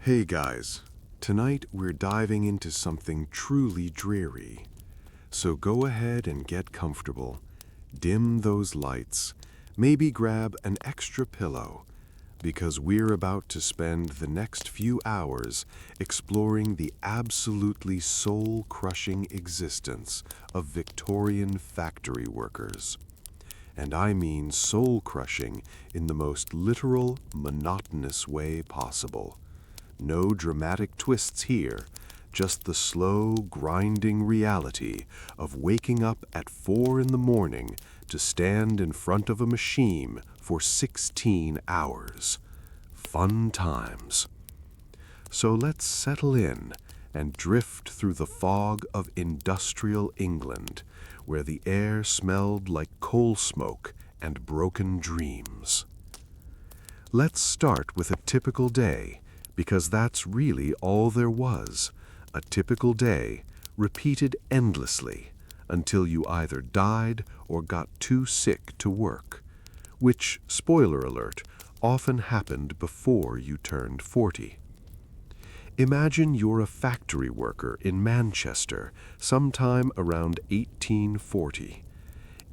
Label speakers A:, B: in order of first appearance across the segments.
A: Hey guys, tonight we're diving into something truly dreary. So go ahead and get comfortable, dim those lights, maybe grab an extra pillow, because we're about to spend the next few hours exploring the absolutely soul-crushing existence of Victorian factory workers. And I mean soul-crushing in the most literal, monotonous way possible. No dramatic twists here, just the slow, grinding reality of waking up at 4 in the morning to stand in front of a machine for 16 hours. Fun times. So let's settle in and drift through the fog of industrial England, where the air smelled like coal smoke and broken dreams. Let's start with a typical day, because that's really all there was. A typical day, repeated endlessly, until you either died or got too sick to work, which, spoiler alert, often happened before you turned 40. Imagine you're a factory worker in Manchester sometime around 1840.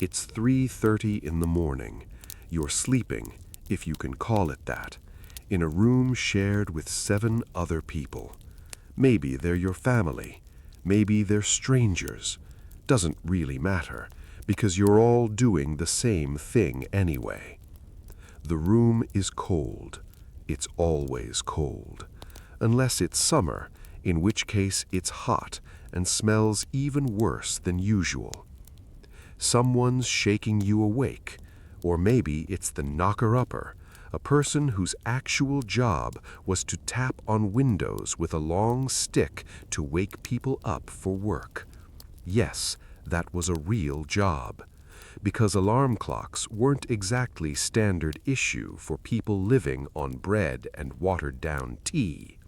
A: It's 3:30 in the morning. You're sleeping, if you can call it that, in a room shared with 7 other people. Maybe they're your family, maybe they're strangers. Doesn't really matter, because you're all doing the same thing anyway. The room is cold. It's always cold. Unless it's summer, in which case it's hot and smells even worse than usual. Someone's shaking you awake, or maybe it's the knocker-upper, a person whose actual job was to tap on windows with a long stick to wake people up for work. Yes, that was a real job, because alarm clocks weren't exactly standard issue for people living on bread and watered-down tea.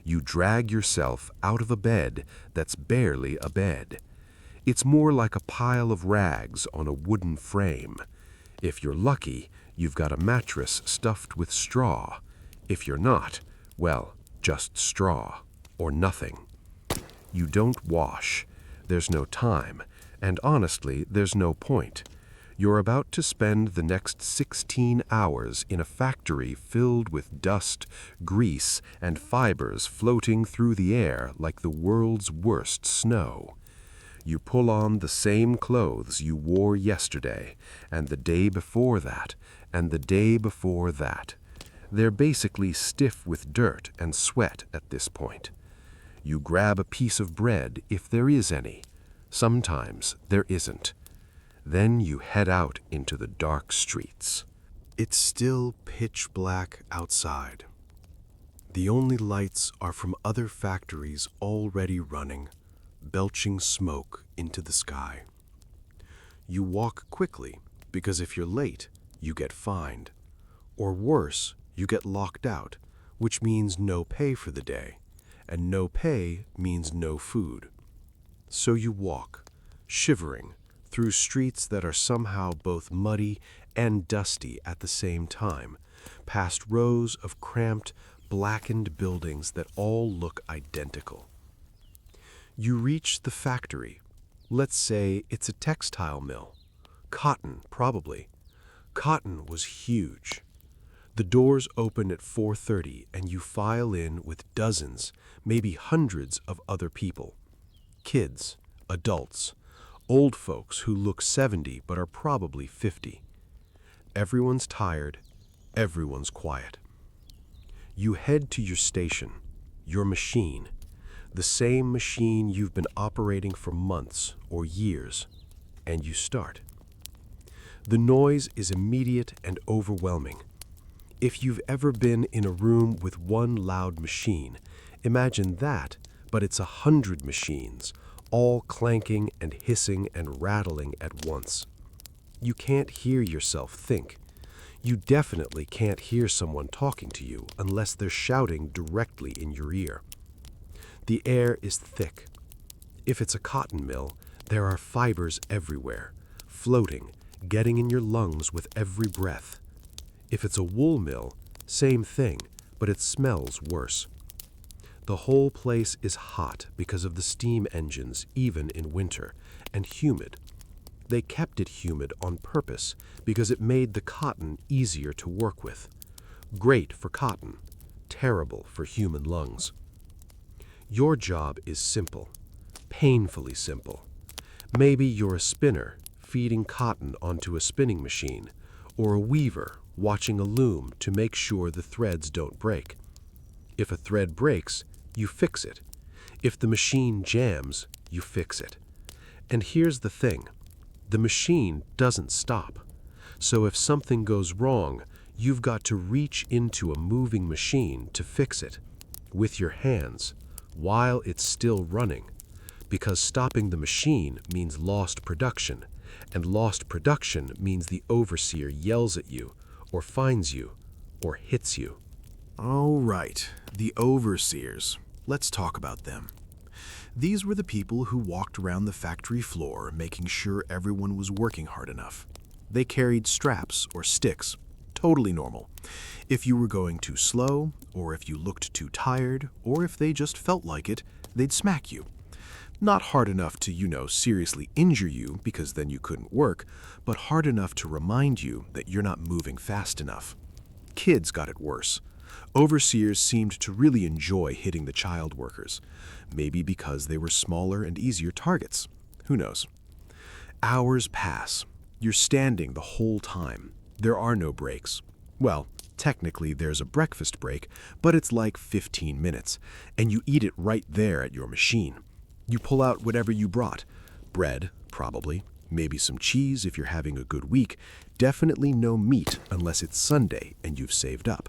A: You drag yourself out of a bed that's barely a bed. It's more like a pile of rags on a wooden frame. If you're lucky, you've got a mattress stuffed with straw. If you're not, well, just straw, or nothing. You don't wash. There's no time, and honestly, there's no point. You're about to spend the next 16 hours in a factory filled with dust, grease, and fibers floating through the air like the world's worst snow. You pull on the same clothes you wore yesterday, and the day before that, and the day before that. They're basically stiff with dirt and sweat at this point. You grab a piece of bread if there is any. Sometimes there isn't. Then you head out into the dark streets. It's still pitch black outside. The only lights are from other factories already running, belching smoke into the sky. You walk quickly, because if you're late, you get fined. Or worse, you get locked out, which means no pay for the day, and no pay means no food. So you walk, shivering, through streets that are somehow both muddy and dusty at the same time, past rows of cramped, blackened buildings that all look identical. You reach the factory. Let's say it's a textile mill. Cotton, probably. Cotton was huge. The doors open at 4:30 and you file in with dozens, maybe hundreds of other people. Kids, adults, old folks who look 70 but are probably 50. Everyone's tired, everyone's quiet. You head to your station, your machine, the same machine you've been operating for months or years, and you start. The noise is immediate and overwhelming. If you've ever been in a room with one loud machine, imagine that, but it's 100 machines, all clanking and hissing and rattling at once. You can't hear yourself think. You definitely can't hear someone talking to you unless they're shouting directly in your ear. The air is thick. If it's a cotton mill, there are fibers everywhere, floating, getting in your lungs with every breath. If it's a wool mill, same thing, but it smells worse.
B: The whole place is hot because of the steam engines, even in winter, and humid. They kept it humid on purpose because it made the cotton easier to work with. Great for cotton, terrible for human lungs. Your job is simple, painfully simple. Maybe you're a spinner, feeding cotton onto a spinning machine, or a weaver watching a loom to make sure the threads don't break. If a thread breaks, you fix it. If the machine jams, you fix it. And here's the thing, the machine doesn't stop. So if something goes wrong, you've got to reach into a moving machine to fix it, with your hands, while it's still running. Because stopping the machine means lost production, and lost production means the overseer yells at you, or fines you, or hits you.
C: Oh, right, the overseers. Let's talk about them. These were the people who walked around the factory floor making sure everyone was working hard enough. They carried straps or sticks, totally normal. If you were going too slow, or if you looked too tired, or if they just felt like it, they'd smack you. Not hard enough to, seriously injure you because then you couldn't work, but hard enough to remind you that you're not moving fast enough. Kids got it worse. Overseers seemed to really enjoy hitting the child workers, maybe because they were smaller and easier targets. Who knows? Hours pass. You're standing the whole time. There are no breaks. Well, technically there's a breakfast break, but it's like 15 minutes, and you eat it right there at your machine. You pull out whatever you brought. Bread, probably. Maybe some cheese if you're having a good week. Definitely no meat unless it's Sunday and you've saved up.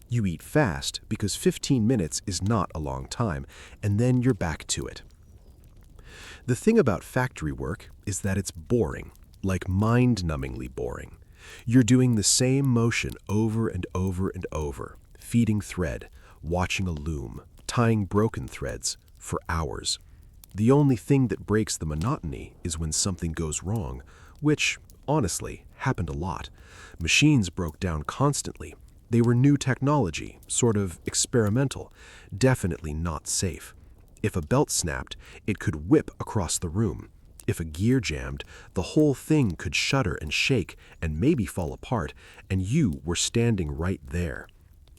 C: You eat fast because 15 minutes is not a long time, and then you're back to it. The thing about factory work is that it's boring, like mind-numbingly boring. You're doing the same motion over and over and over, feeding thread, watching a loom, tying broken threads, for hours. The only thing that breaks the monotony is when something goes wrong, which, honestly, happened a lot. Machines broke down constantly. They were new technology, sort of experimental, definitely not safe. If a belt snapped, it could whip across the room. If a gear jammed, the whole thing could shudder and shake and maybe fall apart, and you were standing right there.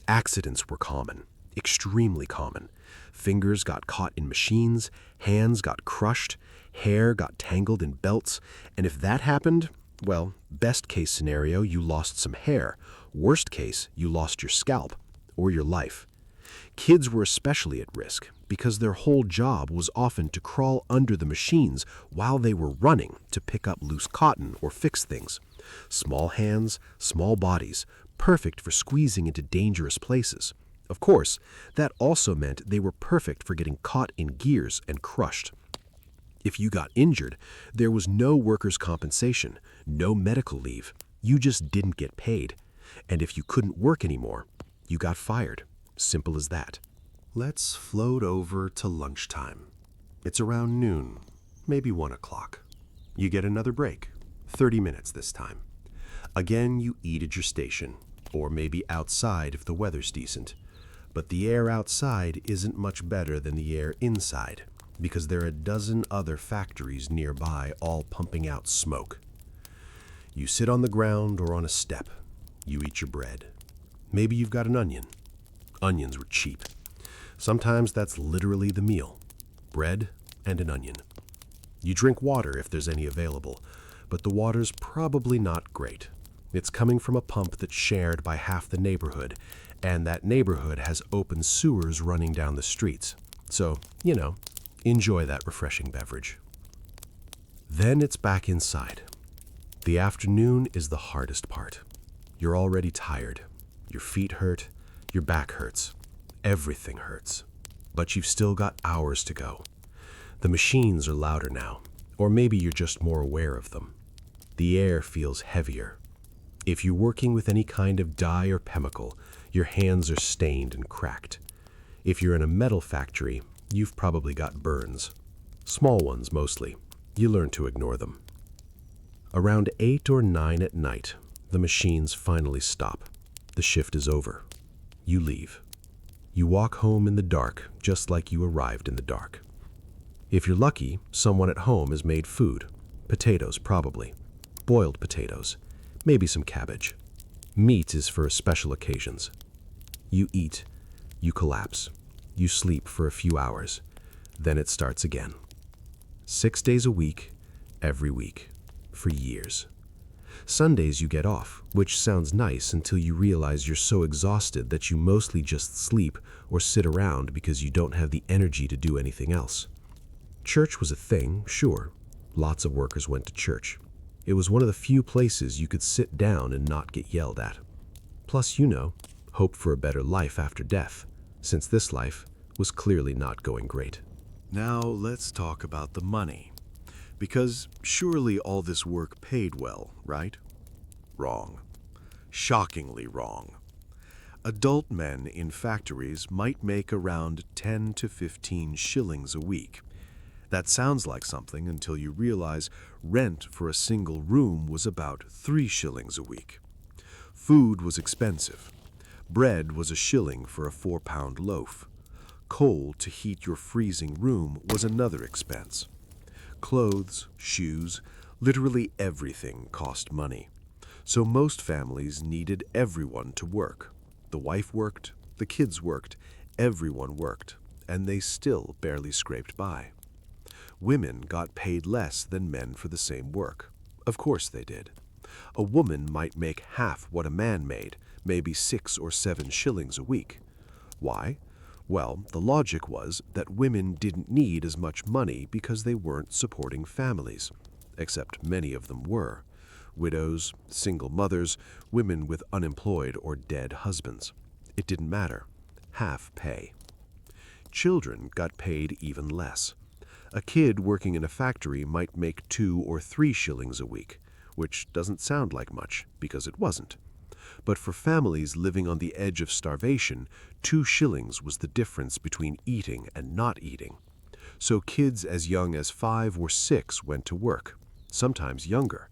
C: Accidents were common, extremely common. Fingers got caught in machines, hands got crushed, hair got tangled in belts, and if that happened, well, best case scenario, you lost some hair. Worst case, you lost your scalp or your life. Kids were especially at risk because their whole job was often to crawl under the machines while they were running to pick up loose cotton or fix things. Small hands, small bodies, perfect for squeezing into dangerous places. Of course, that also meant they were perfect for getting caught in gears and crushed. If you got injured, there was no workers' compensation, no medical leave. You just didn't get paid. And if you couldn't work anymore, you got fired. Simple as that. Let's float over to lunchtime. It's around noon, maybe 1 o'clock. You get another break, 30 minutes this time. Again, you eat at your station, or maybe outside if the weather's decent. But the air outside isn't much better than the air inside, because there are a dozen other factories nearby all pumping out smoke. You sit on the ground or on a step. You eat your bread. Maybe you've got an onion. Onions were cheap. Sometimes that's literally the meal. Bread and an onion. You drink water if there's any available, but the water's probably not great. It's coming from a pump that's shared by half the neighborhood, and that neighborhood has open sewers running down the streets. So, enjoy that refreshing beverage. Then it's back inside. The afternoon is the hardest part. You're already tired. Your feet hurt. Your back hurts. Everything hurts. But you've still got hours to go. The machines are louder now, or maybe you're just more aware of them. The air feels heavier. If you're working with any kind of dye or chemical, your hands are stained and cracked. If you're in a metal factory, you've probably got burns. Small ones mostly. You learn to ignore them. Around 8 or 9 at night, the machines finally stop. The shift is over. You leave.
B: You walk home in the dark, just like you arrived in the dark. If you're lucky, someone at home has made food. Potatoes, probably. Boiled potatoes. Maybe some cabbage. Meat is for special occasions. You eat. You collapse. You sleep for a few hours. Then it starts again. 6 days a week, every week, for years. Sundays you get off, which sounds nice until you realize you're so exhausted that you mostly just sleep or sit around because you don't have the energy to do anything else. Church was a thing, sure. Lots of workers went to church. It was one of the few places you could sit down and not get yelled at. Plus, hope for a better life after death, since this life was clearly not going great.
C: Now let's talk about the money. Because surely all this work paid well, right? Wrong. Shockingly wrong. Adult men in factories might make around 10 to 15 shillings a week. That sounds like something until you realize rent for a single room was about 3 shillings a week. Food was expensive. Bread was a shilling for a 4-pound loaf. Coal to heat your freezing room was another expense. Clothes, shoes, literally everything cost money. So most families needed everyone to work. The wife worked, the kids worked, everyone worked, and they still barely scraped by. Women got paid less than men for the same work. Of course they did. A woman might make half what a man made, maybe 6 or 7 shillings a week. Why? Well, the logic was that women didn't need as much money because they weren't supporting families, except many of them were. Widows, single mothers, women with unemployed or dead husbands. It didn't matter. Half pay. Children got paid even less. A kid working in a factory might make 2 or 3 shillings a week, which doesn't sound like much because it wasn't. But for families living on the edge of starvation, 2 shillings was the difference between eating and not eating. So kids as young as 5 or 6 went to work, sometimes younger.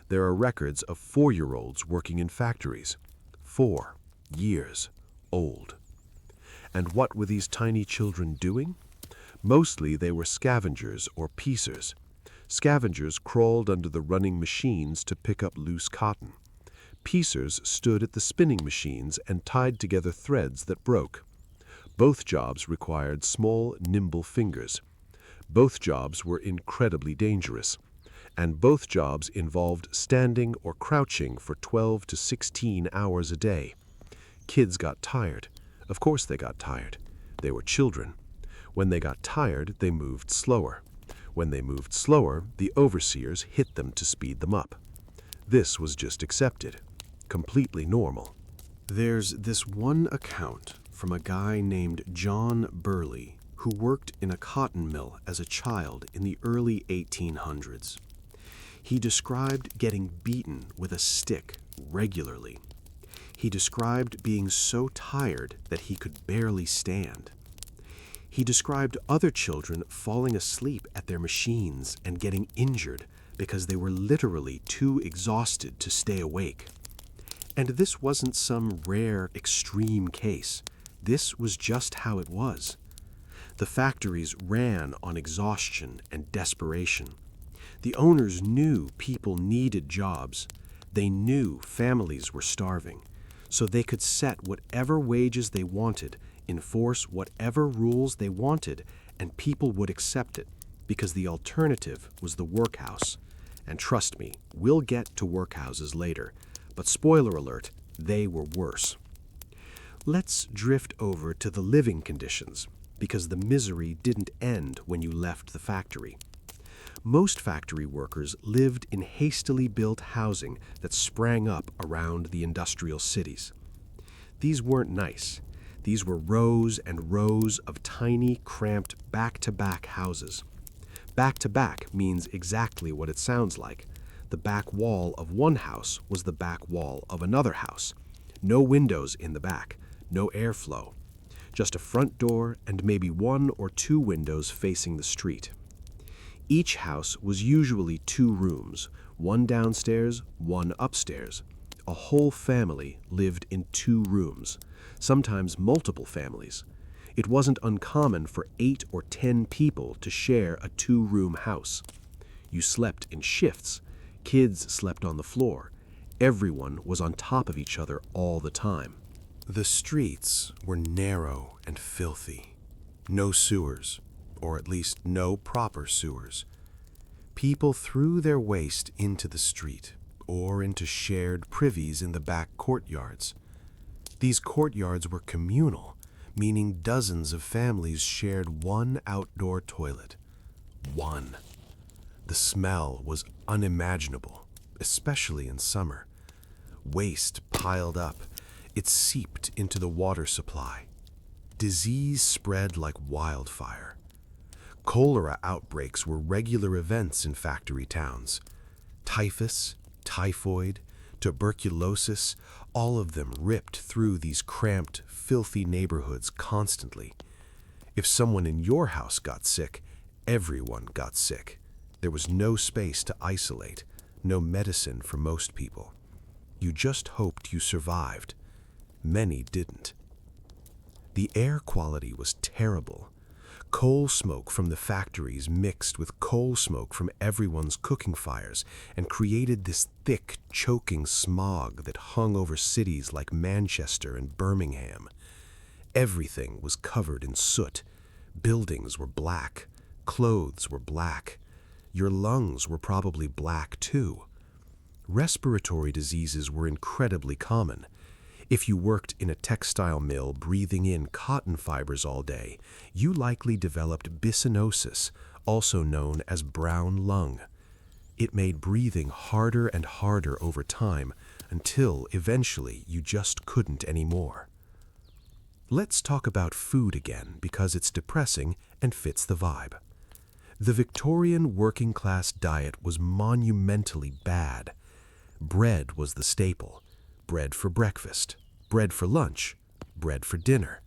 C: There are records of 4-year-olds working in factories. 4 years old. And what were these tiny children doing? Mostly they were scavengers or piecers. Scavengers crawled under the running machines to pick up loose cotton. Piecers stood at the spinning machines and tied together threads that broke. Both jobs required small, nimble fingers. Both jobs were incredibly dangerous. And both jobs involved standing or crouching for 12 to 16 hours a day. Kids got tired. Of course they got tired. They were children. When they got tired, they moved slower. When they moved slower, the overseers hit them to speed them up. This was just accepted. Completely normal. There's this one account from a guy named John Burley who worked in a cotton mill as a child in the early 1800s. He described getting beaten with a stick regularly. He described being so tired that he could barely stand. He described other children falling asleep at their machines and getting injured because they were literally too exhausted to stay awake. And this wasn't some rare, extreme case. This was just how it was. The factories ran on exhaustion and desperation. The owners knew people needed jobs. They knew families were starving. So they could set whatever wages they wanted, enforce whatever rules they wanted, and people would accept it, because the alternative was the workhouse. And trust me, we'll get to workhouses later. But spoiler alert, they were worse. Let's drift over to the living conditions, because the misery didn't end when you left the factory. Most factory workers lived in hastily built housing that sprang up around the industrial cities. These weren't nice. These were rows and rows of tiny, cramped, back-to-back houses. Back-to-back means exactly what it sounds like. The back wall of one house was the back wall of another house. No windows in the back, no airflow. Just a front door and maybe 1 or 2 windows facing the street. Each house was usually 2 rooms, 1 downstairs, 1 upstairs. A whole family lived in 2 rooms, sometimes multiple families.
B: It wasn't uncommon for 8 or 10 people to share a 2-room house. You slept in shifts. Kids slept on the floor. Everyone was on top of each other all the time.
A: The streets were narrow and filthy. No sewers, or at least no proper sewers. People threw their waste into the street or into shared privies in the back courtyards. These courtyards were communal, meaning dozens of families shared one outdoor toilet. One. The smell was unimaginable, especially in summer. Waste piled up. It seeped into the water supply. Disease spread like wildfire. Cholera outbreaks were regular events in factory towns. Typhus, typhoid, tuberculosis, all of them ripped through these cramped, filthy neighborhoods constantly. If someone in your house got sick, everyone got sick. There was no space to isolate, no medicine for most people. You just hoped you survived. Many didn't. The air quality was terrible. Coal smoke from the factories mixed with coal smoke from everyone's cooking fires and created this thick, choking smog that hung over cities like Manchester and Birmingham. Everything was covered in soot. Buildings were black. Clothes were black. Your lungs were probably black too. Respiratory diseases were incredibly common. If you worked in a textile mill breathing in cotton fibers all day, you likely developed byssinosis, also known as brown lung. It made breathing harder and harder over time until eventually you just couldn't anymore. Let's talk about food again because it's depressing and fits the vibe. The Victorian working-class diet was monumentally bad. Bread was the staple. Bread for breakfast, bread for lunch, bread for dinner.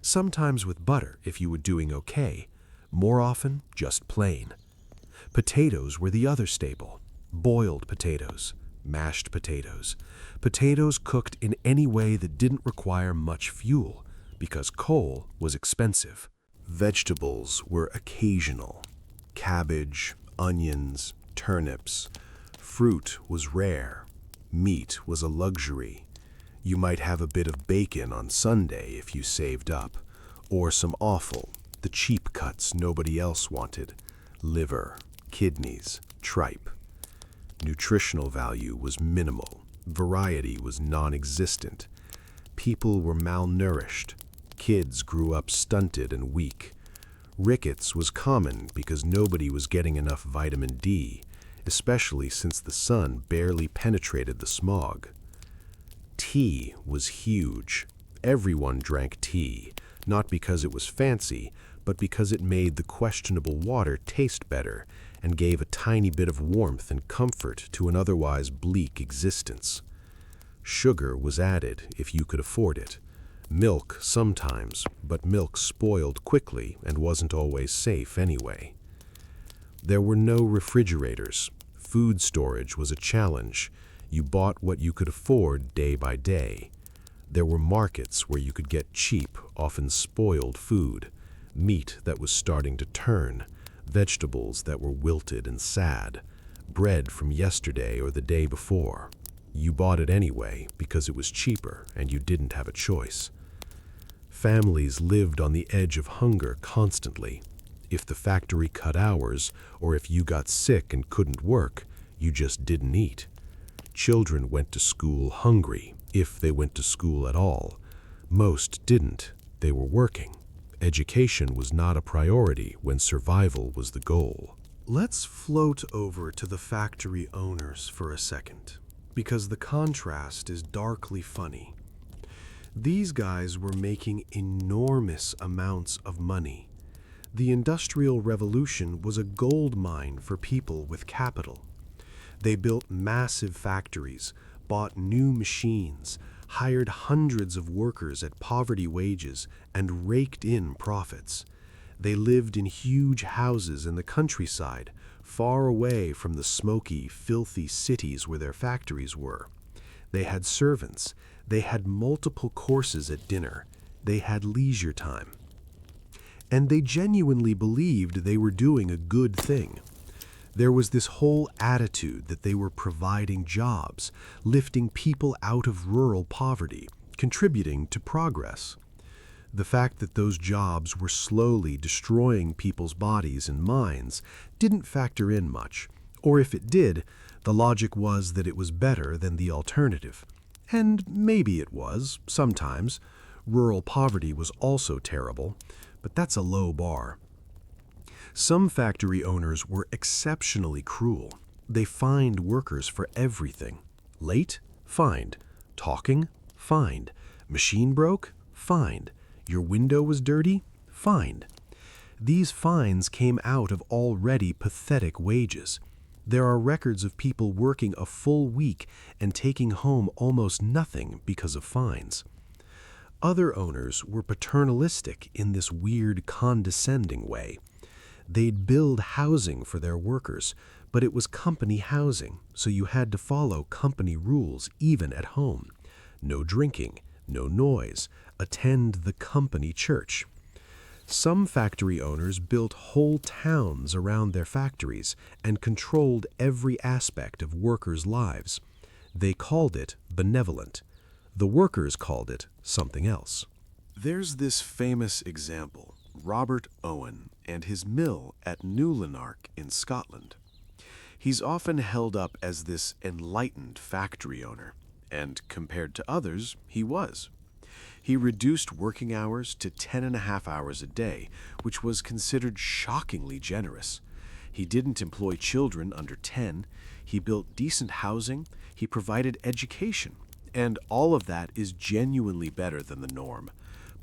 A: Sometimes with butter if you were doing okay, more often just plain. Potatoes were the other staple. Boiled potatoes, mashed potatoes. Potatoes cooked in any way that didn't require much fuel, because coal was expensive. Vegetables were occasional. Cabbage, onions, turnips. Fruit was rare. Meat was a luxury. You might have a bit of bacon on Sunday if you saved up, or some offal, the cheap cuts nobody else wanted, liver, kidneys, tripe. Nutritional value was minimal. Variety was non-existent. People were malnourished. Kids grew up stunted and weak. Rickets was common because nobody was getting enough vitamin D, especially since the sun barely penetrated the smog. Tea was huge. Everyone drank tea, not because it was fancy, but because it made the questionable water taste better and gave a tiny bit of warmth and comfort to an otherwise bleak existence. Sugar was added if you could afford it. Milk sometimes, but milk spoiled quickly and wasn't always safe anyway. There were no refrigerators. Food storage was a challenge. You bought what you could afford day by day. There were markets where you could get cheap, often spoiled food, meat that was starting to turn, vegetables that were wilted and sad, bread from yesterday or the day before. You bought it anyway because it was cheaper and you didn't have a choice. Families lived on the edge of hunger constantly. If the factory cut hours, or if you got sick and couldn't work, you just didn't eat. Children went to school hungry, if they went to school at all. Most didn't. They were working. Education was not a priority when survival was the goal. Let's float over to the factory owners for a second, because the contrast is darkly funny. These guys were making enormous amounts of money. The Industrial Revolution was a gold mine for people with capital. They built massive factories, bought new machines, hired hundreds of workers at poverty wages, and raked in profits. They lived in huge houses in the countryside, far away from the smoky, filthy cities where their factories were. They had servants. They had multiple courses at dinner. They had leisure time.
B: And they genuinely believed they were doing a good thing. There was this whole attitude that they were providing jobs, lifting people out of rural poverty, contributing to progress. The fact that those jobs were slowly destroying people's bodies and minds didn't factor in much, or if it did, the logic was that it was better than the alternative. And maybe it was, sometimes. Rural poverty was also terrible, but that's a low bar. Some factory owners were exceptionally cruel. They fined workers for everything. Late? Fined. Talking? Fined. Machine broke? Fined. Your window was dirty? Fined. These fines came out of already pathetic wages. There are records of people working a full week and taking home almost nothing because of fines. Other owners were paternalistic in this weird, condescending way. They'd build housing for their workers, but it was company housing, so you had to follow company rules even at home. No drinking, no noise, attend the company church. Some factory owners built whole towns around their factories and controlled every aspect of workers' lives. They called it benevolent. The workers called it something else.
A: There's this famous example, Robert Owen and his mill at Newlanark in Scotland. He's often held up as this enlightened factory owner, and compared to others, he was. He reduced working hours to 10.5 hours a day, which was considered shockingly generous. He didn't employ children under 10, he built decent housing, he provided education, and all of that is genuinely better than the norm.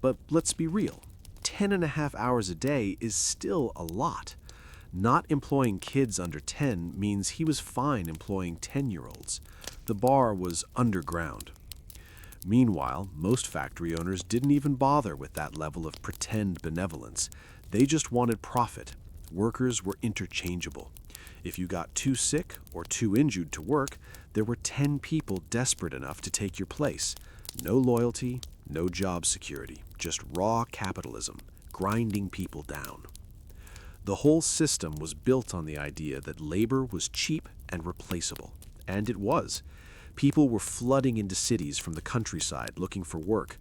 A: But let's be real, 10.5 hours a day is still a lot. Not employing kids under 10 means he was fine employing 10-year-olds. The bar was underground. Meanwhile, most factory owners didn't even bother with that level of pretend benevolence. They just wanted profit. Workers were interchangeable. If you got too sick or too injured to work, there were 10 people desperate enough to take your place. No loyalty, no job security, just raw capitalism, grinding people down. The whole system was built on the idea that labor was cheap and replaceable. And it was. People were flooding into cities from the countryside looking for work.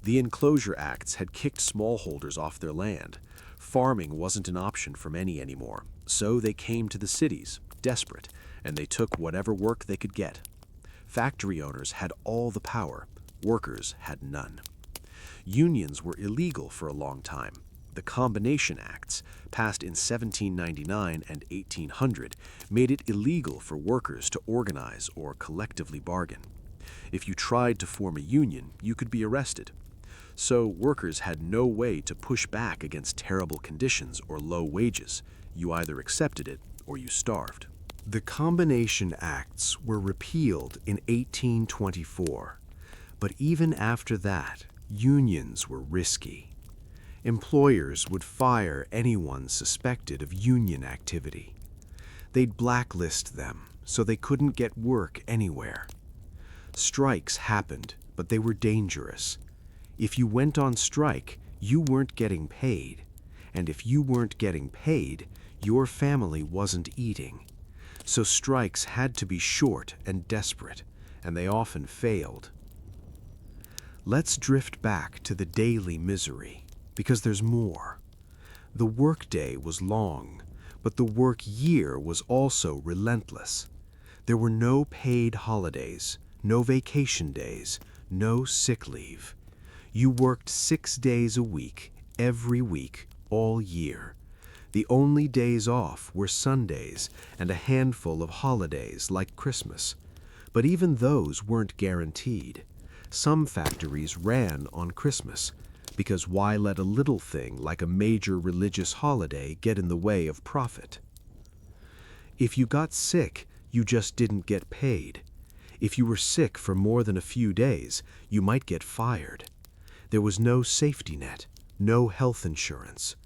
A: The Enclosure Acts had kicked smallholders off their land. Farming wasn't an option for many anymore, so they came to the cities, desperate, and they took whatever work they could get. Factory owners had all the power. Workers had none. Unions were illegal for a long time. The Combination Acts, passed in 1799 and 1800, made it illegal for workers to organize or collectively bargain. If you tried to form a union, you could be arrested. So workers had no way to push back against terrible conditions or low wages. You either accepted it or you starved.
C: The Combination Acts were repealed in 1824, but even after that, unions were risky. Employers would fire anyone suspected of union activity. They'd blacklist them so they couldn't get work anywhere. Strikes happened, but they were dangerous. If you went on strike, you weren't getting paid. And if you weren't getting paid, your family wasn't eating. So strikes had to be short and desperate, and they often failed. Let's drift back to the daily misery, because there's more. The workday was long, but the work year was also relentless. There were no paid holidays, no vacation days, no sick leave. You worked 6 days a week, every week, all year. The only days off were Sundays and a handful of holidays like Christmas. But even those weren't guaranteed. Some factories ran on Christmas, because why let a little thing like a major religious holiday get in the way of profit? If you got sick, you just didn't get paid. If you were sick for more than a few days, you might get fired. There was no safety net, no health insurance.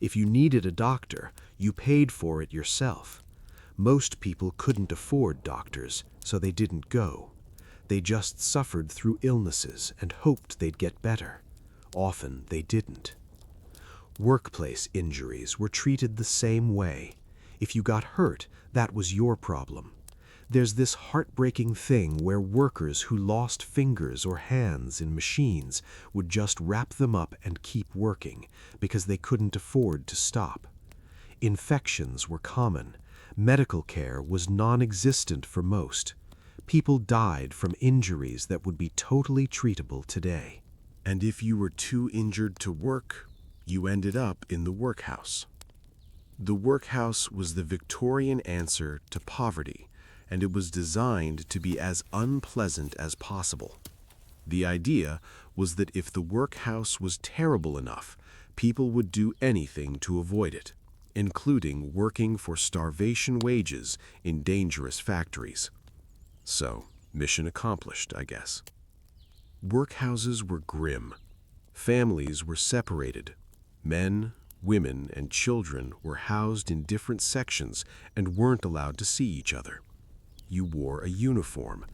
C: If you needed a doctor, you paid for it yourself. Most people couldn't afford doctors, so they didn't go. They just suffered through illnesses and hoped they'd get better. Often they didn't.
B: Workplace injuries were treated the same way. If you got hurt, that was your problem. There's this heartbreaking thing where workers who lost fingers or hands in machines would just wrap them up and keep working because they couldn't afford to stop. Infections were common. Medical care was non-existent for most. People died from injuries that would be totally treatable today.
A: And if you were too injured to work, you ended up in the workhouse. The workhouse was the Victorian answer to poverty, and it was designed to be as unpleasant as possible. The idea was that if the workhouse was terrible enough, people would do anything to avoid it, including working for starvation wages in dangerous factories. So, mission accomplished, I guess. Workhouses were grim. Families were separated. Men, women, and children were housed in different sections and weren't allowed to see each other. You wore a uniform.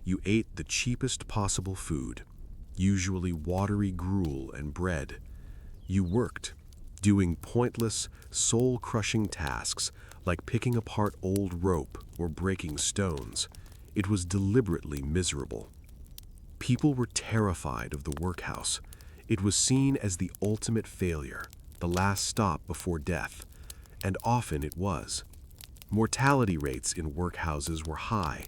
A: You ate the cheapest possible food, usually watery gruel and bread. You worked, doing pointless, soul-crushing tasks like picking apart old rope or breaking stones. It was deliberately miserable. People were terrified of the workhouse. It was seen as the ultimate failure, the last stop before death, and often it was. Mortality rates in workhouses were high.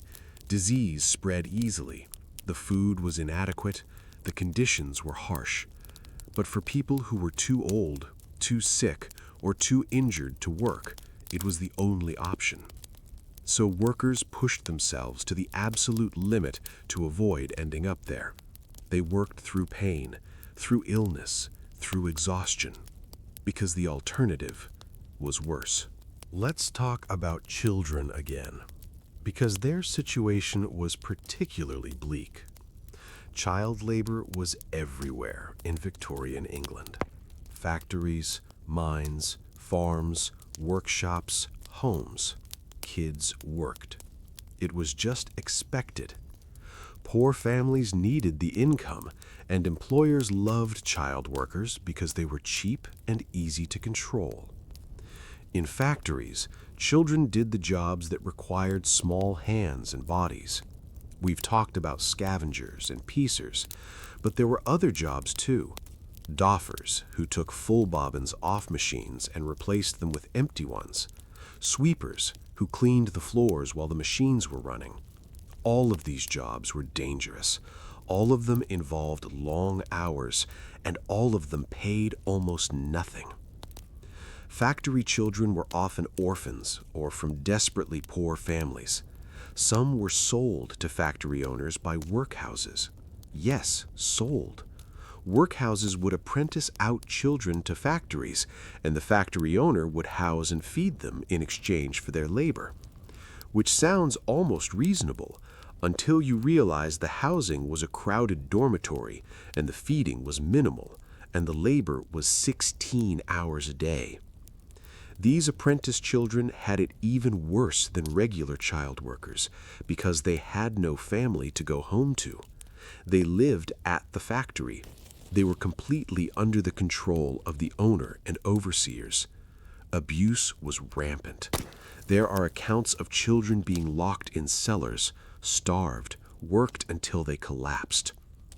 A: Disease spread easily. The food was inadequate. The conditions were harsh. But for people who were too old, too sick, or too injured to work, it was the only option. So workers pushed themselves to the absolute limit to avoid ending up there. They worked through pain, through illness, through exhaustion, because the alternative was worse.
B: Let's talk about children again, because their situation was particularly bleak. Child labor was everywhere in Victorian England. Factories, mines, farms, workshops, homes. Kids worked. It was just expected. Poor families needed the income, and employers loved child workers because they were cheap and easy to control. In factories, children did the jobs that required small hands and bodies. We've talked about scavengers and piecers, but there were other jobs too. Doffers, who took full bobbins off machines and replaced them with empty ones. Sweepers, who cleaned the floors while the machines were running. All of these jobs were dangerous. All of them involved long hours, and all of them paid almost nothing. Factory children were often orphans or from desperately poor families. Some were sold to factory owners by workhouses. Yes, sold. Workhouses would apprentice out children to factories, and the factory owner would house and feed them in exchange for their labor. Which sounds almost reasonable, until you realize the housing was a crowded dormitory, and the feeding was minimal, and the labor was 16 hours a day. These apprentice children had it even worse than regular child workers because they had no family to go home to. They lived at the factory. They were completely under the control of the owner and overseers. Abuse was rampant. There are accounts of children being locked in cellars, starved, worked until they collapsed.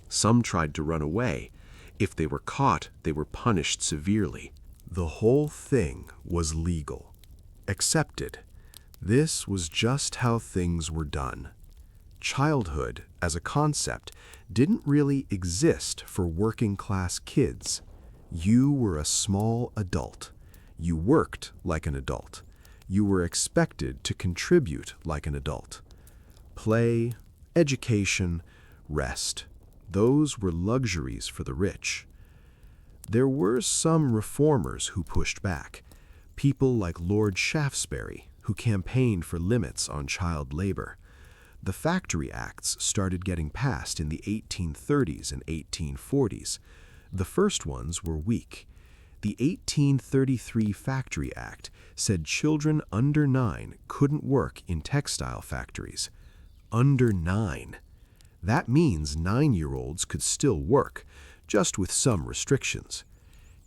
B: Some tried to run away. If they were caught, they were punished severely.
C: The whole thing was legal, accepted. This was just how things were done. Childhood, as a concept, didn't really exist for working-class kids. You were a small adult. You worked like an adult. You were expected to contribute like an adult. Play, education, rest. Those were luxuries for the rich. There were some reformers who pushed back, people like Lord Shaftesbury, who campaigned for limits on child labor. The Factory Acts started getting passed in the 1830s and 1840s. The first ones were weak. The 1833 Factory Act said children under 9 couldn't work in textile factories. Under 9. That means 9-year-olds could still work, just with some restrictions.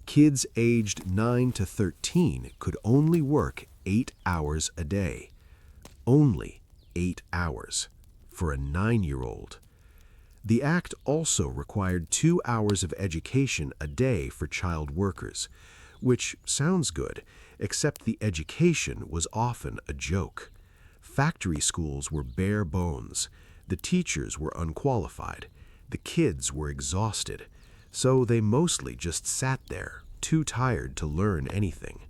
C: Kids aged 9 to 13 could only work 8 hours a day. Only 8 hours for a 9-year-old. The act also required 2 hours of education a day for child workers, which sounds good, except the education was often a joke. Factory schools were bare bones. The teachers were unqualified. The kids were exhausted, so they mostly just sat there, too tired to learn anything.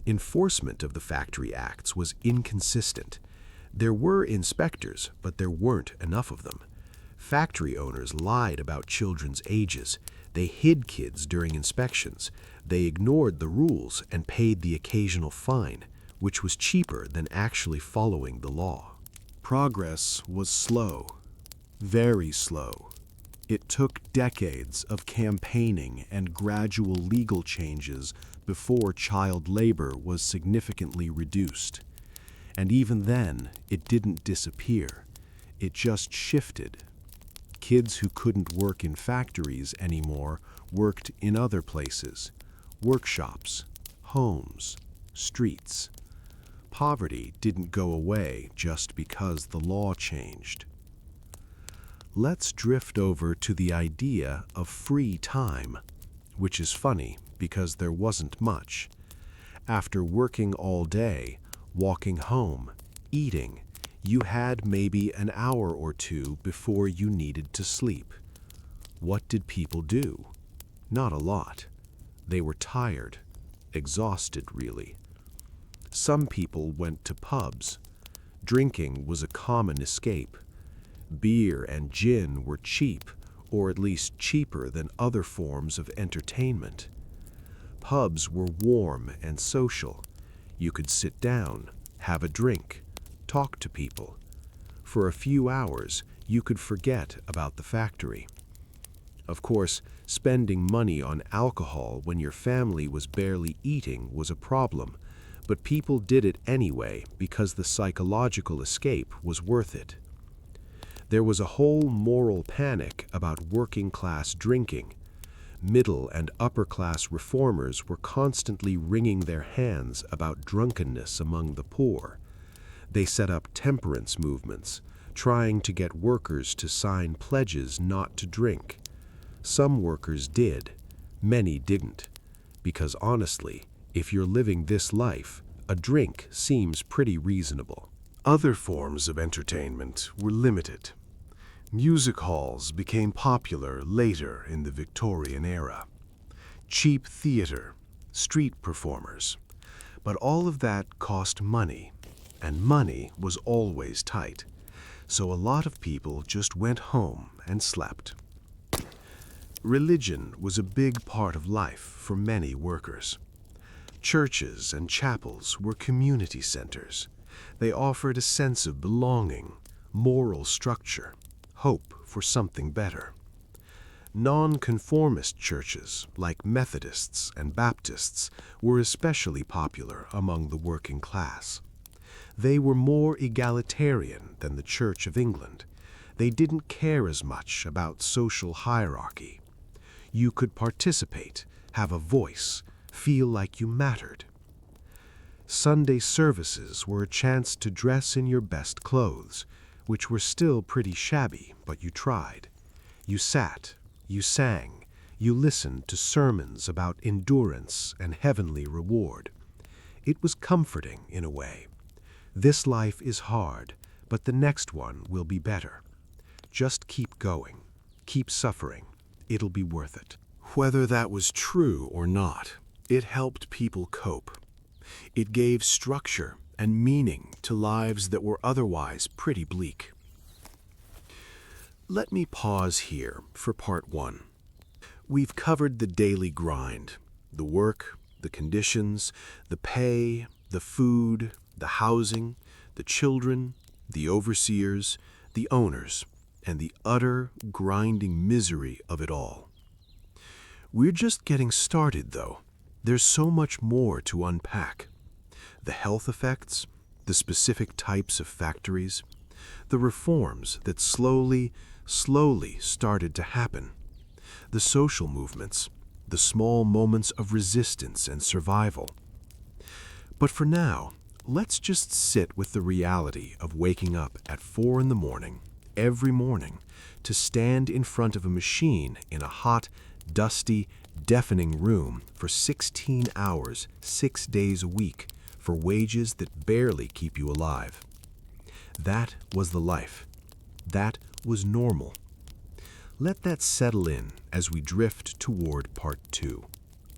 C: Enforcement of the factory acts was inconsistent. There were inspectors, but there weren't enough of them. Factory owners lied about children's ages. They hid kids during inspections. They ignored the rules and paid the occasional fine, which was cheaper than actually following the law. Progress was slow, very slow. It took decades of campaigning and gradual legal changes before child labor was significantly reduced. And even then, it didn't disappear. It just shifted. Kids who couldn't work in factories anymore worked in other places: workshops, homes, streets. Poverty didn't go away just because the law changed. Let's drift over to the idea of free time, which is funny because there wasn't much. After working all day, walking home, eating, you had maybe an hour or two before you needed to sleep. What did people do? Not a lot. They were tired, exhausted really. Some people went to pubs. Drinking was a common escape. Beer and gin were cheap, or at least cheaper than other forms of entertainment. Pubs were warm and social. You could sit down, have a drink, talk to people. For a few hours, you could forget about the factory. Of course, spending money on alcohol when your family was barely eating was a problem, but people did it anyway because the psychological escape was worth it. There was a whole moral panic about working-class drinking. Middle and upper-class reformers were constantly wringing their hands about drunkenness among the poor. They set up temperance movements, trying to get workers to sign pledges not to drink. Some workers did, many didn't, because honestly, if you're living this life, a drink seems pretty reasonable.
A: Other forms of entertainment were limited. Music halls became popular later in the Victorian era. Cheap theater, street performers. But all of that cost money, and money was always tight. So a lot of people just went home and slept. Religion was a big part of life for many workers. Churches and chapels were community centers. They offered a sense of belonging, moral structure, hope for something better. Nonconformist churches, like Methodists and Baptists, were especially popular among the working class. They were more egalitarian than the Church of England. They didn't care as much about social hierarchy. You could participate, have a voice, feel like you mattered. Sunday services were a chance to dress in your best clothes, which were still pretty shabby, but you tried. You sat, you sang, you listened to sermons about endurance and heavenly reward. It was comforting in a way. This life is hard, but the next one will be better. Just keep going, keep suffering. It'll be worth it. Whether that was true or not, it helped people cope. It gave structure and meaning to lives that were otherwise pretty bleak. Let me pause here for part one. We've covered the daily grind, the work, the conditions, the pay, the food, the housing, the children, the overseers, the owners, and the utter grinding misery of it all. We're just getting started, though. There's so much more to unpack. The health effects, the specific types of factories, the reforms that slowly started to happen, the social movements,
C: the small moments of resistance and survival. But for now, let's just sit with the reality of waking up at 4 in the morning, every morning, to stand in front of a machine in a hot, dusty, deafening room for 16 hours, 6 days a week, for wages that barely keep you alive. That was the life. That was normal. Let that settle in as we drift toward part 2.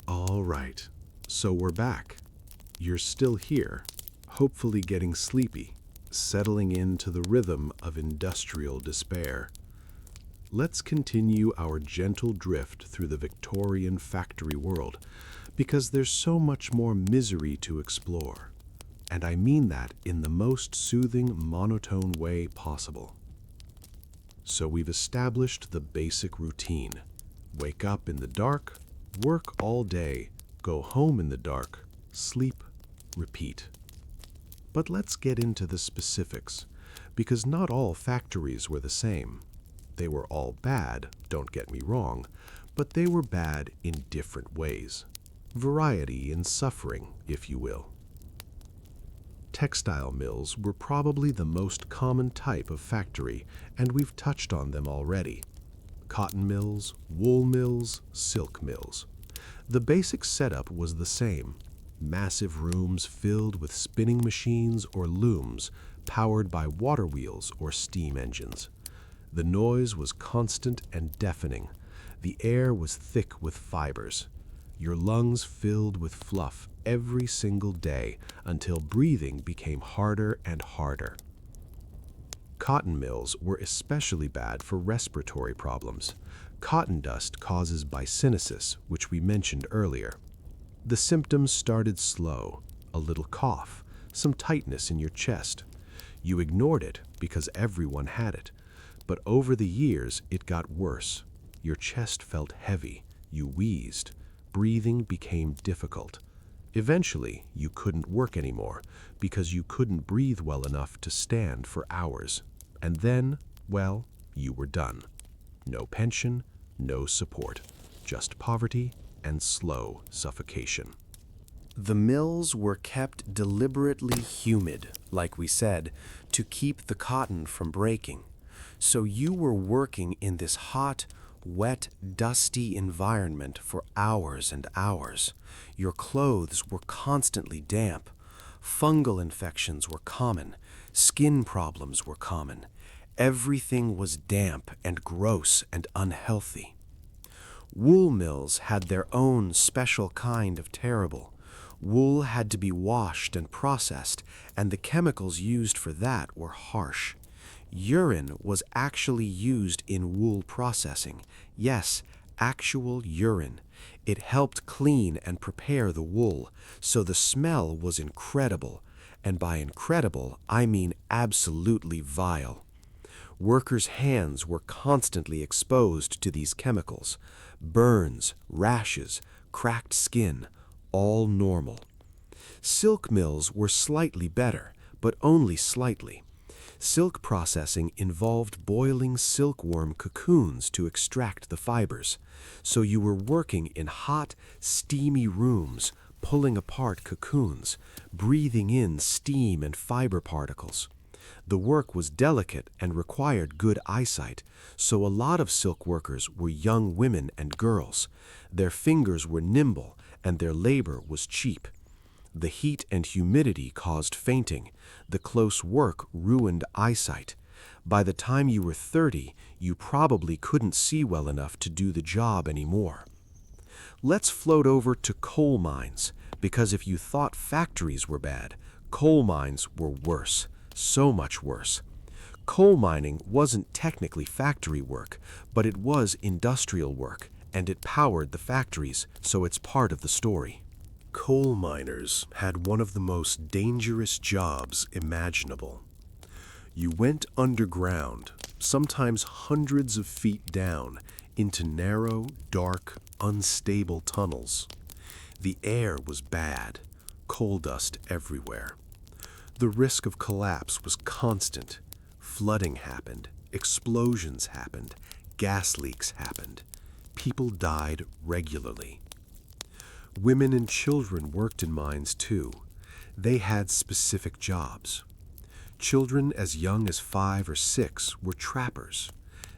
A: All right, so we're back. You're still here, hopefully getting sleepy, settling into the rhythm of industrial despair. Let's continue our gentle drift through the Victorian factory world, because there's so much more misery to explore. And I mean that in the most soothing, monotone way possible. So we've established the basic routine. Wake up in the dark, work all day, go home in the dark, sleep, repeat. But let's get into the specifics, because not all factories were the same. They were all bad, don't get me wrong, but they were bad in different ways. Variety in suffering, if you will. Textile mills were probably the most common type of factory, and we've touched on them already. Cotton mills, wool mills, silk mills. The basic setup was the same. Massive rooms filled with spinning machines or looms, powered by water wheels or steam engines. The noise was constant and deafening. The air was thick with fibers. Your lungs filled with fluff every single day until breathing became harder and harder. Cotton mills were especially bad for respiratory problems. Cotton dust causes byssinosis, which we mentioned earlier. The symptoms started slow, a little cough, some tightness in your chest. You ignored it because everyone had it, but over the years it got worse. Your chest felt heavy, you wheezed, breathing became difficult. Eventually, you couldn't work anymore because you couldn't breathe well enough to stand for hours. And then, well, you were done. No pension, no support, just poverty and slow suffocation.
D: The mills were kept deliberately humid, like we said, to keep the cotton from breaking. So you were working in this hot, wet, dusty environment for hours and hours. Your clothes were constantly damp. Fungal infections were common. Skin problems were common. Everything was damp and gross and unhealthy. Wool mills had their own special kind of terrible. Wool had to be washed and processed, and the chemicals used for that were harsh. Urine was actually used in wool processing. Yes, actual urine. It helped clean and prepare the wool, so the smell was incredible. And by incredible, I mean absolutely vile. Workers' hands were constantly exposed to these chemicals. Burns, rashes, cracked skin, all normal. Silk mills were slightly better, but only slightly. Silk processing involved boiling silkworm cocoons to extract the fibers. So you were working in hot, steamy rooms, pulling apart cocoons, breathing in steam and fiber particles. The work was delicate and required good eyesight, so a lot of silk workers were young women and girls. Their fingers were nimble and their labor was cheap. The heat and humidity caused fainting. The close work ruined eyesight. By the time you were 30, you probably couldn't see well enough to do the job anymore. Let's float over to coal mines, because if you thought factories were bad, coal mines were worse, so much worse. Coal mining wasn't technically factory work, but it was industrial work, and it powered the factories, so it's part of the story.
B: Coal miners had one of the most dangerous jobs imaginable. You went underground, sometimes hundreds of feet down, into narrow, dark, unstable tunnels. The air was bad, coal dust everywhere. The risk of collapse was constant. Flooding happened, explosions happened, gas leaks happened. People died regularly. Women and children worked in mines too. They had specific jobs. Children as young as 5 or 6 were trappers.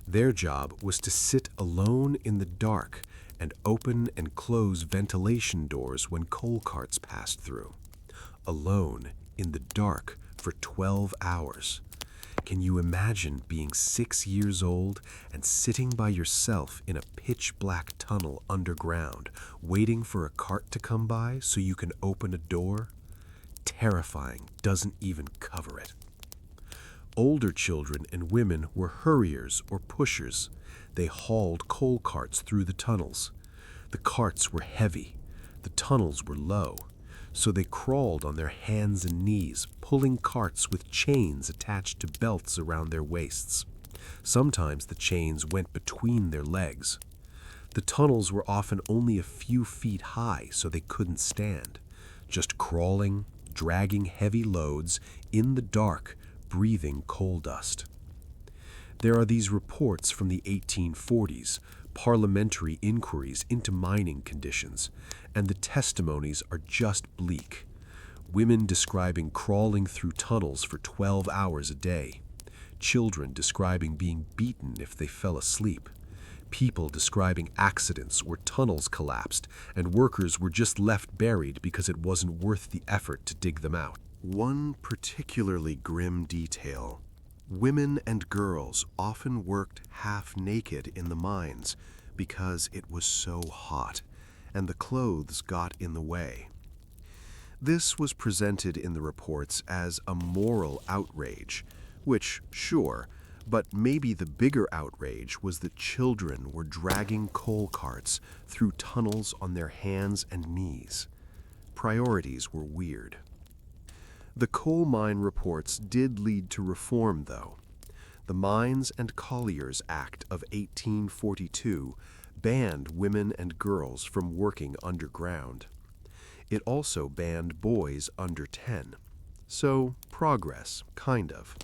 B: Their job was to sit alone in the dark and open and close ventilation doors when coal carts passed through. Alone in the dark for 12 hours. Can you imagine being 6 years old and sitting by yourself in a pitch-black tunnel underground, waiting for a cart to come by so you can open a door? Terrifying doesn't even cover it. Older children and women were hurriers or pushers. They hauled coal carts through the tunnels. The carts were heavy. The tunnels were low. So they crawled on their hands and knees, pulling carts with chains attached to belts around their waists. Sometimes the chains went between their legs. The tunnels were often only a few feet high, so they couldn't stand. Just crawling, dragging heavy loads in the dark, breathing coal dust. There are these reports from the 1840s, parliamentary inquiries into mining conditions, and the testimonies are just bleak. Women describing crawling through tunnels for 12 hours a day. Children describing being beaten if they fell asleep. People describing accidents where tunnels collapsed and workers were just left buried because it wasn't worth the effort to dig them out.
A: One particularly grim detail: women and girls often worked half naked in the mines because it was so hot, and the clothes got in the way. This was presented in the reports as a moral outrage, which, sure, but maybe the bigger outrage was that children were dragging coal carts through tunnels on their hands and knees. Priorities were weird. The coal mine reports did lead to reform, though. The Mines and Colliers Act of 1842 banned women and girls from working underground. It also banned boys under 10. So, progress, kind of.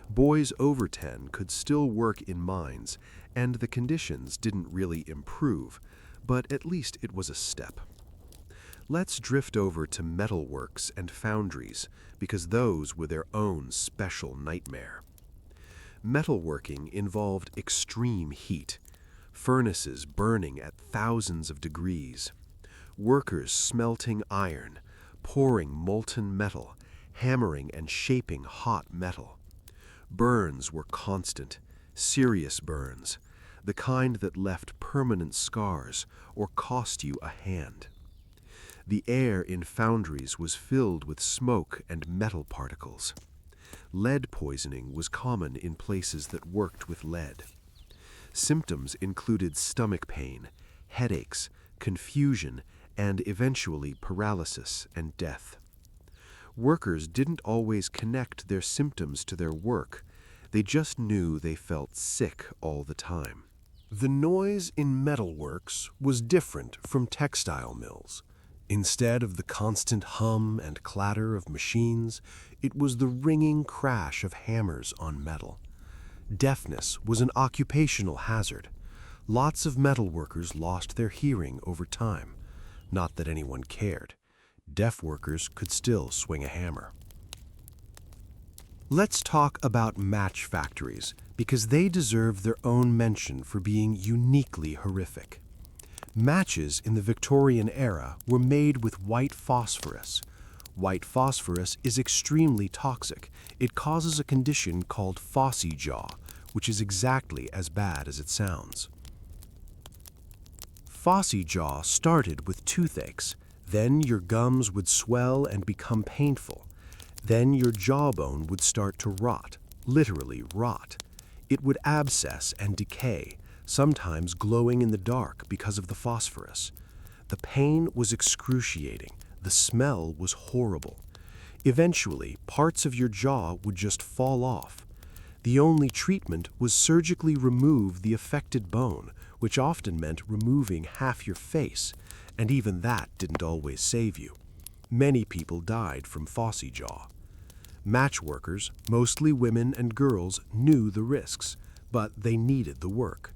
A: Boys over 10 could still work in mines, and the conditions didn't really improve, but at least it was a step. Let's drift over to metalworks and foundries, because those were their own special nightmare. Metalworking involved extreme heat, furnaces burning at thousands of degrees, workers smelting iron, pouring molten metal, hammering and shaping hot metal. Burns were constant, serious burns, the kind that left permanent scars or cost you a hand. The air in foundries was filled with smoke and metal particles. Lead poisoning was common in places that worked with lead. Symptoms included stomach pain, headaches, confusion, and eventually paralysis and death. Workers didn't always connect their symptoms to their work. They just knew they felt sick all the time. The noise in metalworks was different from textile mills. Instead of the constant hum and clatter of machines, it was the ringing crash of hammers on metal. Deafness was an occupational hazard. Lots of metal workers lost their hearing over time. Not that anyone cared. Deaf workers could still swing a hammer. Let's talk about match factories, because they deserve their own mention for being uniquely horrific. Matches in the Victorian era were made with white phosphorus. White phosphorus is extremely toxic. It causes a condition called phossy jaw, which is exactly as bad as it sounds. Phossy jaw started with toothaches. Then your gums would swell and become painful. Then your jawbone would start to rot, literally rot. It would abscess and decay, sometimes glowing in the dark because of the phosphorus. The pain was excruciating. The smell was horrible. Eventually, parts of your jaw would just fall off. The only treatment was surgically remove the affected bone, which often meant removing half your face, and even that didn't always save you. Many people died from phossy jaw. Match workers, mostly women and girls, knew the risks, but they needed the work.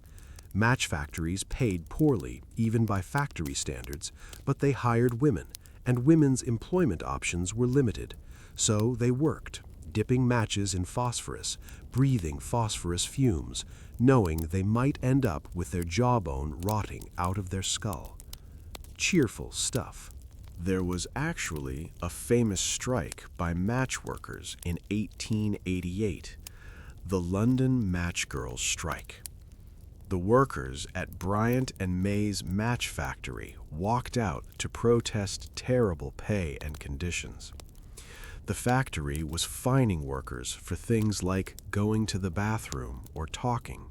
B: Match factories paid poorly, even by factory standards, but they hired women, and women's employment options were limited. So they worked, dipping matches in phosphorus, breathing phosphorus fumes, knowing they might end up with their jawbone rotting out of their skull. Cheerful stuff.
C: There was actually a famous strike by match workers in 1888, the London Match Girls' Strike. The workers at Bryant and May's match factory walked out to protest terrible pay and conditions. The factory was fining workers for things like going to the bathroom or talking.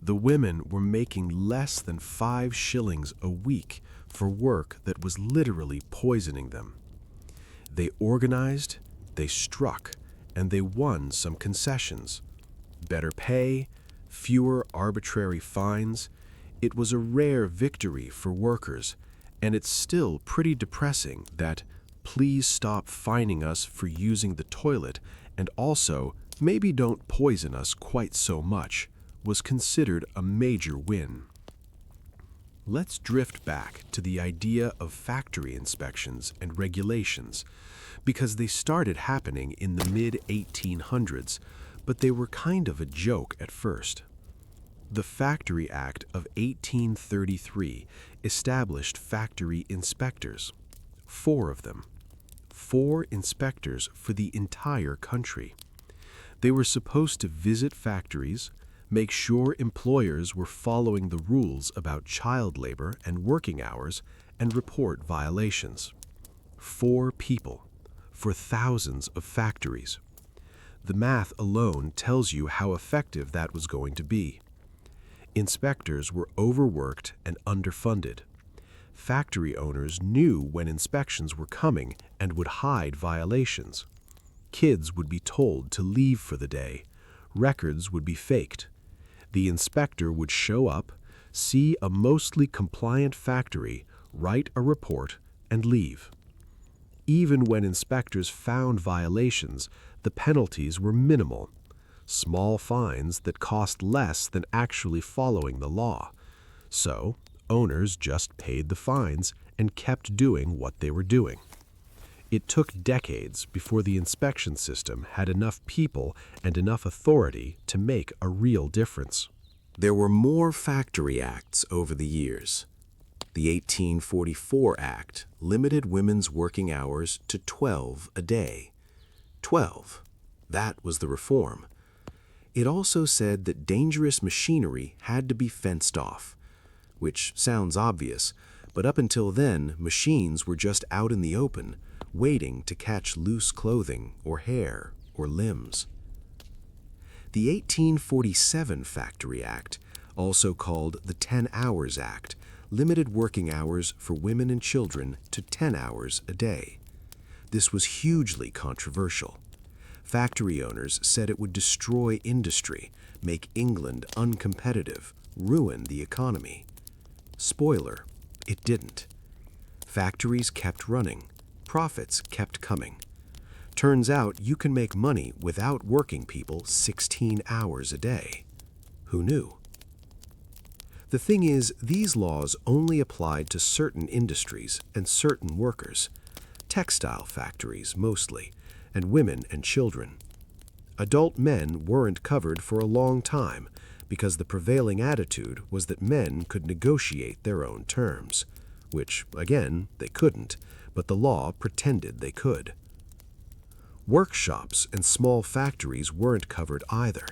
C: The women were making less than 5 shillings a week for work that was literally poisoning them. They organized, they struck, and they won some concessions. Better pay, fewer arbitrary fines. It was a rare victory for workers, and it's still pretty depressing that "please stop fining us for using the toilet, and also maybe don't poison us quite so much" was considered a major win. Let's drift back to the idea of factory inspections and regulations, because they started happening in the mid-1800s, but they were kind of a joke at first. The Factory Act of 1833 established factory inspectors, 4 of them. 4 inspectors for the entire country. They were supposed to visit factories, make sure employers were following the rules about child labor and working hours, and report violations. 4 people for thousands of factories. The math alone tells you how effective that was going to be. Inspectors were overworked and underfunded. Factory owners knew when inspections were coming and would hide violations. Kids would be told to leave for the day. Records would be faked. The inspector would show up, see a mostly compliant factory, write a report, and leave. Even when inspectors found violations, the penalties were minimal. Small fines that cost less than actually following the law. So, owners just paid the fines and kept doing what they were doing. It took decades before the inspection system had enough people and enough authority to make a real difference.
D: There were more factory acts over the years. The 1844 Act limited women's working hours to 12 a day. 12. That was the reform. It also said that dangerous machinery had to be fenced off, which sounds obvious, but up until then, machines were just out in the open, waiting to catch loose clothing or hair or limbs. The 1847 Factory Act, also called the 10 Hours Act, limited working hours for women and children to 10 hours a day. This was hugely controversial. Factory owners said it would destroy industry, make England uncompetitive, ruin the economy. Spoiler, it didn't. Factories kept running. Profits kept coming. Turns out you can make money without working people 16 hours a day. Who knew? The thing is, these laws only applied to certain industries and certain workers, textile factories mostly, and women and children. Adult men weren't covered for a long time because the prevailing attitude was that men could negotiate their own terms, which, again, they couldn't, but the law pretended they could. Workshops and small factories weren't covered either,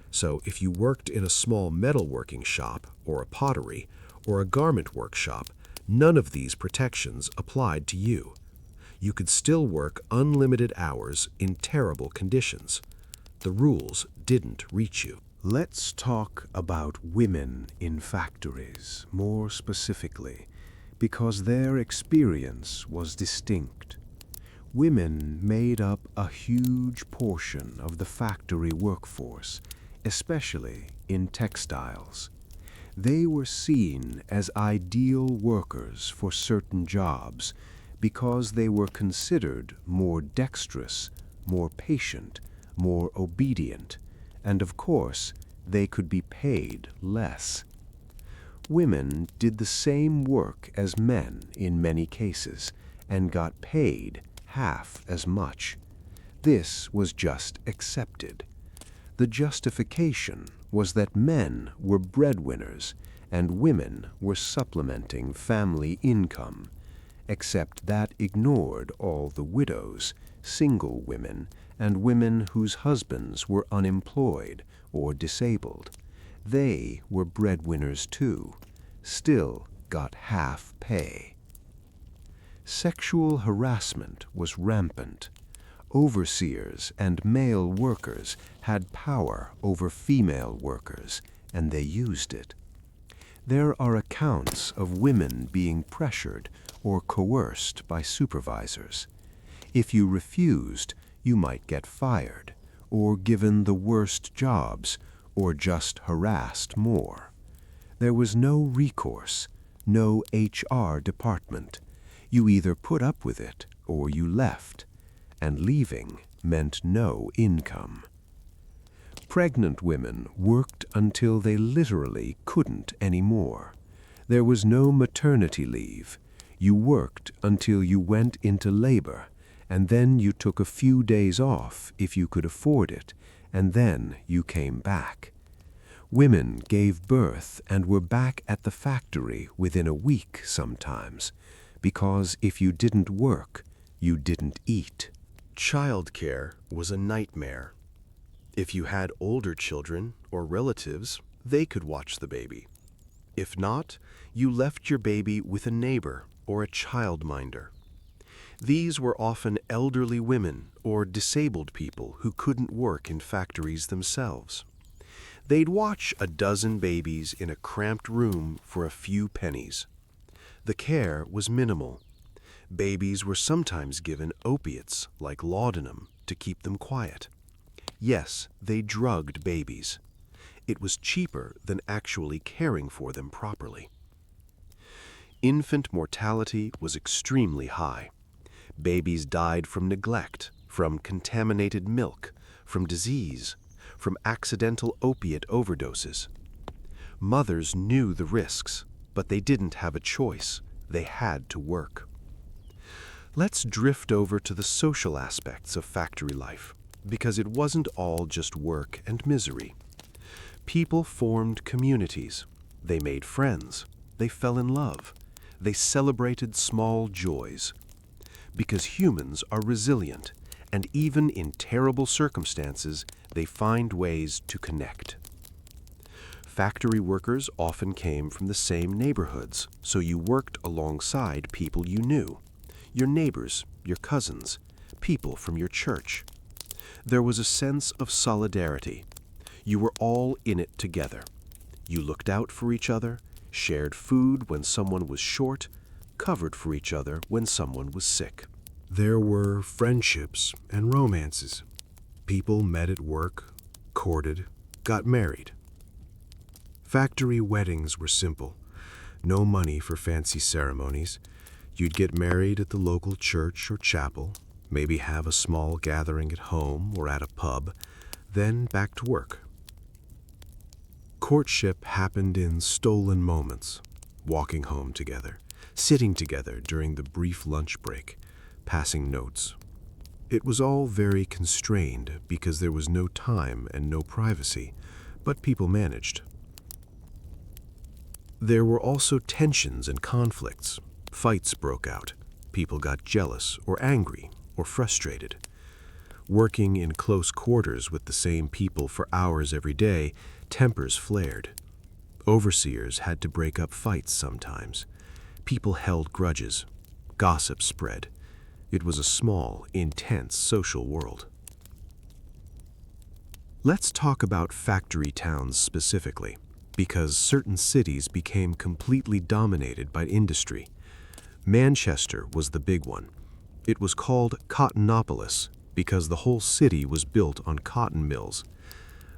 D: so if you worked in a small metalworking shop or a pottery or a garment workshop, none of these protections applied to you. You could still work unlimited hours in terrible conditions. The rules didn't reach you.
A: Let's talk about women in factories, more specifically, because their experience was distinct. Women made up a huge portion of the factory workforce, especially in textiles. They were seen as ideal workers for certain jobs because they were considered more dexterous, more patient, more obedient, and of course, they could be paid less.
B: Women did the same work as men in many cases and got paid half as much. This was just accepted. The justification was that men were breadwinners and women were supplementing family income, except that ignored all the widows, single women, and women whose husbands were unemployed or disabled. They were breadwinners too, still got half pay. Sexual harassment was rampant. Overseers and male workers had power over female workers, and they used it. There are accounts of women being pressured or coerced by supervisors. If you refused, you might get fired, or given the worst jobs, or just harassed more. There was no recourse, no HR department. You either put up with it or you left, and leaving meant no income. Pregnant women worked until they literally couldn't anymore. There was no maternity leave. You worked until you went into labor, and then you took a few days off if you could afford it, and then you came back. Women gave birth and were back at the factory within a week sometimes, because if you didn't work, you didn't eat.
C: Childcare was a nightmare. If you had older children or relatives, they could watch the baby. If not, you left your baby with a neighbor or a childminder. These were often elderly women or disabled people who couldn't work in factories themselves. They'd watch a dozen babies in a cramped room for a few pennies. The care was minimal. Babies were sometimes given opiates like laudanum to keep them quiet. Yes, they drugged babies. It was cheaper than actually caring for them properly. Infant mortality was extremely high. Babies died from neglect, from contaminated milk, from disease, from accidental opiate overdoses. Mothers knew the risks, but they didn't have a choice. They had to work. Let's drift over to the social aspects of factory life, because it wasn't all just work and misery. People formed communities. They made friends. They fell in love. They celebrated small joys. Because humans are resilient, and even in terrible circumstances, they find ways to connect. Factory workers often came from the same neighborhoods, so you worked alongside people you knew. Your neighbors, your cousins, people from your church. There was a sense of solidarity. You were all in it together. You looked out for each other, shared food when someone was short, covered for each other when someone was sick.
B: There were friendships and romances. People met at work, courted, got married. Factory weddings were simple. No money for fancy ceremonies. You'd get married at the local church or chapel, maybe have a small gathering at home or at a pub, then back to work. Courtship happened in stolen moments, walking home together, sitting together during the brief lunch break, passing notes. It was all very constrained because there was no time and no privacy, but people managed. There were also tensions and conflicts. Fights broke out. People got jealous or angry or frustrated. Working in close quarters with the same people for hours every day, tempers flared. Overseers had to break up fights sometimes. People held grudges. Gossip spread. It was a small, intense social world. Let's talk about factory towns specifically, because certain cities became completely dominated by industry. Manchester was the big one. It was called Cottonopolis because the whole city was built on cotton mills.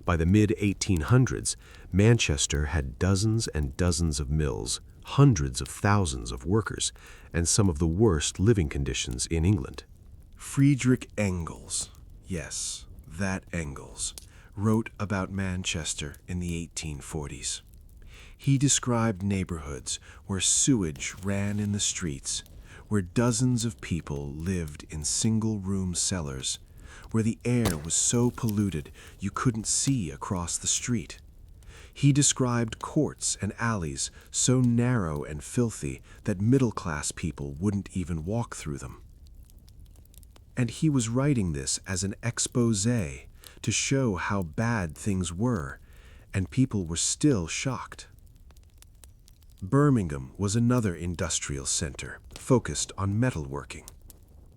B: By the mid-1800s, Manchester had dozens and dozens of mills, hundreds of thousands of workers, and some of the worst living conditions in England.
C: Friedrich Engels, yes, that Engels, wrote about Manchester in the 1840s. He described neighborhoods where sewage ran in the streets, where dozens of people lived in single-room cellars, where the air was so polluted you couldn't see across the street. He described courts and alleys so narrow and filthy that middle-class people wouldn't even walk through them. And he was writing this as an exposé to show how bad things were, and people were still shocked. Birmingham was another industrial center focused on metalworking.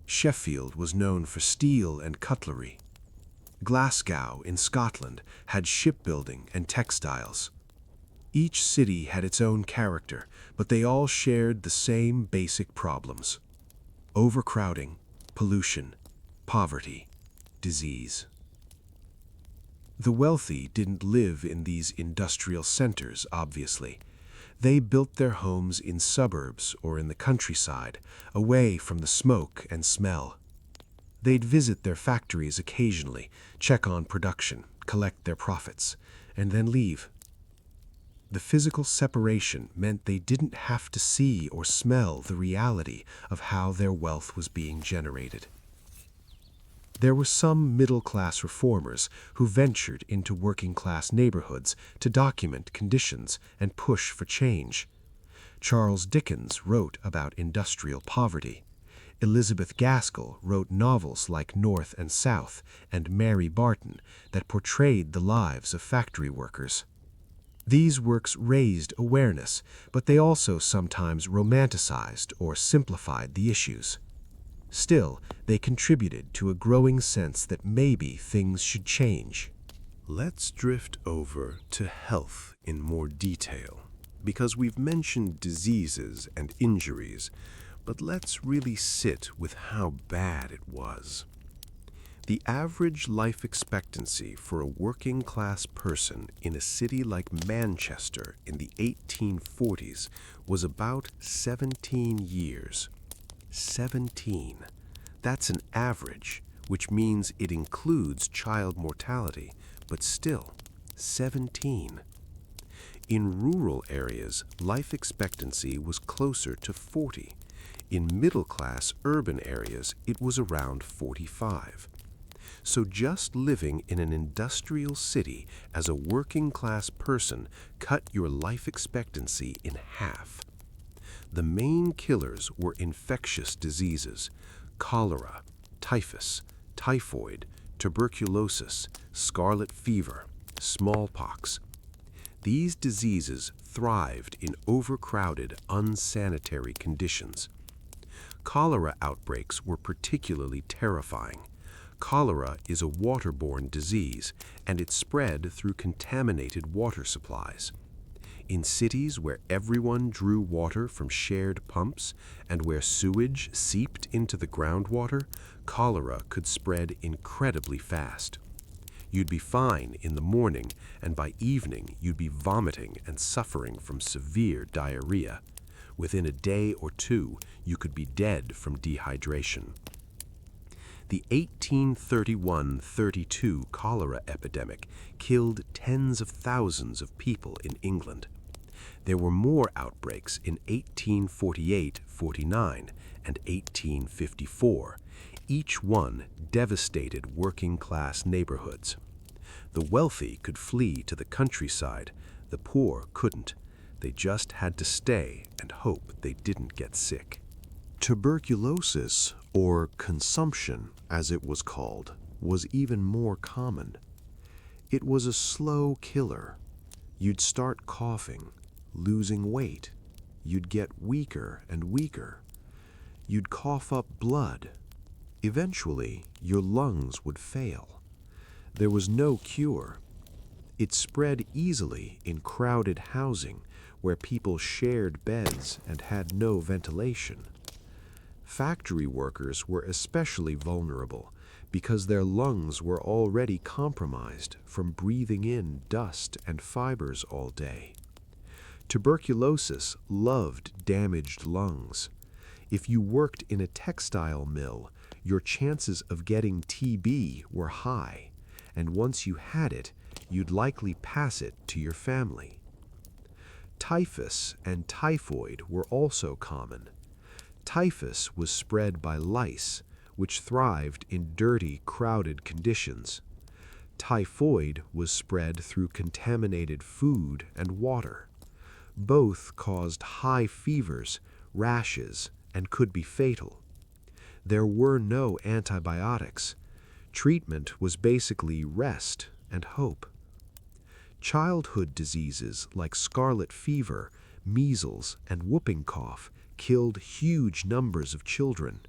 C: Sheffield was known for steel and cutlery. Glasgow in Scotland had shipbuilding and textiles. Each city had its own character, but they all shared the same basic problems: overcrowding, pollution, poverty, disease. The wealthy didn't live in these industrial centers, obviously. They built their homes in suburbs or in the countryside, away from the smoke and smell. They'd visit their factories occasionally, check on production, collect their profits, and then leave. The physical separation meant they didn't have to see or smell the reality of how their wealth was being generated. There were some middle-class reformers who ventured into working-class neighborhoods to document conditions and push for change. Charles Dickens wrote about industrial poverty. Elizabeth Gaskell wrote novels like North and South and Mary Barton that portrayed the lives of factory workers. These works raised awareness, but they also sometimes romanticized or simplified the issues. Still, they contributed to a growing sense that maybe things should change.
B: Let's drift over to health in more detail, because we've mentioned diseases and injuries, but let's really sit with how bad it was. The average life expectancy for a working-class person in a city like Manchester in the 1840s was about 17 years. 17. That's an average, which means it includes child mortality, but still, 17. In rural areas, life expectancy was closer to 40. In middle-class urban areas, it was around 45. So just living in an industrial city as a working-class person cut your life expectancy in half. The main killers were infectious diseases: cholera, typhus, typhoid, tuberculosis, scarlet fever, smallpox. These diseases thrived in overcrowded, unsanitary conditions. Cholera outbreaks were particularly terrifying. Cholera is a waterborne disease, and it spread through contaminated water supplies. In cities where everyone drew water from shared pumps and where sewage seeped into the groundwater, cholera could spread incredibly fast. You'd be fine in the morning, and by evening you'd be vomiting and suffering from severe diarrhea. Within a day or two, you could be dead from dehydration. The 1831-32 cholera epidemic killed tens of thousands of people in England. There were more outbreaks in 1848-49 and 1854. Each one devastated working-class neighborhoods. The wealthy could flee to the countryside. The poor couldn't. They just had to stay and hope they didn't get sick.
A: Tuberculosis, or consumption as it was called, was even more common. It was a slow killer. You'd start coughing, losing weight. You'd get weaker and weaker. You'd cough up blood. Eventually, your lungs would fail. There was no cure. It spread easily in crowded housing where people shared beds and had no ventilation. Factory workers were especially vulnerable because their lungs were already compromised from breathing in dust and fibers all day. Tuberculosis loved damaged lungs. If you worked in a textile mill, your chances of getting TB were high, and once you had it, you'd likely pass it to your family.
B: Typhus and typhoid were also common. Typhus was spread by lice, which thrived in dirty, crowded conditions. Typhoid was spread through contaminated food and water. Both caused high fevers, rashes, and could be fatal. There were no antibiotics. Treatment was basically rest and hope. Childhood diseases like scarlet fever, measles, and whooping cough killed huge numbers of children.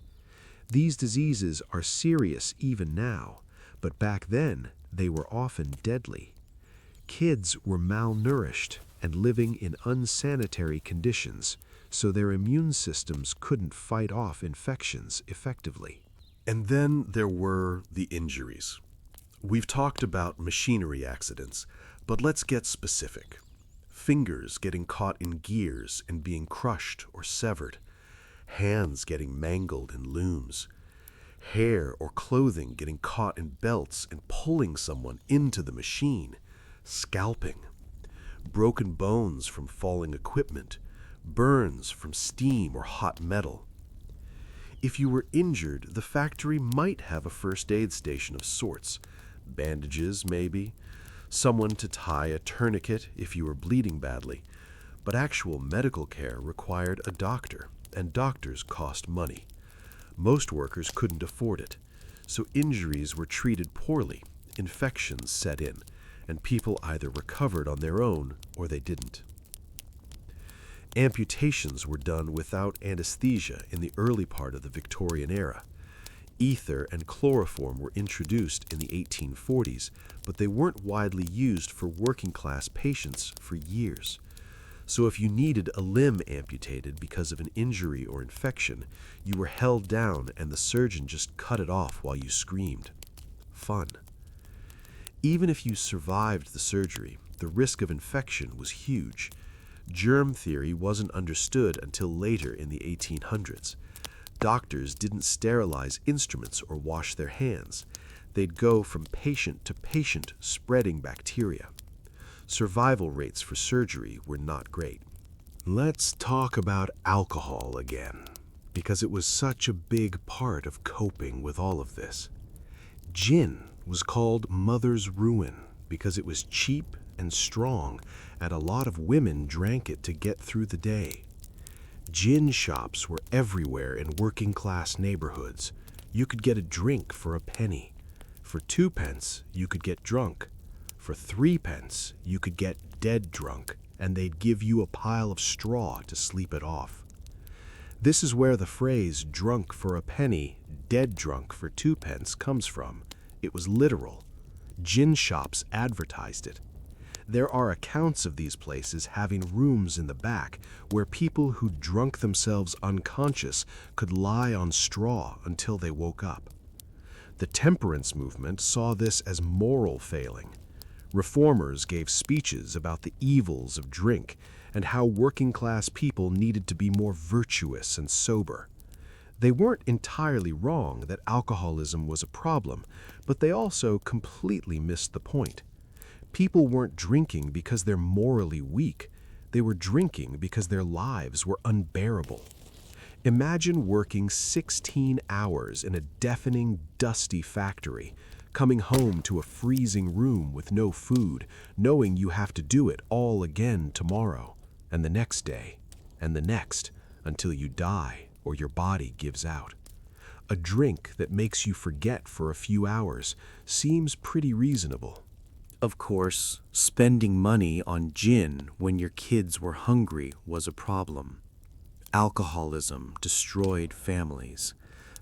B: These diseases are serious even now, but back then they were often deadly. Kids were malnourished and living in unsanitary conditions, so their immune systems couldn't fight off infections effectively.
A: And then there were the injuries. We've talked about machinery accidents, but let's get specific. Fingers getting caught in gears and being crushed or severed. Hands getting mangled in looms. Hair or clothing getting caught in belts and pulling someone into the machine. Scalping. Broken bones from falling equipment. Burns from steam or hot metal. If you were injured, the factory might have a first aid station of sorts. Bandages, maybe. Someone to tie a tourniquet if you were bleeding badly. But actual medical care required a doctor, and doctors cost money. Most workers couldn't afford it, so injuries were treated poorly, infections set in, and people either recovered on their own or they didn't. Amputations were done without anesthesia in the early part of the Victorian era. Ether and chloroform were introduced in the 1840s, but they weren't widely used for working-class patients for years. So if you needed a limb amputated because of an injury or infection, you were held down and the surgeon just cut it off while you screamed. Fun. Even if you survived the surgery, the risk of infection was huge. Germ theory wasn't understood until later in the 1800s. Doctors didn't sterilize instruments or wash their hands. They'd go from patient to patient spreading bacteria. Survival rates for surgery were not great. Let's talk about alcohol again, because it was such a big part of coping with all of this. Gin was called mother's ruin because it was cheap and strong, and a lot of women drank it to get through the day. Gin shops were everywhere in working-class neighborhoods. You could get a drink for a penny. For 2 pence, you could get drunk. For 3 pence, you could get dead drunk, and they'd give you a pile of straw to sleep it off. This is where the phrase drunk for a penny, dead drunk for 2 pence comes from. It was literal. Gin shops advertised it. There are accounts of these places having rooms in the back where people who drunk themselves unconscious could lie on straw until they woke up. The temperance movement saw this as moral failing. Reformers gave speeches about the evils of drink and how working-class people needed to be more virtuous and sober. They weren't entirely wrong that alcoholism was a problem, but they also completely missed the point. People weren't drinking because they're morally weak. They were drinking because their lives were unbearable. Imagine working 16 hours in a deafening, dusty factory, coming home to a freezing room with no food, knowing you have to do it all again tomorrow, and the next day, and the next, until you die or your body gives out. A drink that makes you forget for a few hours seems pretty reasonable.
D: Of course, spending money on gin when your kids were hungry was a problem. Alcoholism destroyed families.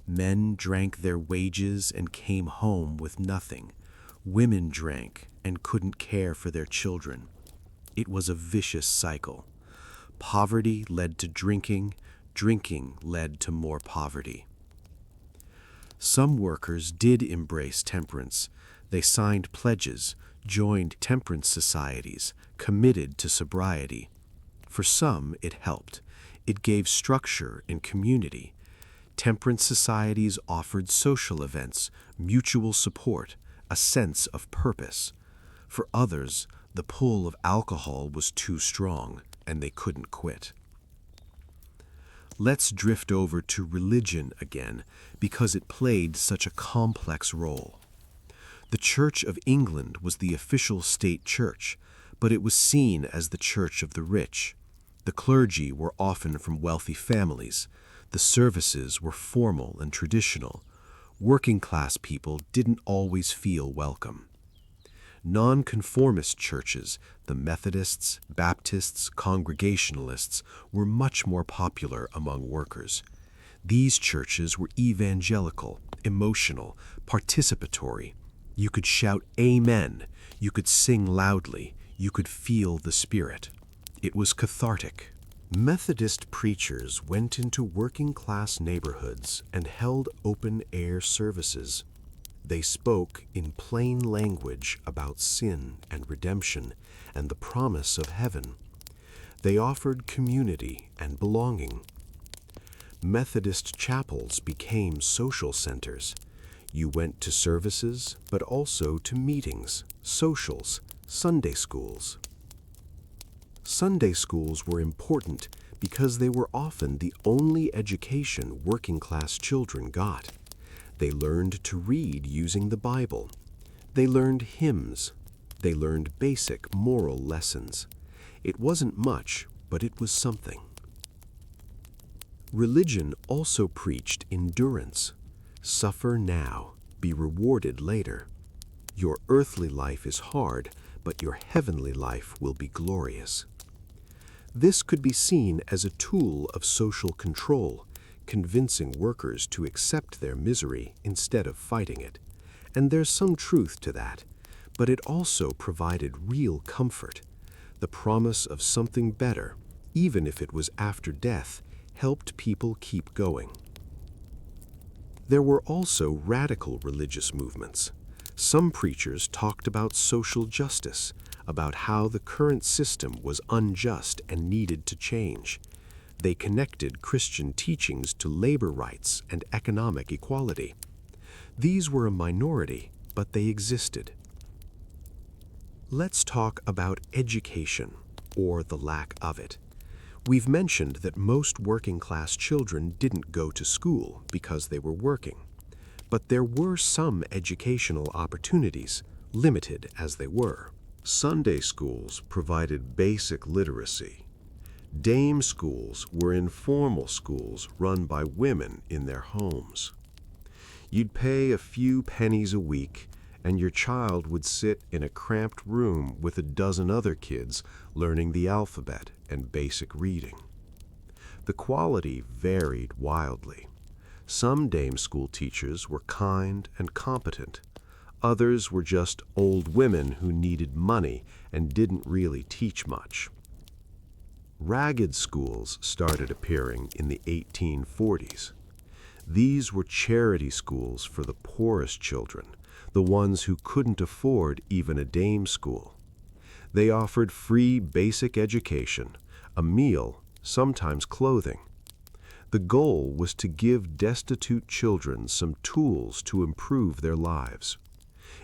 D: Men drank their wages and came home with nothing. Women drank and couldn't care for their children. It was a vicious cycle. Poverty led to drinking, drinking led to more poverty. Some workers did embrace temperance. They signed pledges, joined temperance societies, committed to sobriety. For some, it helped. It gave structure and community. Temperance societies offered social events, mutual support, a sense of purpose. For others, the pull of alcohol was too strong.
C: and they couldn't quit. Let's drift over to religion again, because it played such a complex role. The Church of England was the official state church, but it was seen as the church of the rich. The clergy were often from wealthy families. The services were formal and traditional. Working-class people didn't always feel welcome. Nonconformist churches, the Methodists, Baptists, Congregationalists, were much more popular among workers. These churches were evangelical, emotional, participatory. You could shout amen, you could sing loudly, you could feel the Spirit. It was cathartic. Methodist preachers went into working-class neighborhoods and held open-air services. They spoke in plain language about sin and redemption and the promise of heaven. They offered community and belonging. Methodist chapels became social centers. You went to services, but also to meetings, socials, Sunday schools. Sunday schools were important because they were often the only education working-class children got. They learned to read using the Bible. They learned hymns. They learned basic moral lessons. It wasn't much, but it was something. Religion also preached endurance. Suffer now, be rewarded later. Your earthly life is hard, but your heavenly life will be glorious. This could be seen as a tool of social control, convincing workers to accept their misery instead of fighting it. And there's some truth to that, but it also provided real comfort. The promise of something better, even if it was after death, helped people keep going. There were also radical religious movements. Some preachers talked about social justice, about how the current system was unjust and needed to change. They connected Christian teachings to labor rights and economic equality. These were a minority, but they existed. Let's talk about education, or the lack of it. We've mentioned that most working-class children didn't go to school because they were working. But there were some educational opportunities, limited as they were. Sunday schools provided basic literacy. Dame schools were informal schools run by women in their homes. You'd pay a few pennies a week, and your child would sit in a cramped room with a dozen other kids learning the alphabet and basic reading. The quality varied wildly. Some dame school teachers were kind and competent. Others were just old women who needed money and didn't really teach much. Ragged schools started appearing in the 1840s. These were charity schools for the poorest children, the ones who couldn't afford even a dame school. They offered free basic education, a meal, sometimes clothing. The goal was to give destitute children some tools to improve their lives.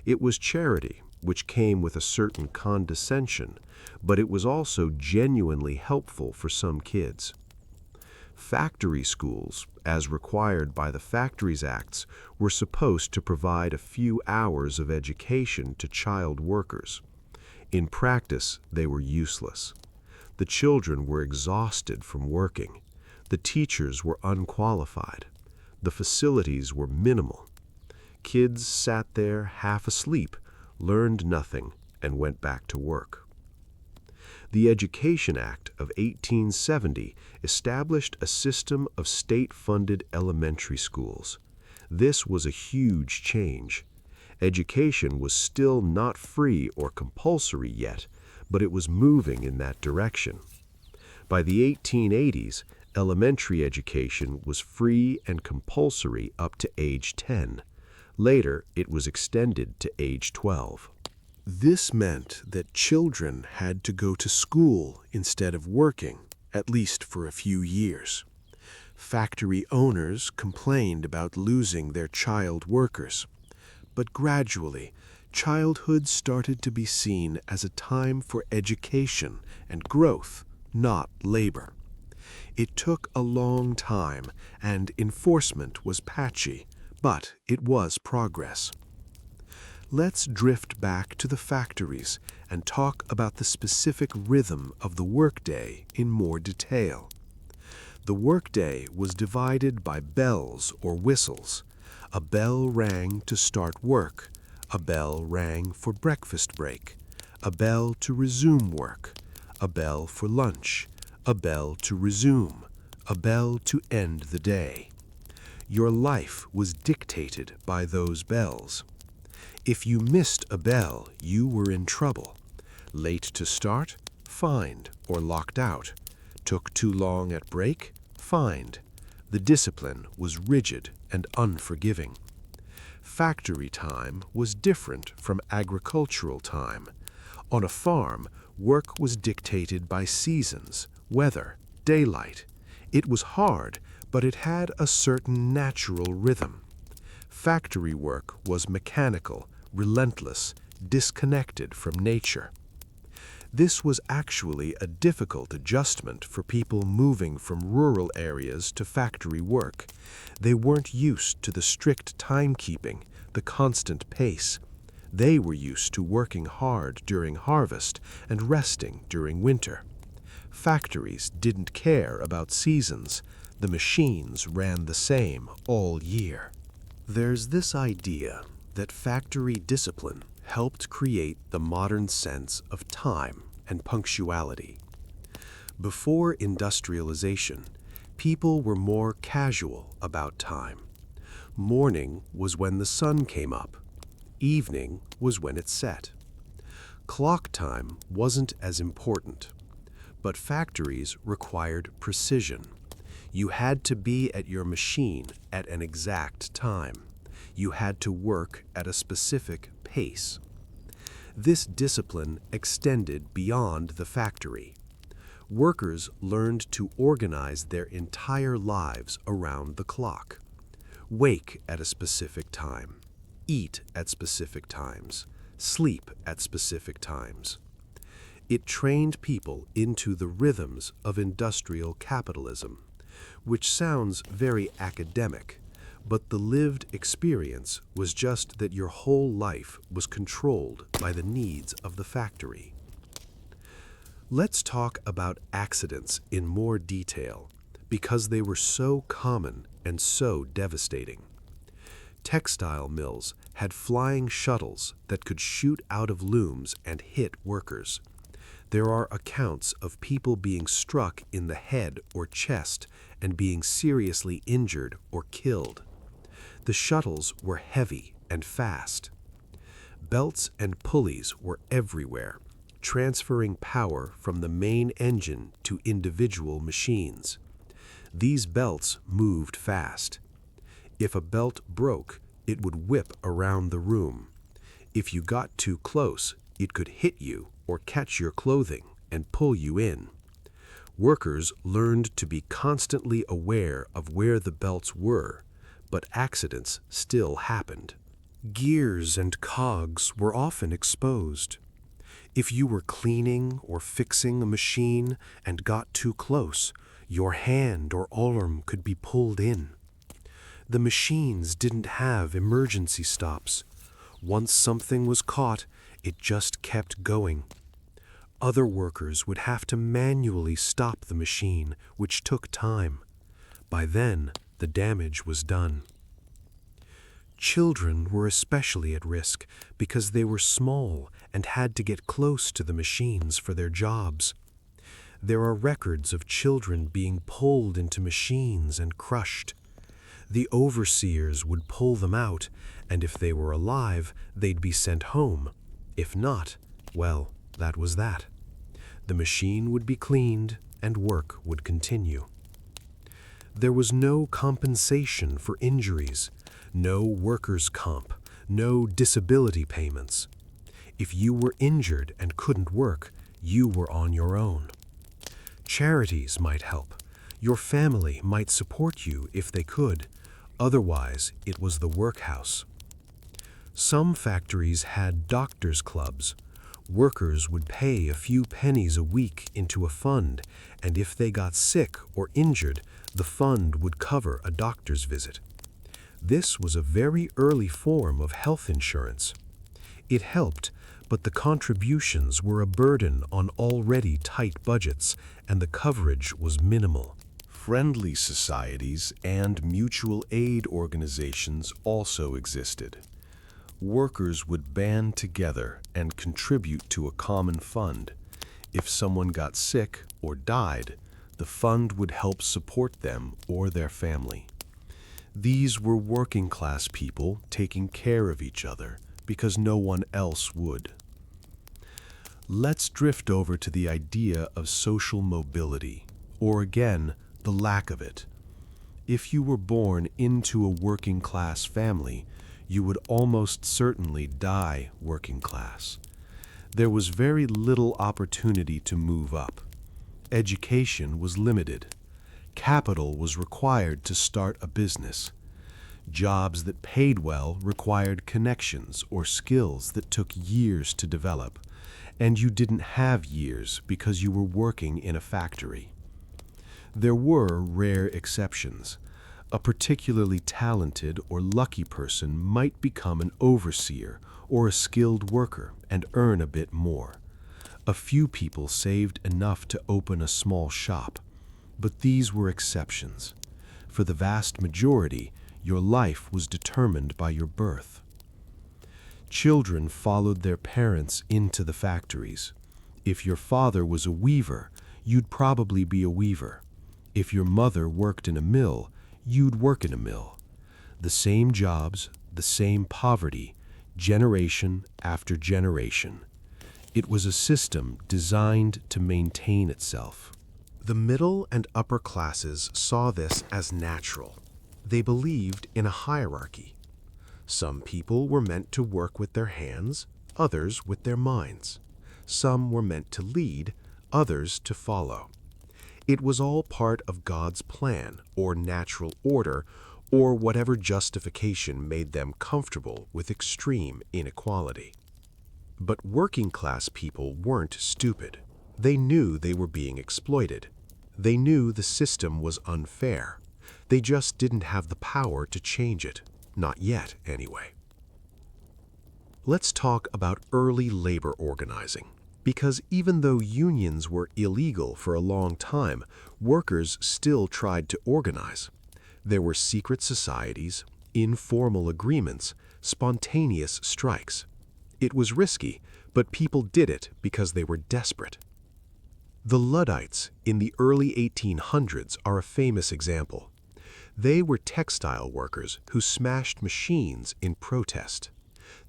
C: It was charity, which came with a certain condescension, but it was also genuinely helpful for some kids. Factory schools, as required by the Factories Acts, were supposed to provide a few hours of education to child workers. In practice, they were useless. The children were exhausted from working. The teachers were unqualified. The facilities were minimal. Kids sat there half asleep, learned nothing, and went back to work. The Education Act of 1870 established a system of state-funded elementary schools. This was a huge change. Education was still not free or compulsory yet, but it was moving in that direction. By the 1880s, elementary education was free and compulsory up to age 10. Later, it was extended to age 12. This meant that children had to go to school instead of working, at least for a few years. Factory owners complained about losing their child workers. But gradually, childhood started to be seen as a time for education and growth,
B: not labor. It took a long time, and enforcement was patchy, but it was progress. Let's drift back to the factories and talk about the specific rhythm of the workday in more detail. The workday was divided by bells or whistles. A bell rang to start work, a bell rang for breakfast break, a bell to resume work, a bell for lunch, a bell to resume, a bell to end the day. Your life was dictated by those bells. If you missed a bell, you were in trouble. Late to start, fined or locked out. Took too long at break, fined. The discipline was rigid and unforgiving. Factory time was different from agricultural time. On a farm, work was dictated by seasons, weather, daylight. It was hard, but it had a certain natural rhythm. Factory work was mechanical, relentless, disconnected from nature. This was actually a difficult adjustment for people moving from rural areas to factory work. They weren't used to the strict timekeeping, the constant pace. They were used to working hard during harvest and resting during winter. Factories didn't care about seasons. The machines ran the same all year. There's this idea that factory discipline helped create the modern sense of time and punctuality. Before industrialization, people were more casual about time. Morning was when the sun came up. Evening was when it set. Clock time wasn't as important, but factories required precision. You had to be at your machine at an exact time. You had to work at a specific pace. This discipline extended beyond the factory. Workers learned to organize their entire lives around the clock. Wake at a specific time. Eat at specific times. Sleep at specific times. It trained people into the rhythms of industrial capitalism, which sounds very academic, but the lived experience was just that your whole life was controlled by the needs of the factory. Let's talk about accidents in more detail, because they were so common and so devastating. Textile mills had flying shuttles that could shoot out of looms and hit workers. There are accounts of people being struck in the head or chest and being seriously injured or killed. The shuttles were heavy and fast. Belts and pulleys were everywhere, transferring power from the main engine to individual machines. These belts moved fast. If a belt broke, it would whip around the room. If you got too close, it could hit you or catch your clothing and pull you in. Workers learned to be constantly aware of where the belts were, but accidents still happened. Gears and cogs were often exposed. If you were cleaning or fixing a machine and got too close, your hand or arm could be pulled in. The machines didn't have emergency stops. Once something was caught, it just kept going. Other workers would have to manually stop the machine, which took time. By then, the damage was done. Children were especially at risk because they were small and had to get close to the machines for their jobs. There are records of children being pulled into machines and crushed. The overseers would pull them out, and if they were alive, they'd be sent home. If not, well, that was that. The machine would be cleaned and work would continue. There was no compensation for injuries, no workers' comp, no disability payments. If you were injured and couldn't work, you were on your own. Charities might help. Your family might support you if they could. Otherwise, it was the workhouse. Some factories had doctors' clubs. Workers would pay a few pennies a week into a fund, and if they got sick or injured, the fund would cover a doctor's visit. This was a very early form of health insurance. It helped, but the contributions were a burden on already tight budgets, and the coverage was minimal.
A: Friendly societies and mutual aid organizations also existed. Workers would band together and contribute to a common fund. If someone got sick or died, the fund would help support them or their family. These were working-class people taking care of each other because no one else would. Let's drift over to the idea of social mobility, or again, the lack of it. If you were born into a working-class family, you would almost certainly die working class. There was very little opportunity to move up. Education was limited. Capital was required to start a business. Jobs that paid well required connections or skills that took years to develop, and you didn't have years because you were working in a factory. There were rare exceptions. A particularly talented or lucky person might become an overseer or a skilled worker and earn a bit more. A few people saved enough to open a small shop, but these were exceptions. For the vast majority, your life was determined by your birth. Children followed their parents into the factories. If your father was a weaver, you'd probably be a weaver. If your mother worked in a mill, you'd work in a mill. The same jobs, the same poverty, generation after generation. It was a system designed to maintain itself.
B: The middle and upper classes saw this as natural. They believed in a hierarchy. Some people were meant to work with their hands, others with their minds. Some were meant to lead, others to follow. It was all part of God's plan, or natural order, or whatever justification made them comfortable with extreme inequality. But working-class people weren't stupid. They knew they were being exploited. They knew the system was unfair. They just didn't have the power to change it. Not yet, anyway. Let's talk about early labor organizing. Because even though unions were illegal for a long time, workers still tried to organize. There were secret societies, informal agreements, spontaneous strikes. It was risky, but people did it because they were desperate. The Luddites in the early 1800s are a famous example. They were textile workers who smashed machines in protest.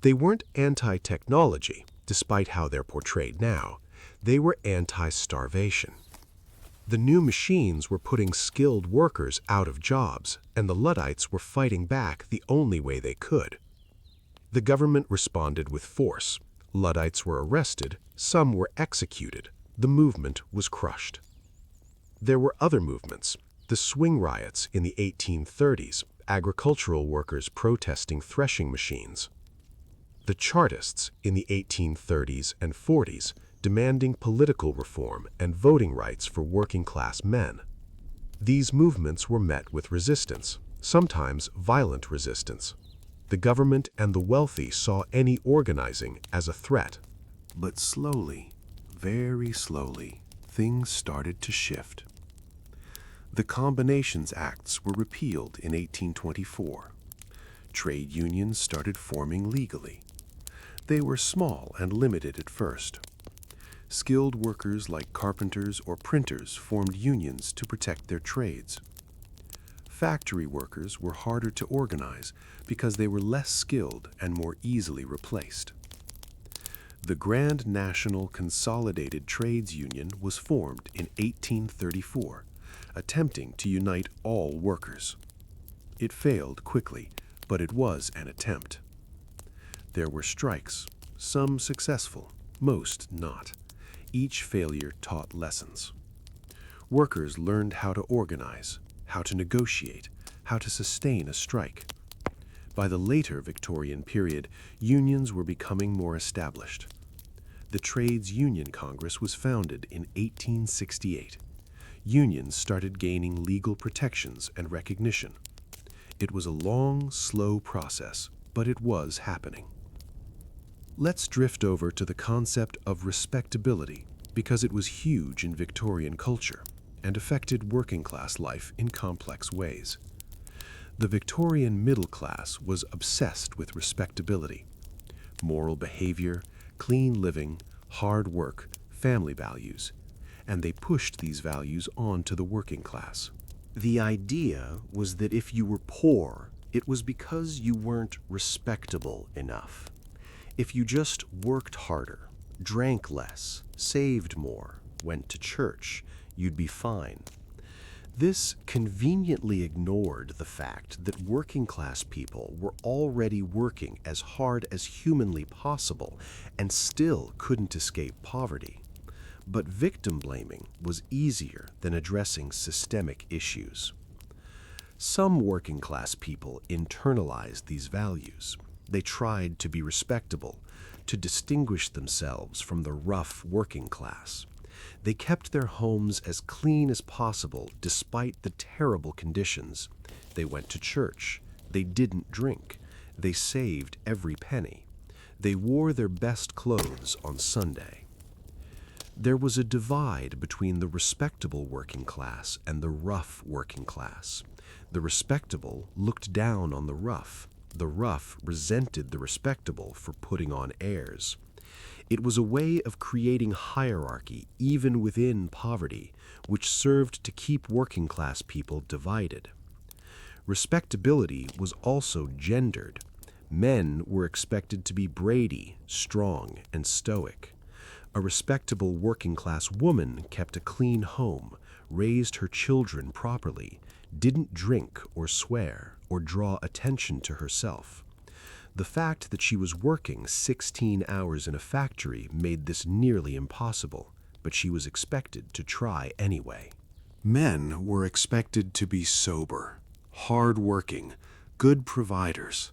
B: They weren't anti-technology, despite how they're portrayed now. They were anti-starvation. The new machines were putting skilled workers out of jobs, and the Luddites were fighting back the only way they could. The government responded with force. Luddites were arrested, some were executed. The movement was crushed. There were other movements. The swing riots in the 1830s, agricultural workers protesting threshing machines. The Chartists in the 1830s and 40s, demanding political reform and voting rights for working-class men. These movements were met with resistance, sometimes violent resistance. The government and the wealthy saw any organizing as a threat.
A: But slowly, very slowly, things started to shift. The Combinations Acts were repealed in 1824. Trade unions started forming legally. They were small and limited at first. Skilled workers like carpenters or printers formed unions to protect their trades. Factory workers were harder to organize because they were less skilled and more easily replaced. The Grand National Consolidated Trades Union was formed in 1834, attempting to unite all workers. It failed quickly, but it was an attempt. There were strikes, some successful, most not. Each failure taught lessons. Workers learned how to organize, how to negotiate, how to sustain a strike. By the later Victorian period, unions were becoming more established.
B: The Trades Union Congress was founded in 1868. Unions started gaining legal protections and recognition. It was a long, slow process, but it was happening. Let's drift over to the concept of respectability, because it was huge in Victorian culture and affected working-class life in complex ways. The Victorian middle class was obsessed with respectability. Moral behavior, clean living, hard work, family values, and they pushed these values on to the working class.
D: The idea was that if you were poor, it was because you weren't respectable enough. If you just worked harder, drank less, saved more, went to church, you'd be fine. This conveniently ignored the fact that working-class people were already working as hard as humanly possible and still couldn't escape poverty. But victim blaming was easier than addressing systemic issues. Some working-class people internalized these values. They tried to be respectable, to distinguish themselves from the rough working class. They kept their homes as clean as possible despite the terrible conditions. They went to church. They didn't drink. They saved every penny. They wore their best clothes on Sunday. There was a divide between the respectable working class and the rough working class. The respectable looked down on the rough. The rough resented the respectable for putting on airs. It was a way of creating hierarchy even within poverty, which served to keep working-class people divided. Respectability was also gendered. Men were expected to be Brady, strong, and stoic. A respectable working-class woman kept a clean home, raised her children properly, didn't drink or swear or draw attention to herself. The fact that she was working 16 hours in a factory made this nearly impossible, but she was expected to try anyway.
A: Men were expected to be sober, hard-working, good providers.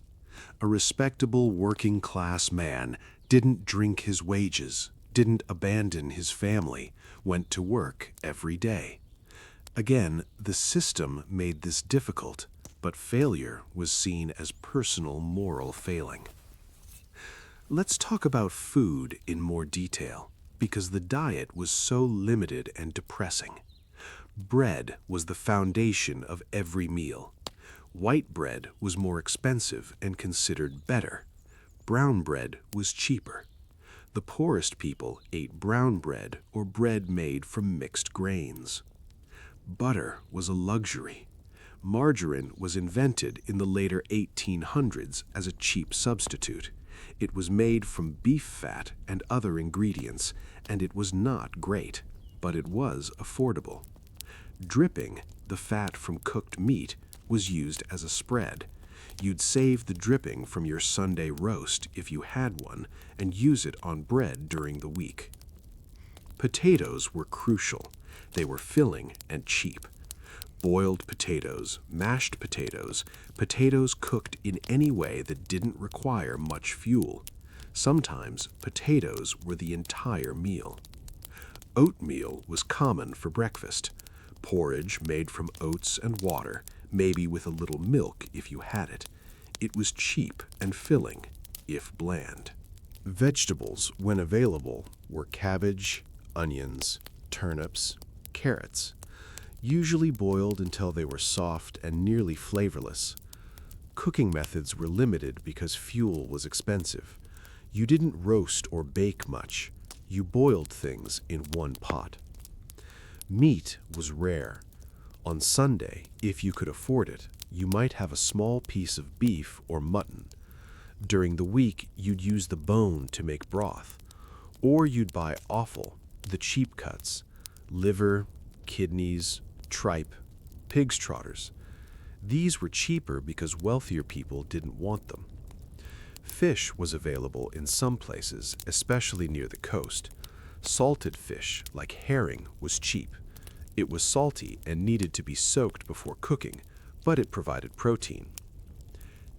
A: A respectable working-class man didn't drink his wages, didn't abandon his family, went to work every day. Again, the system made this difficult, but failure was seen as personal moral failing. Let's talk about food in more detail, because the diet was so limited and depressing. Bread was the foundation of every meal. White bread was more expensive and considered better. Brown bread was cheaper. The poorest people ate brown bread or bread made from mixed grains. Butter was a luxury. Margarine was invented in the later 1800s as a cheap substitute. It was made from beef fat and other ingredients, and it was not great, but it was affordable. Dripping, the fat from cooked meat, was used as a spread. You'd save the dripping from your Sunday roast if you had one and use it on bread during the week. Potatoes were crucial. They were filling and cheap. Boiled potatoes, mashed potatoes, potatoes cooked in any way that didn't require much fuel. Sometimes potatoes were the entire meal. Oatmeal was common for breakfast. Porridge made from oats and water, maybe with a little milk if you had it. It was cheap and filling, if bland. Vegetables, when available, were cabbage, onions, turnips, carrots, usually boiled until they were soft and nearly flavorless. Cooking methods were limited because fuel was expensive. You didn't roast or bake much. You boiled things in one pot. Meat was rare. On Sunday, if you could afford it, you might have a small piece of beef or mutton. During the week, you'd use the bone to make broth. Or you'd buy offal, the cheap cuts, liver, kidneys, tripe, pig's trotters. These were cheaper because wealthier people didn't want them. Fish was available in some places, especially near the coast. Salted fish, like herring, was cheap. It was salty and needed to be soaked before cooking, but it provided protein.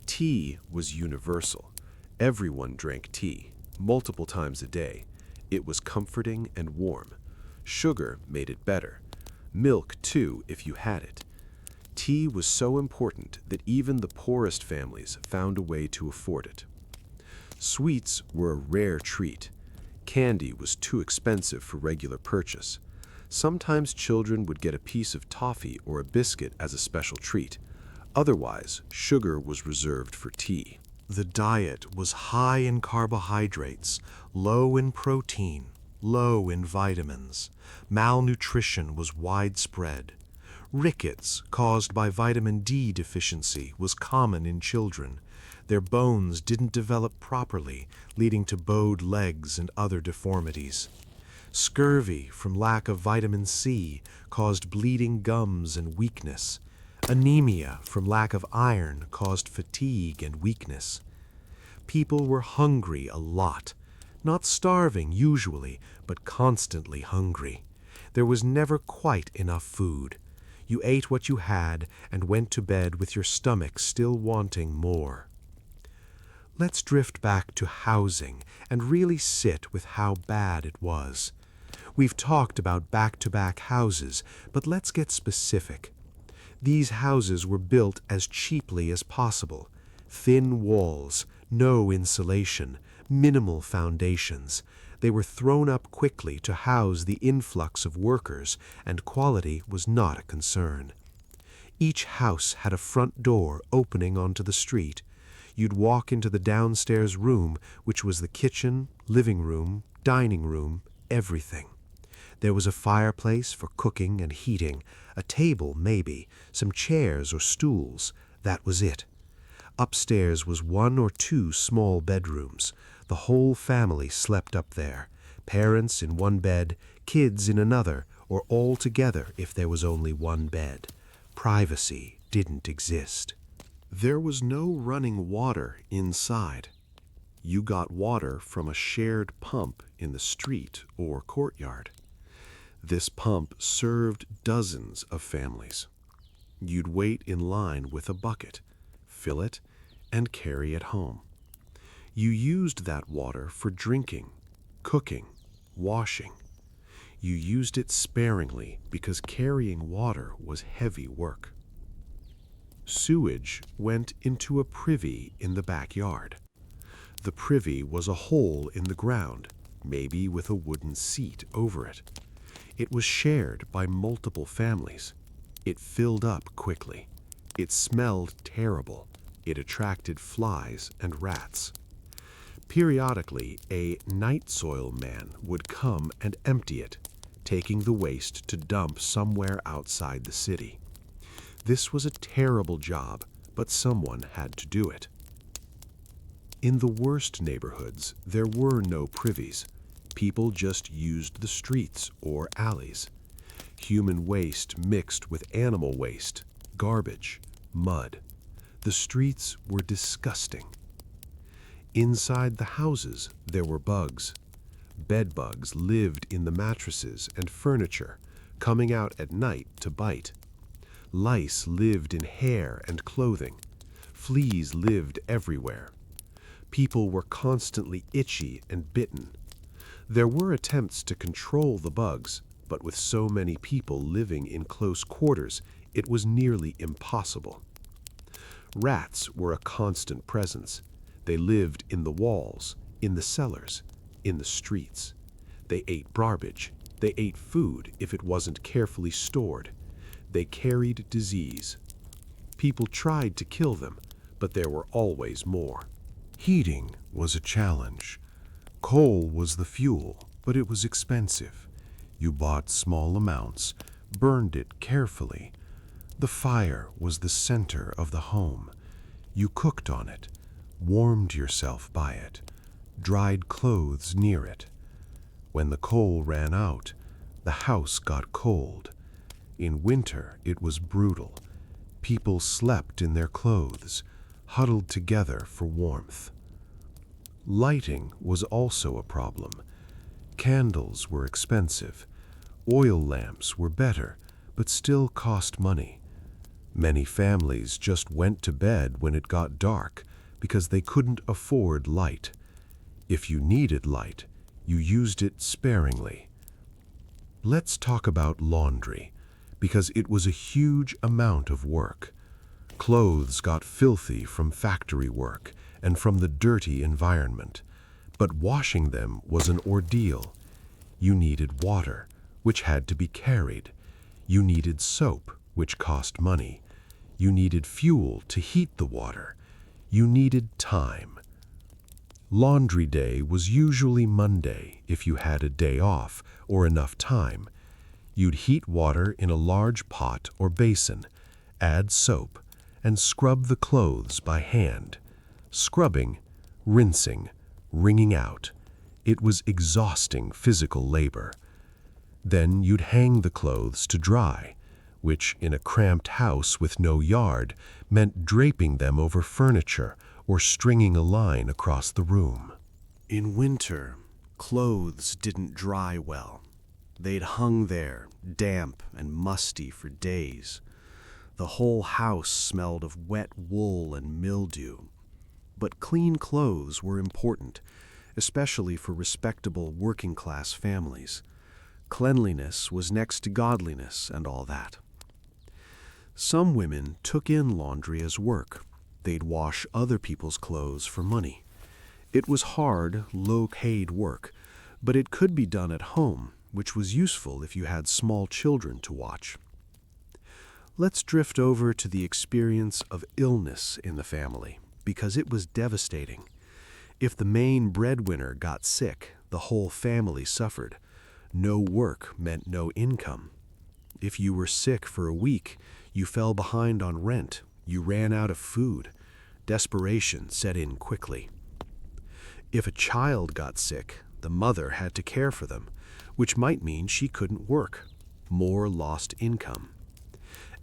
A: Tea was universal. Everyone drank tea, multiple times a day.
B: It was comforting and warm. Sugar made it better. Milk, too, if you had it. Tea was so important that even the poorest families found a way to afford it. Sweets were a rare treat. Candy was too expensive for regular purchase. Sometimes children would get a piece of toffee or a biscuit as a special treat. Otherwise, sugar was reserved for tea.
C: The diet was high in carbohydrates, low in protein, low in vitamins. Malnutrition was widespread. Rickets, caused by vitamin D deficiency, was common in children. Their bones didn't develop properly, leading to bowed legs and other deformities. Scurvy from lack of vitamin C caused bleeding gums and weakness. Anemia from lack of iron caused fatigue and weakness. People were hungry a lot. Not starving usually, but constantly hungry. There was never quite enough food. You ate what you had and went to bed with your stomach still wanting more. Let's drift back to housing and really sit with how bad it was. We've talked about back-to-back houses, but let's get specific. These houses were built as cheaply as possible. Thin walls, no insulation, minimal foundations. They were thrown up quickly to house the influx of workers, and quality was not a concern. Each house had a front door opening onto the street. You'd walk into the downstairs room, which was the kitchen, living room, dining room, everything. There was a fireplace for cooking and heating, a table maybe, some chairs or stools. That was it. Upstairs was 1 or 2 small bedrooms. The whole family slept up there. Parents in one bed, kids in another, or all together if there was only one bed. Privacy didn't exist.
A: There was no running water inside. You got water from a shared pump in the street or courtyard. This pump served dozens of families. You'd wait in line with a bucket, fill it, and carry it home. You used that water for drinking, cooking, washing. You used it sparingly because carrying water was heavy work. Sewage went into a privy in the backyard. The privy was a hole in the ground, maybe with a wooden seat over it. It was shared by multiple families. It filled up quickly. It smelled terrible. It attracted flies and rats. Periodically, a night soil man would come and empty it, taking the waste to dump somewhere outside the city. This was a terrible job, but someone had to do it. In the worst neighborhoods, there were no privies. People just used the streets or alleys. Human waste mixed with animal waste, garbage, mud. The streets were disgusting. Inside the houses, there were bugs. Bed bugs lived in the mattresses and furniture, coming out at night to bite. Lice lived in hair and clothing. Fleas lived everywhere. People were constantly itchy and bitten. There were attempts to control the bugs, but with so many people living in close quarters, it was nearly impossible. Rats were a constant presence. They lived in the walls, in the cellars, in the streets. They ate garbage. They ate food if it wasn't carefully stored. They carried disease. People tried to kill them, but there were always more.
C: Heating was a challenge. Coal was the fuel, but it was expensive. You bought small amounts, burned it carefully. The fire was the center of the home. You cooked on it, warmed yourself by it, dried clothes near it. When the coal ran out, the house got cold. In winter, it was brutal. People slept in their clothes, huddled together for warmth. Lighting was also a problem. Candles were expensive. Oil lamps were better, but still cost money. Many families just went to bed when it got dark because they couldn't afford light. If you needed light,
B: you used it sparingly. Let's talk about laundry, because it was a huge amount of work. Clothes got filthy from factory work and from the dirty environment, but washing them was an ordeal. You needed water, which had to be carried. You needed soap, which cost money. You needed fuel to heat the water. You needed time. Laundry day was usually Monday if you had a day off or enough time. You'd heat water in a large pot or basin, add soap, and scrub the clothes by hand. Scrubbing, rinsing, wringing out. It was exhausting physical labor. Then you'd hang the clothes to dry, which in a cramped house with no yard meant draping them over furniture or stringing a line across the room.
D: In winter, clothes didn't dry well. They'd hung there, damp and musty for days. The whole house smelled of wet wool and mildew. But clean clothes were important, especially for respectable working-class families. Cleanliness was next to godliness and all that. Some women took in laundry as work. They'd wash other people's clothes for money. It was hard, low-paid work, but it could be done at home, which was useful if you had small children to watch. Let's drift over to the experience of illness in the family, because it was devastating. If the main breadwinner got sick, the whole family suffered. No work meant no income. If you were sick for a week, you fell behind on rent, you ran out of food. Desperation set in quickly. If a child got sick, the mother had to care for them, which might mean she couldn't work. More lost income.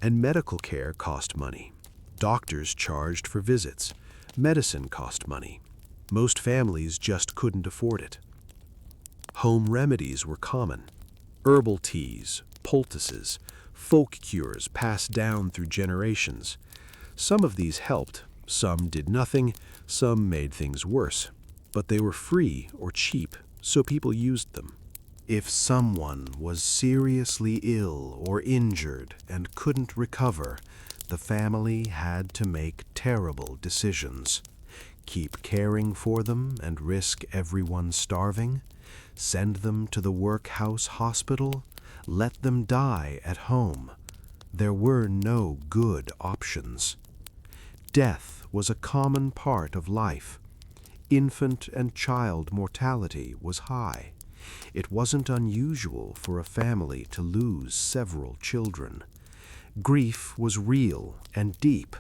D: And medical care cost money. Doctors charged for visits. Medicine cost money. Most families just couldn't afford it. Home remedies were common. Herbal teas, poultices, folk cures passed down through generations. Some of these helped, some did nothing, some made things worse. But they were free or cheap, so people used them. If someone was seriously ill or injured and couldn't recover, the family had to make terrible decisions. Keep caring for them and risk everyone starving? Send them to the workhouse hospital? Let them die at home? There were no good options. Death was a common part of life. Infant and child mortality was high. It wasn't unusual for a family to lose several children. Grief was real and deep,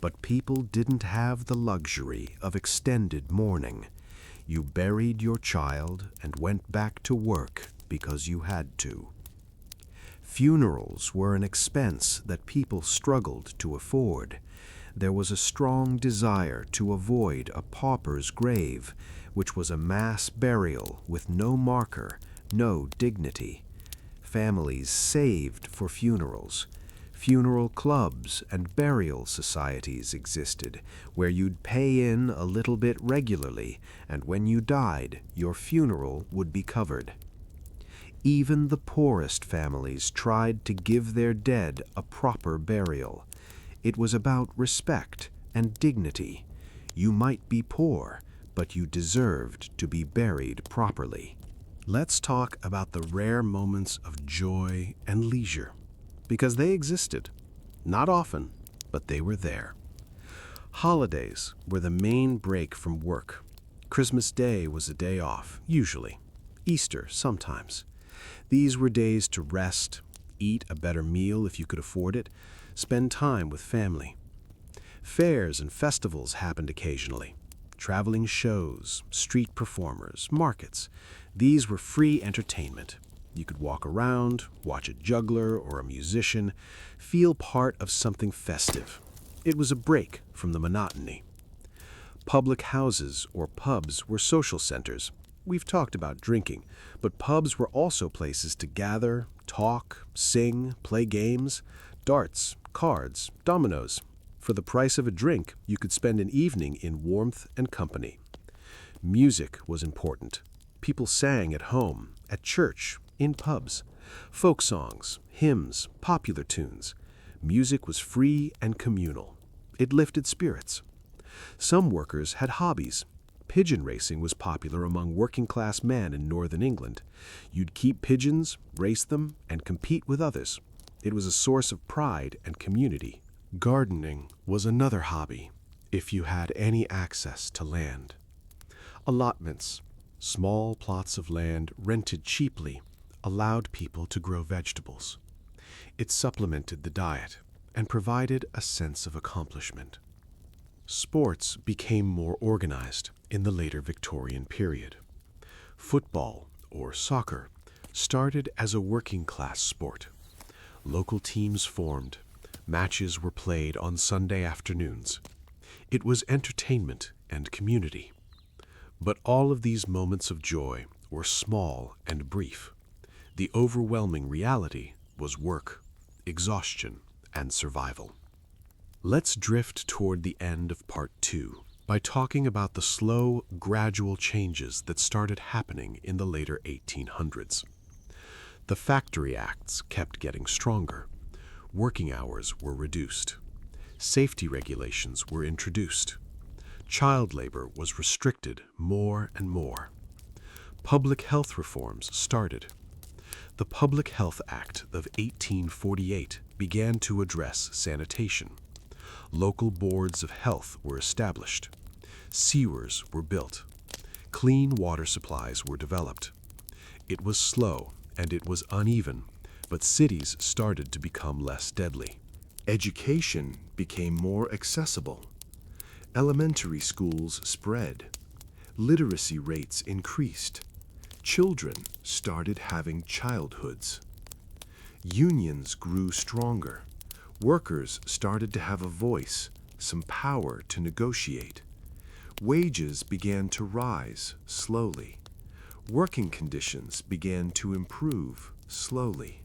D: but people didn't have the luxury of extended mourning. You buried your child and went back to work because you had to. Funerals were an expense that people struggled to afford. There was a strong desire to avoid a pauper's grave, which was a mass burial with no marker, no dignity. Families saved for funerals. Funeral clubs and burial societies existed, where you'd pay in a little bit regularly, and when you died, your funeral would be covered. Even the poorest families tried to give their dead a proper burial. It was about respect and dignity. You might be poor, but you deserved to be buried properly. Let's talk about the rare moments of joy and leisure, because they existed. Not often, but they were there. Holidays were the main break from work. Christmas Day was a day off, usually. Easter, sometimes. These were days to rest, eat a better meal if you could afford it, spend time with family. Fairs and festivals happened occasionally. Traveling shows, street performers, markets. These were free entertainment. You could walk around, watch a juggler or a musician, feel part of something festive. It was a break from the monotony. Public houses or pubs were social centers. We've talked about drinking, but pubs were also places to gather, talk, sing, play games, darts, cards, dominoes. For the price of a drink, you could spend an evening in warmth and company. Music was important.
B: People sang at home, at church, in pubs. Folk songs, hymns, popular tunes. Music was free and communal. It lifted spirits. Some workers had hobbies. Pigeon racing was popular among working-class men in northern England. You'd keep pigeons, race them, and compete with others. It was a source of pride and community. Gardening was another hobby, if you had any access to land. Allotments, small plots of land rented cheaply, allowed people to grow vegetables. It supplemented the diet and provided a sense of accomplishment. Sports became more organized in the later Victorian period. Football, or soccer, started as a working-class sport. Local teams formed. Matches were played on Sunday afternoons. It was entertainment and community. But all of these moments of joy were small and brief. The overwhelming reality was work, exhaustion, and survival. Let's drift toward the end of Part 2 by talking about the slow, gradual changes that started happening in the later 1800s. The Factory Acts kept getting stronger. Working hours were reduced. Safety regulations were introduced. Child labor was restricted more and more. Public health reforms started. The Public Health Act of 1848 began to address sanitation. Local boards of health were established. Sewers were built. Clean water supplies were developed. It was slow and it was uneven, but cities started to become less deadly.
C: Education became more accessible. Elementary schools spread. Literacy rates increased. Children started having childhoods. Unions grew stronger. Workers started to have a voice, some power to negotiate. Wages began to rise slowly. Working conditions began to improve slowly.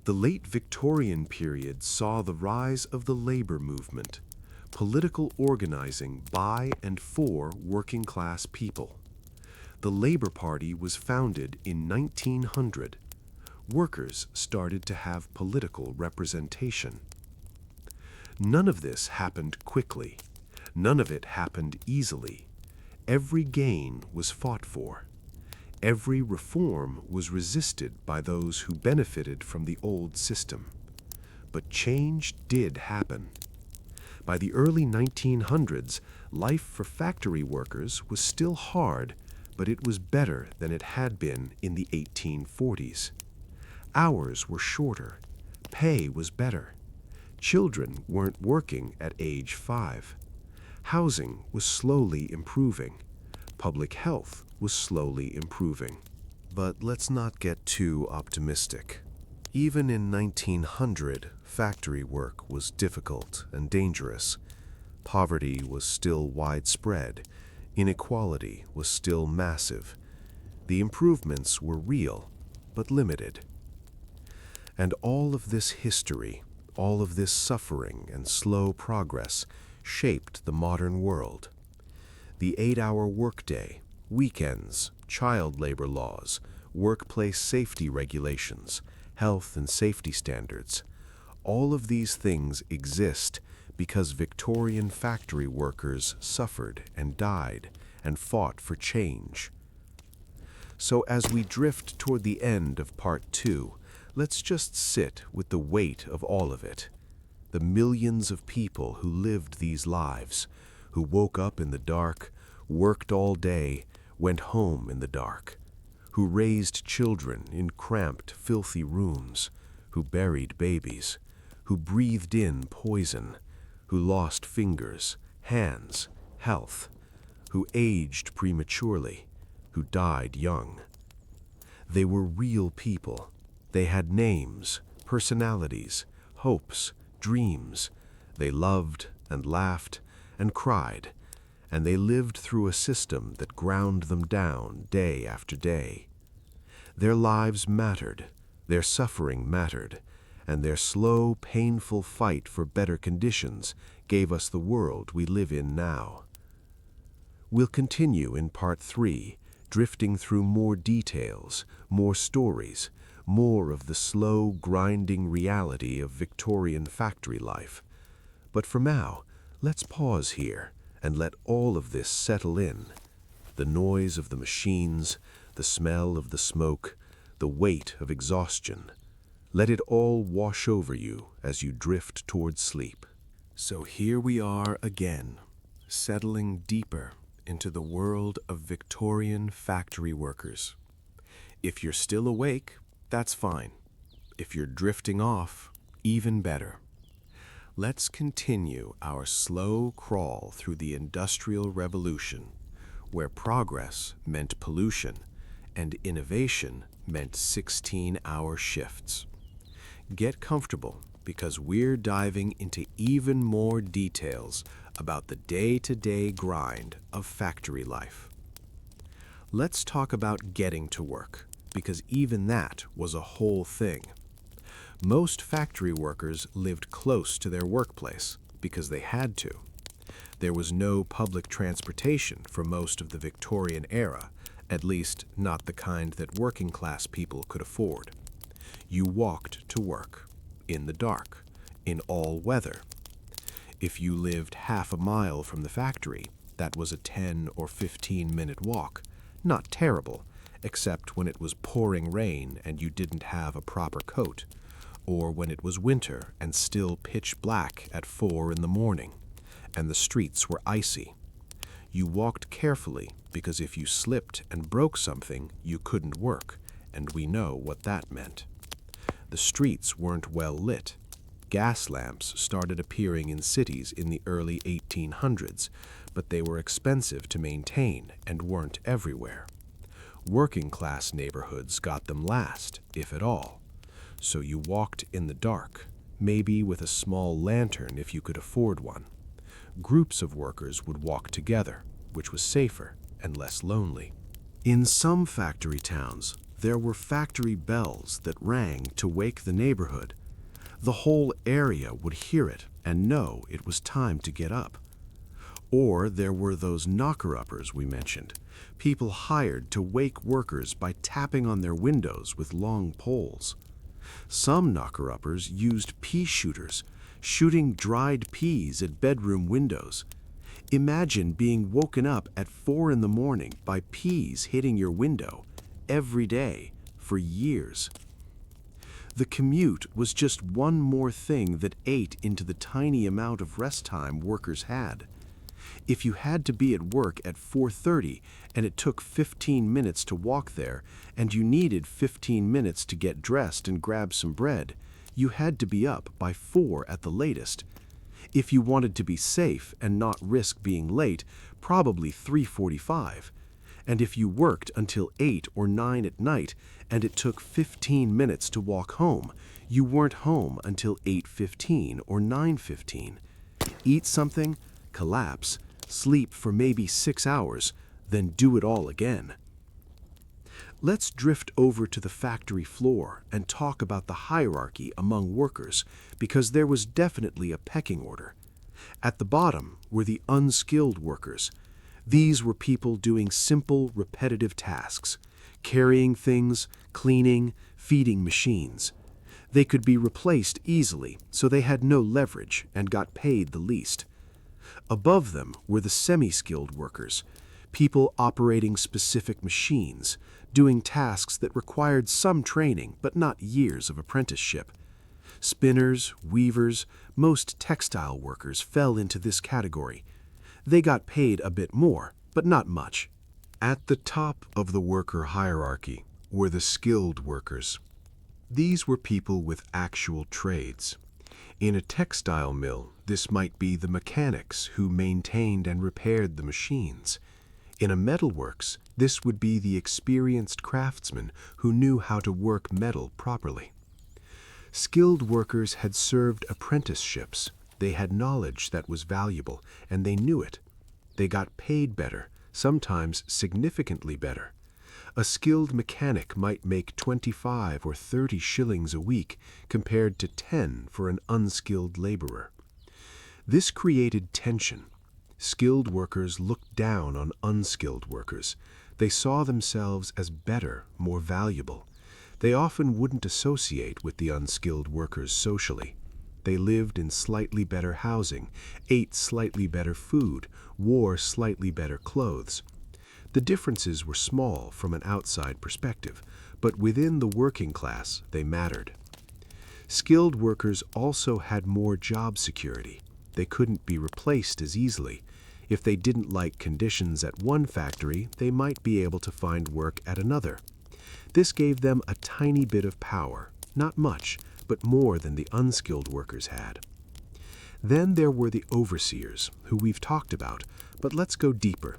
C: The late Victorian period saw the rise of the labor movement, political organizing by and for working-class people. The Labor Party was founded in 1900. Workers started to have political representation. None of this happened quickly. None of it happened easily. Every gain was fought for. Every reform was resisted by those who benefited from the old system. But change did happen. By the early 1900s, life for factory workers was still hard, but it was better than it had been in the 1840s. Hours were shorter. Pay was better. Children weren't working at age 5. Housing was slowly improving. Public health was slowly improving. But let's not get too optimistic. Even in 1900, factory work was difficult and dangerous. Poverty was still widespread. Inequality was still massive. The improvements were real, but limited. And all of this history, all of this suffering and slow progress shaped the modern world. The 8-hour workday, weekends, child labor laws, workplace safety regulations, health and safety standards, all of these things exist because Victorian factory workers suffered and died and fought for change. So as we drift toward the end of Part 2, let's just sit with the weight of all of it. The millions of people who lived these lives, who woke up in the dark, worked all day, went home in the dark, who raised children in cramped, filthy rooms, who buried babies, who breathed in poison, who lost fingers, hands, health, who aged prematurely, who died young. They were real people. They had names, personalities, hopes, dreams. They loved and laughed and cried, and they lived through a system that ground them down day after day. Their lives mattered, their suffering mattered, and their slow, painful fight for better conditions gave us the world we live in now. We'll continue in Part 3,
B: drifting through more details, more stories, more of the slow, grinding reality of Victorian factory life. But for now, let's pause here and let all of this settle in. The noise of the machines, the smell of the smoke, the weight of exhaustion. Let it all wash over you as you drift towards sleep.
D: So here we are again, settling deeper into the world of Victorian factory workers. If you're still awake, that's fine. If you're drifting off, even better. Let's continue our slow crawl through the Industrial Revolution, where progress meant pollution and innovation meant 16-hour shifts. Get comfortable, because we're diving into even more details about the day-to-day grind of factory life. Let's talk about getting to work, because even that was a whole thing. Most factory workers lived close to their workplace because they had to. There was no public transportation for most of the Victorian era, at least not the kind that working-class people could afford. You walked to work, in the dark, in all weather. If you lived half a mile from the factory, that was a 10 or 15-minute walk. Not terrible, except when it was pouring rain and you didn't have a proper coat, or when it was winter and still pitch black at 4 in the morning, and the streets were icy. You walked carefully, because if you slipped and broke something, you couldn't work, and we know what that meant. The streets weren't well lit. Gas lamps started appearing in cities in the early 1800s, but they were expensive to maintain and weren't everywhere. Working-class neighborhoods got them last, if at all. So you walked in the dark, maybe with a small lantern if you could afford one. Groups of workers would walk together, which was safer and less lonely. In some factory towns, there were factory bells that rang to wake the neighborhood. The whole area would hear it and know it was time to get up. Or there were those knocker-uppers we mentioned, people hired to wake workers by tapping on their windows with long poles. Some knocker-uppers used pea shooters, shooting dried peas at bedroom windows. Imagine being woken up at 4 in the morning by peas hitting your window every day for years. The commute was just one more thing that ate into the tiny amount of rest time workers had. If you had to be at work at 4:30 and it took 15 minutes to walk there, and you needed 15 minutes to get dressed and grab some bread, you had to be up by 4 at the latest. If you wanted to be safe and not risk being late, probably 3:45. And if you worked until 8 or 9 at night and it took 15 minutes to walk home, you weren't home until 8:15 or 9:15. Eat something, collapse, sleep for maybe 6 hours, then do it all again. Let's drift over to the factory floor and talk about the hierarchy among workers, because there was definitely a pecking order. At the bottom were the unskilled workers. These were people doing simple, repetitive tasks, carrying things, cleaning, feeding machines. They could be replaced easily, so they had no leverage and got paid the least. Above them were the semi-skilled workers, people operating specific machines, doing tasks that required some training but not years of apprenticeship. Spinners, weavers, most textile workers fell into this category. They got paid a bit more, but not much.
A: At the top of the worker hierarchy were the skilled workers. These were people with actual trades. In a textile mill, this might be the mechanics who maintained and repaired the machines. In a metalworks, this would be the experienced craftsmen who knew how to work metal properly. Skilled workers had served apprenticeships. They had knowledge that was valuable, and they knew it. They got paid better, sometimes significantly better. A skilled mechanic might make 25 or 30 shillings a week compared to 10 for an unskilled laborer. This created tension. Skilled workers looked down on unskilled workers.
B: They saw themselves as better, more valuable. They often wouldn't associate with the unskilled workers socially. They lived in slightly better housing, ate slightly better food, wore slightly better clothes. The differences were small from an outside perspective, but within the working class they mattered. Skilled workers also had more job security. They couldn't be replaced as easily. If they didn't like conditions at one factory, they might be able to find work at another. This gave them a tiny bit of power, not much, but more than the unskilled workers had. Then there were the overseers, who we've talked about, but let's go deeper.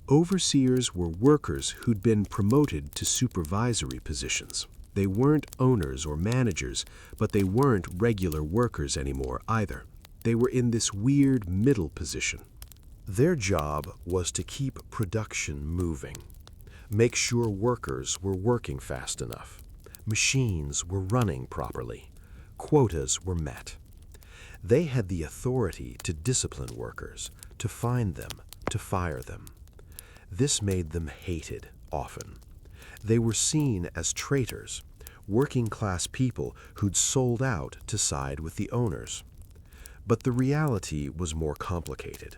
B: Overseers were workers who'd been promoted to supervisory positions. They weren't owners or managers, but they weren't regular workers anymore either. They were in this weird middle position. Their job was to keep production moving, make sure workers were working fast enough, machines were running properly, quotas were met. They had the authority to discipline workers, to find them, to fire them. This made them hated, often. They were seen as traitors, working-class people who'd sold out to side with the owners. But the reality was more complicated.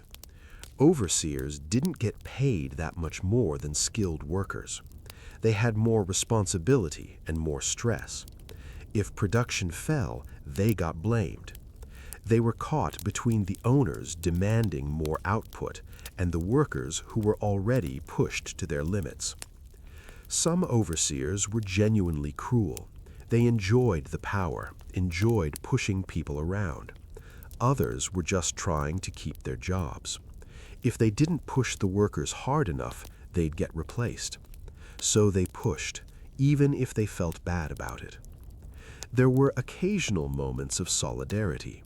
B: Overseers didn't get paid that much more than skilled workers. They had more responsibility and more stress. If production fell, they got blamed. They were caught between the owners demanding more output and the workers who were already pushed to their limits. Some overseers were genuinely cruel. They enjoyed the power, enjoyed pushing people around. Others were just trying to keep their jobs. If they didn't push the workers hard enough, they'd get replaced. So they pushed, even if they felt bad about it. There were occasional moments of solidarity,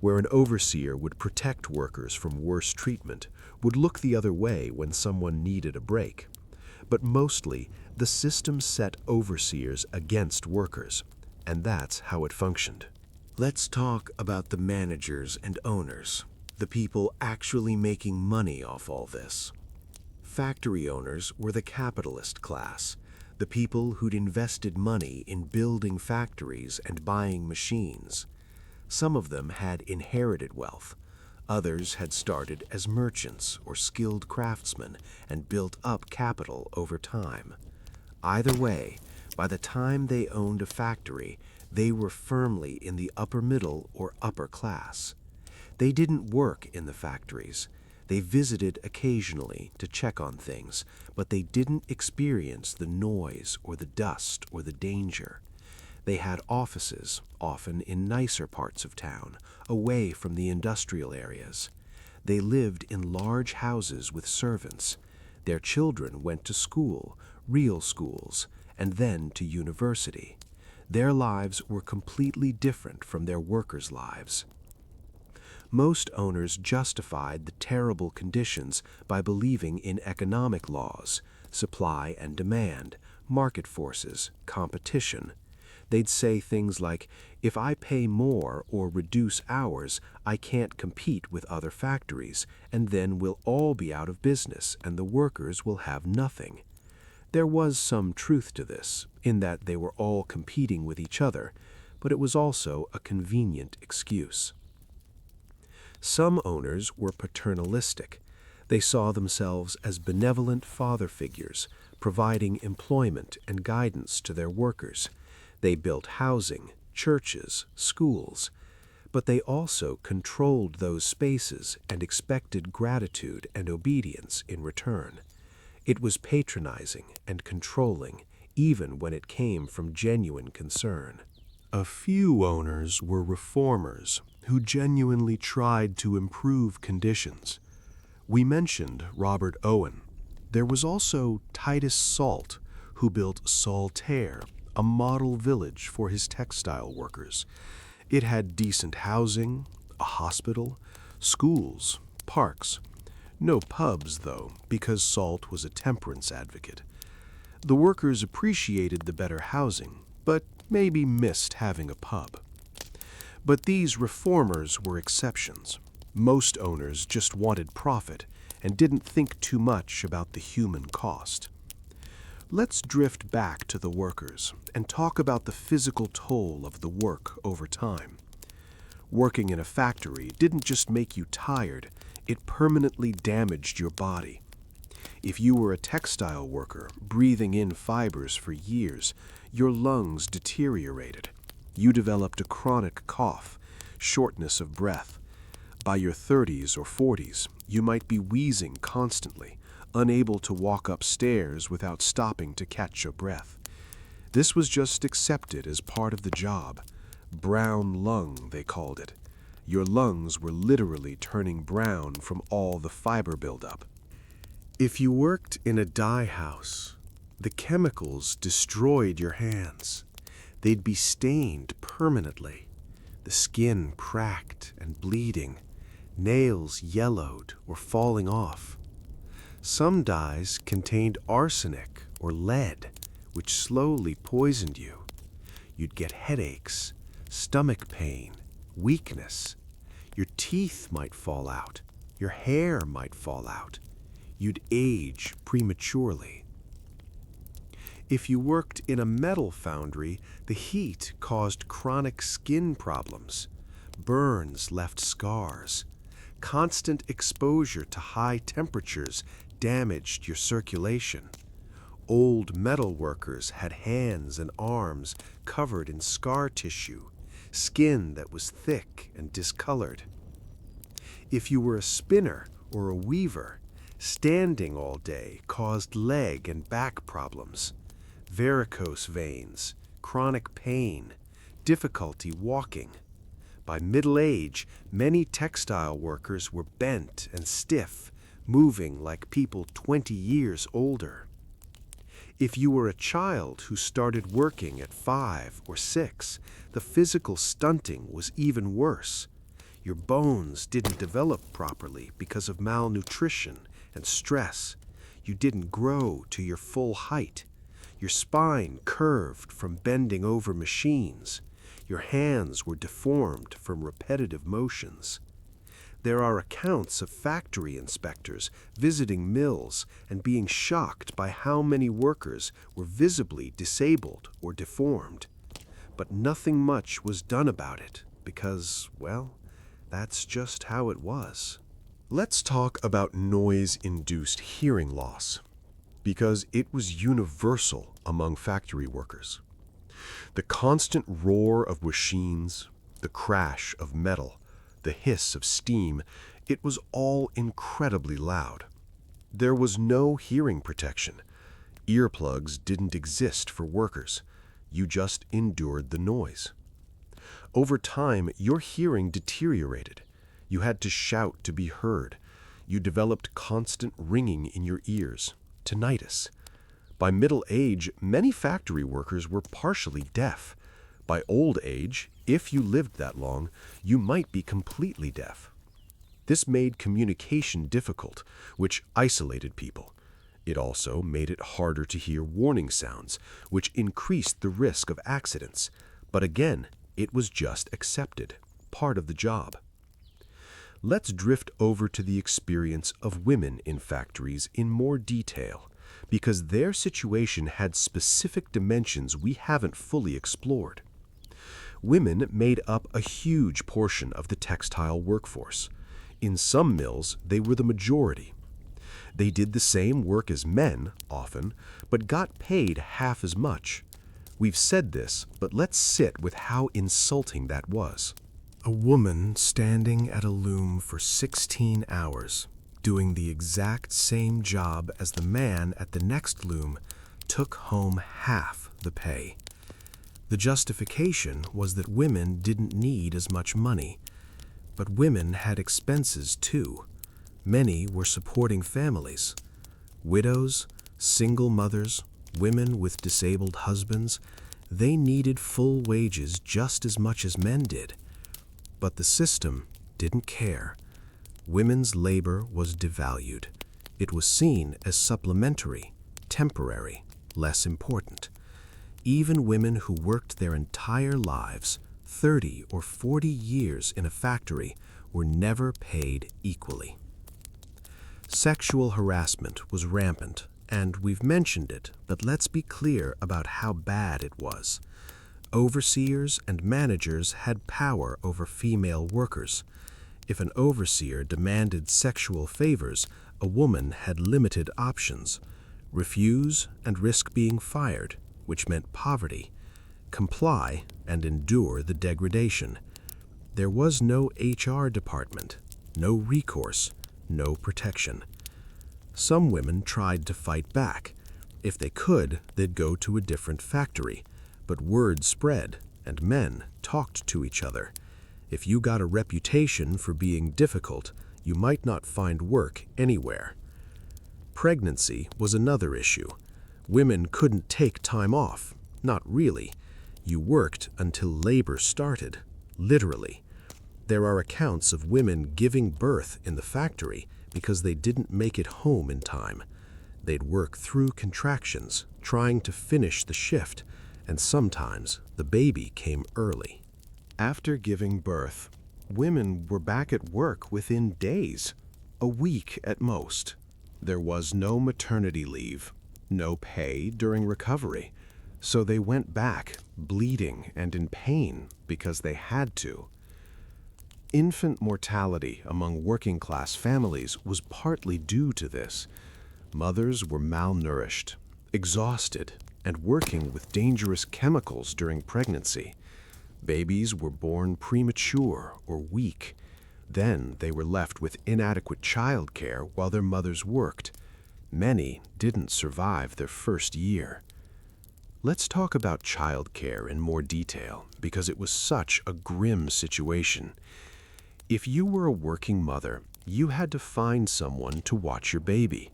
B: where an overseer would protect workers from worse treatment, would look the other way when someone needed a break. But mostly, the system set overseers against workers, and that's how it functioned.
C: Let's talk about the managers and owners, the people actually making money off all this. Factory owners were the capitalist class, the people who'd invested money in building factories and buying machines. Some of them had inherited wealth. Others had started as merchants or skilled craftsmen and built up capital over time. Either way, by the time they owned a factory, they were firmly in the upper middle or upper class. They didn't work in the factories. They visited occasionally to check on things, but they didn't experience the noise or the dust or the danger. They had offices, often in nicer parts of town, away from the industrial areas. They lived in large houses with servants. Their children went to school, real schools, and then to university. Their lives were completely different from their workers' lives. Most owners justified the terrible conditions by believing in economic laws, supply and demand, market forces, competition. They'd say things like, if I pay more or reduce hours, I can't compete with other factories, and then we'll all be out of business and the workers will have nothing. There was some truth to this, in that they were all competing with each other, but it was also a convenient excuse. Some owners were paternalistic. They saw themselves as benevolent father figures, providing employment and guidance to their workers. They built housing, churches, schools, but they also controlled those spaces and expected gratitude and obedience in return. It was patronizing and controlling, even when it came from genuine concern.
B: A few owners were reformers who genuinely tried to improve conditions. We mentioned Robert Owen. There was also Titus Salt, who built Saltaire, a model village for his textile workers. It had decent housing, a hospital, schools, parks. No pubs, though, because Salt was a temperance advocate. The workers appreciated the better housing, but maybe missed having a pub. But these reformers were exceptions. Most owners just wanted profit, and didn't think too much about the human cost. Let's drift back to the workers and talk about the physical toll of the work over time. Working in a factory didn't just make you tired, it permanently damaged your body. If you were a textile worker, breathing in fibers for years, your lungs deteriorated. You developed a chronic cough, shortness of breath. By your 30s or 40s, you might be wheezing constantly, unable to walk upstairs without stopping to catch your breath. This was just accepted as part of the job. Brown lung, they called it. Your lungs were literally turning brown from all the fiber buildup. If you worked in a dye house, the chemicals destroyed your hands. They'd be stained permanently, the skin cracked and bleeding, nails yellowed or falling off. Some dyes contained arsenic or lead, which slowly poisoned you. You'd get headaches, stomach pain, weakness. Your teeth might fall out. Your hair might fall out. You'd age prematurely. If you worked in a metal foundry, the heat caused chronic skin problems. Burns left scars. Constant exposure to high temperatures damaged your circulation. Old metal workers had hands and arms covered in scar tissue, skin that was thick and discolored. If you were a spinner or a weaver, standing all day caused leg and back problems, varicose veins, chronic pain, difficulty walking. By middle age, many textile workers were bent and stiff, moving like people 20 years older. If you were a child who started working at 5 or 6, the physical stunting was even worse. Your bones didn't develop properly because of malnutrition and stress. You didn't grow to your full height. Your spine curved from bending over machines. Your hands were deformed from repetitive motions. There are accounts of factory inspectors visiting mills and being shocked by how many workers were visibly disabled or deformed. But nothing much was done about it because, well, that's just how it was.
A: Let's talk about noise-induced hearing loss, because it was universal among factory workers. The constant roar of machines, the crash of metal, the hiss of steam, it was all incredibly loud. There was no hearing protection. Earplugs didn't exist for workers. You just endured the noise. Over time, your hearing deteriorated. You had to shout to be heard. You developed constant ringing in your ears, tinnitus. By middle age, many factory workers were partially deaf. By old age, if you lived that long, you might be completely deaf. This made communication difficult, which isolated people. It also made it harder to hear warning sounds, which increased the risk of accidents. But again, it was just accepted, part of the job. Let's drift over to the experience of women in factories in more detail, because their situation had specific dimensions we haven't fully explored. Women made up a huge portion of the textile workforce. In some mills, they were the majority. They did the same work as men, often, but got paid half as much. We've said this, but let's sit with how insulting that was.
C: A woman standing at a loom for 16 hours, doing the exact same job as the man at the next loom, took home half the pay. The justification was that women didn't need as much money, but women had expenses too. Many were supporting families. Widows, single mothers, women with disabled husbands, they needed full wages just as much as men did. But the system didn't care. Women's labor was devalued. It was seen as supplementary, temporary, less important. Even women who worked their entire lives, 30 or 40 years in a factory, were never paid equally.
B: Sexual harassment was rampant, and we've mentioned it, but let's be clear about how bad it was. Overseers and managers had power over female workers. If an overseer demanded sexual favors, a woman had limited options: refuse and risk being fired, which meant poverty; comply and endure the degradation. There was no HR department, no recourse, no protection. Some women tried to fight back. If they could, they'd go to a different factory. But word spread, and men talked to each other. If you got a reputation for being difficult, you might not find work anywhere. Pregnancy was another issue. Women couldn't take time off. Not really. You worked until labor started, literally. There are accounts of women giving birth in the factory because they didn't make it home in time. They'd work through contractions, trying to finish the shift, and sometimes the baby came early.
A: After giving birth, women were back at work within days, a week at most. There was no maternity leave, no pay during recovery, so they went back bleeding and in pain because they had to. Infant mortality among working-class families was partly due to this. Mothers were malnourished, exhausted, and working with dangerous chemicals during pregnancy. Babies were born premature or weak. Then they were left with inadequate childcare while their mothers worked. Many didn't survive their first year. Let's talk about childcare in more detail because it was such a grim situation. If you were a working mother, you had to find someone to watch your baby.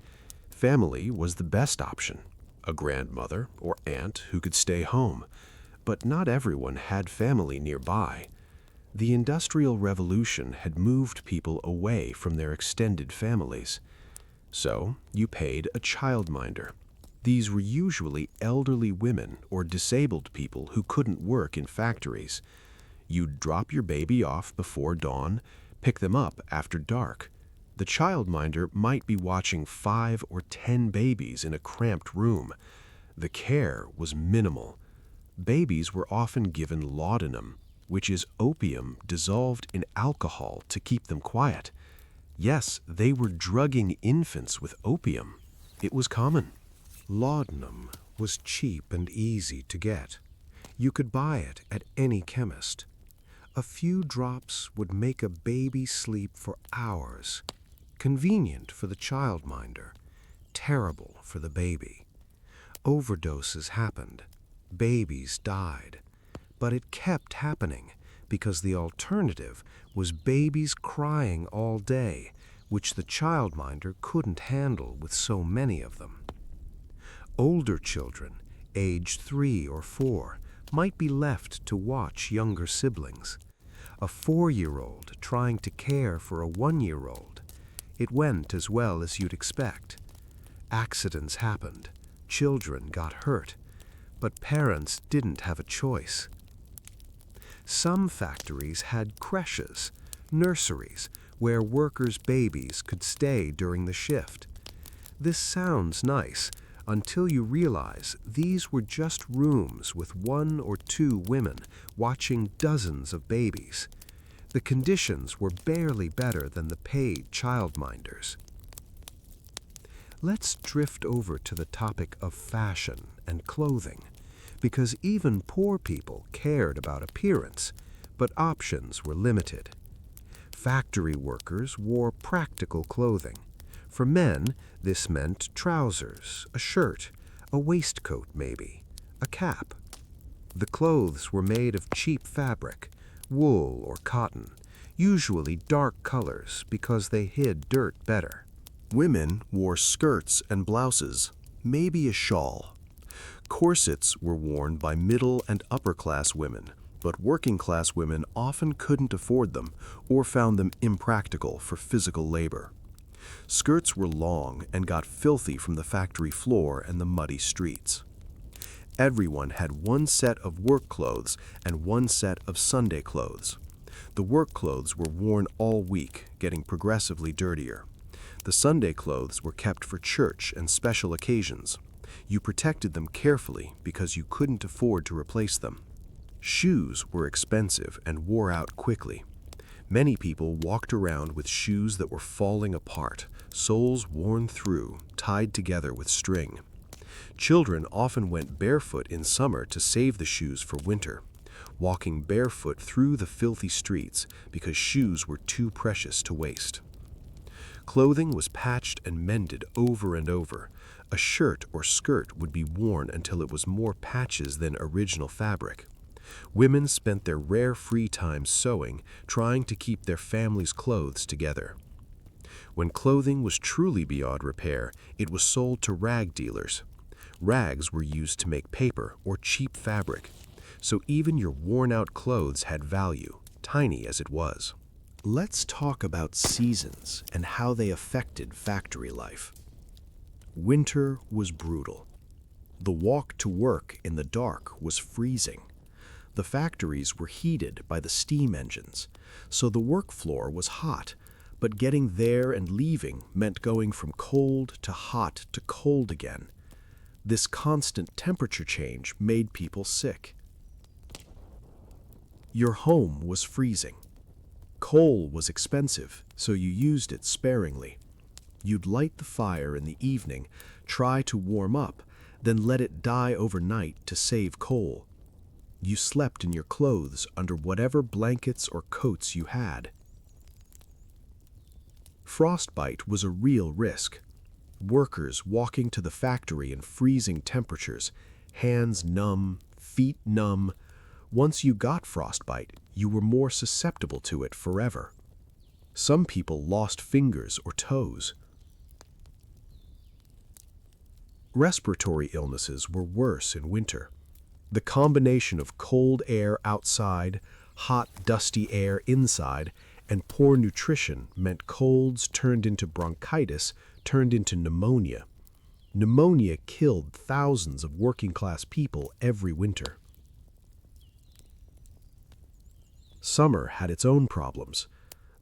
A: Family was the best option, a grandmother or aunt who could stay home. But not everyone had family nearby. The Industrial Revolution had moved people away from their extended families. So you paid a childminder. These were usually elderly women or disabled people who couldn't work in factories. You'd drop your baby off before dawn, pick them up after dark. The childminder might be watching 5 or 10 babies in a cramped room. The care was minimal. Babies were often given laudanum, which is opium dissolved in alcohol to keep them quiet. Yes, they were drugging infants with opium. It was common.
B: Laudanum was cheap and easy to get. You could buy it at any chemist. A few drops would make a baby sleep for hours. Convenient for the childminder, terrible for the baby. Overdoses happened. Babies died. But it kept happening because the alternative was babies crying all day, which the childminder couldn't handle with so many of them. Older children, aged 3 or 4, might be left to watch younger siblings. A 4-year-old trying to care for a 1-year-old. It went as well as you'd expect. Accidents happened. Children got hurt. But parents didn't have a choice. Some factories had creches, nurseries, where workers' babies could stay during the shift. This sounds nice until you realize these were just rooms with 1 or 2 women watching dozens of babies. The conditions were barely better than the paid childminders. Let's drift over to the topic of fashion and clothing, because even poor people cared about appearance, but options were limited. Factory workers wore practical clothing. For men, this meant trousers, a shirt, a waistcoat maybe, a cap. The clothes were made of cheap fabric, wool or cotton, usually dark colors because they hid dirt better.
C: Women wore skirts and blouses, maybe a shawl. Corsets were worn by middle and upper-class women, but working-class women often couldn't afford them or found them impractical for physical labor. Skirts were long and got filthy from the factory floor and the muddy streets. Everyone had one set of work clothes and one set of Sunday clothes. The work clothes were worn all week, getting progressively dirtier.
B: The Sunday clothes were kept for church and special occasions. You protected them carefully because you couldn't afford to replace them. Shoes were expensive and wore out quickly. Many people walked around with shoes that were falling apart, soles worn through, tied together with string. Children often went barefoot in summer to save the shoes for winter, walking barefoot through the filthy streets because shoes were too precious to waste. Clothing was patched and mended over and over. A shirt or skirt would be worn until it was more patches than original fabric. Women spent their rare free time sewing, trying to keep their families' clothes together. When clothing was truly beyond repair, it was sold to rag dealers. Rags were used to make paper or cheap fabric, so even your worn-out clothes had value, tiny as it was.
C: Let's talk about seasons and how they affected factory life. Winter was brutal. The walk to work in the dark was freezing. The factories were heated by the steam engines, so the work floor was hot, but getting there and leaving meant going from cold to hot to cold again. This constant temperature change made people sick. Your home was freezing. Coal was expensive, so you used it sparingly. You'd light the fire in the evening, try to warm up, then let it die overnight to save coal. You slept in your clothes under whatever blankets or coats you had. Frostbite was a real risk. Workers walking to the factory in freezing temperatures, hands numb, feet numb. Once you got frostbite, you were more susceptible to it forever. Some people lost fingers or toes. Respiratory illnesses were worse in winter. The combination of cold air outside, hot, dusty air inside, and poor nutrition meant colds turned into bronchitis, turned into pneumonia. Pneumonia killed thousands of working-class people every winter. Summer had its own problems.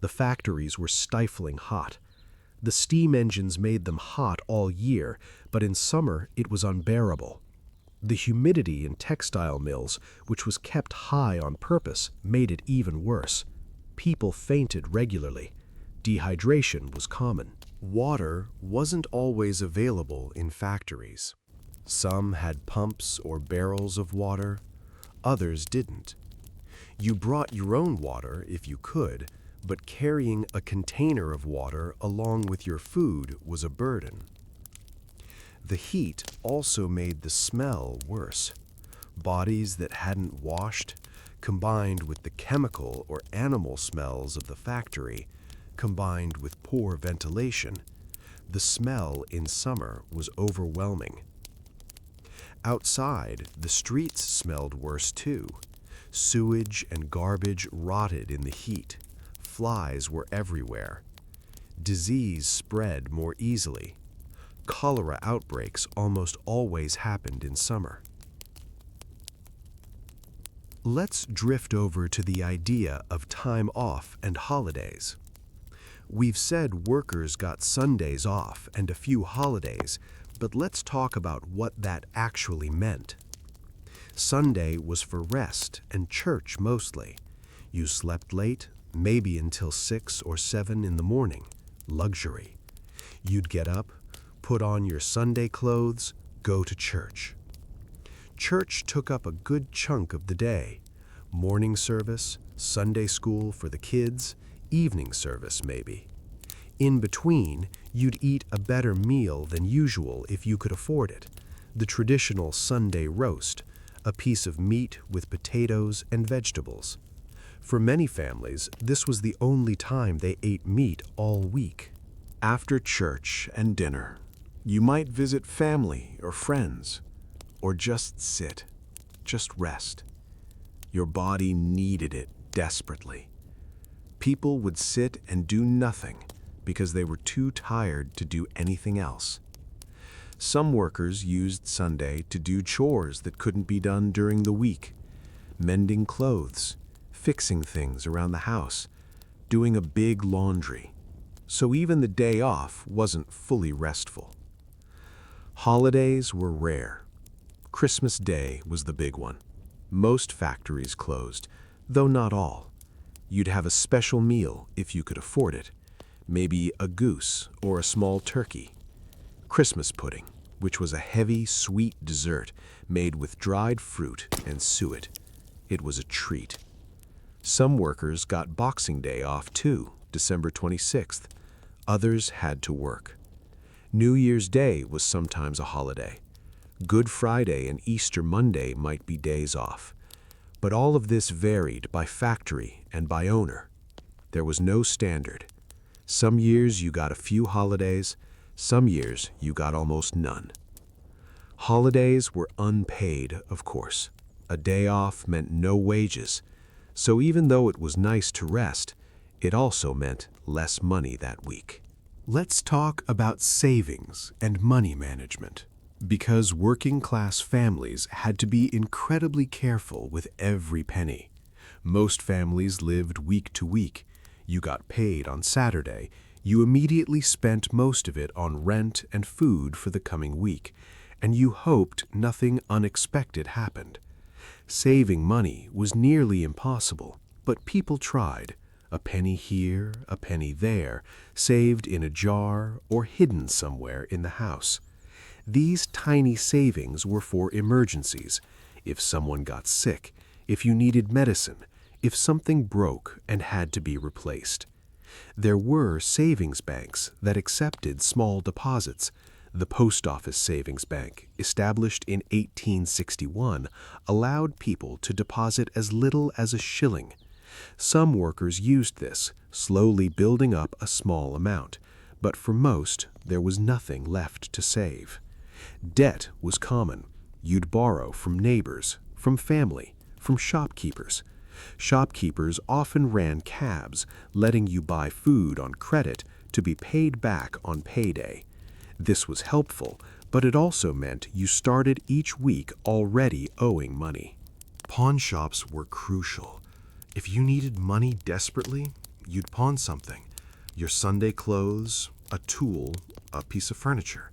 C: The factories were stifling hot. The steam engines made them hot all year, but in summer it was unbearable. The humidity in textile mills, which was kept high on purpose, made it even worse. People fainted regularly. Dehydration was common. Water wasn't always available in factories. Some had pumps or barrels of water, others didn't. You brought your own water if you could, but carrying a container of water along with your food was a burden. The heat also made the smell worse. Bodies that hadn't washed, combined with the chemical or animal smells of the factory, combined with poor ventilation, the smell in summer was overwhelming. Outside, the streets smelled worse too. Sewage and garbage rotted in the heat. Flies were everywhere. Disease spread more easily. Cholera outbreaks almost always happened in summer. Let's drift over to the idea of time off and holidays. We've said workers got Sundays off and a few holidays, but let's talk about what that actually meant. Sunday was for rest and church mostly. You slept late, maybe until 6 or 7 in the morning. Luxury. You'd get up, put on your Sunday clothes, go to church. Church took up a good chunk of the day. Morning service, Sunday school for the kids, evening service maybe. In between, you'd eat a better meal than usual if you could afford it. The traditional Sunday roast, a piece of meat with potatoes and vegetables. For many families, this was the only time they ate meat all week. After church and dinner, you might visit family or friends, or just sit, just rest. Your body needed it desperately. People would sit and do nothing because they were too tired to do anything else. Some workers used Sunday to do chores that couldn't be done during the week, mending clothes, fixing things around the house, doing a big laundry. so even the day off wasn't fully restful. Holidays were rare. Christmas Day was the big one. Most factories closed, though not all. You'd have a special meal if you could afford it, maybe a goose or a small turkey. Christmas pudding, which was a heavy, sweet dessert made with dried fruit and suet. It was a treat. Some workers got Boxing Day off too, December 26th. Others had to work. New Year's Day was sometimes a holiday. Good Friday and Easter Monday might be days off. But all of this varied by factory and by owner. There was no standard. Some years you got a few holidays, some years you got almost none. Holidays were unpaid, of course. A day off meant no wages, so even though it was nice to rest, it also meant less money that week.
A: Let's talk about savings and money management. Because working-class families had to be incredibly careful with every penny. Most families lived week to week. You got paid on Saturday. You immediately spent most of it on rent and food for the coming week, and you hoped nothing unexpected happened. Saving money was nearly impossible, but people tried. A penny here, a penny there, saved in a jar or hidden somewhere in the house. These tiny savings were for emergencies, if someone got sick, if you needed medicine, if something broke and had to be replaced. There were savings banks that accepted small deposits. The Post Office Savings Bank, established in 1861, allowed people to deposit as little as a shilling. Some workers used this, slowly building up a small amount, but for most, there was nothing left to save. Debt was common. You'd borrow from neighbors, from family, from shopkeepers. Shopkeepers often ran cabs, letting you buy food on credit to be paid back on payday. This was helpful, but it also meant you started each week already owing money.
C: Pawn shops were crucial. If you needed money desperately, you'd pawn something. Your Sunday clothes, a tool, a piece of furniture.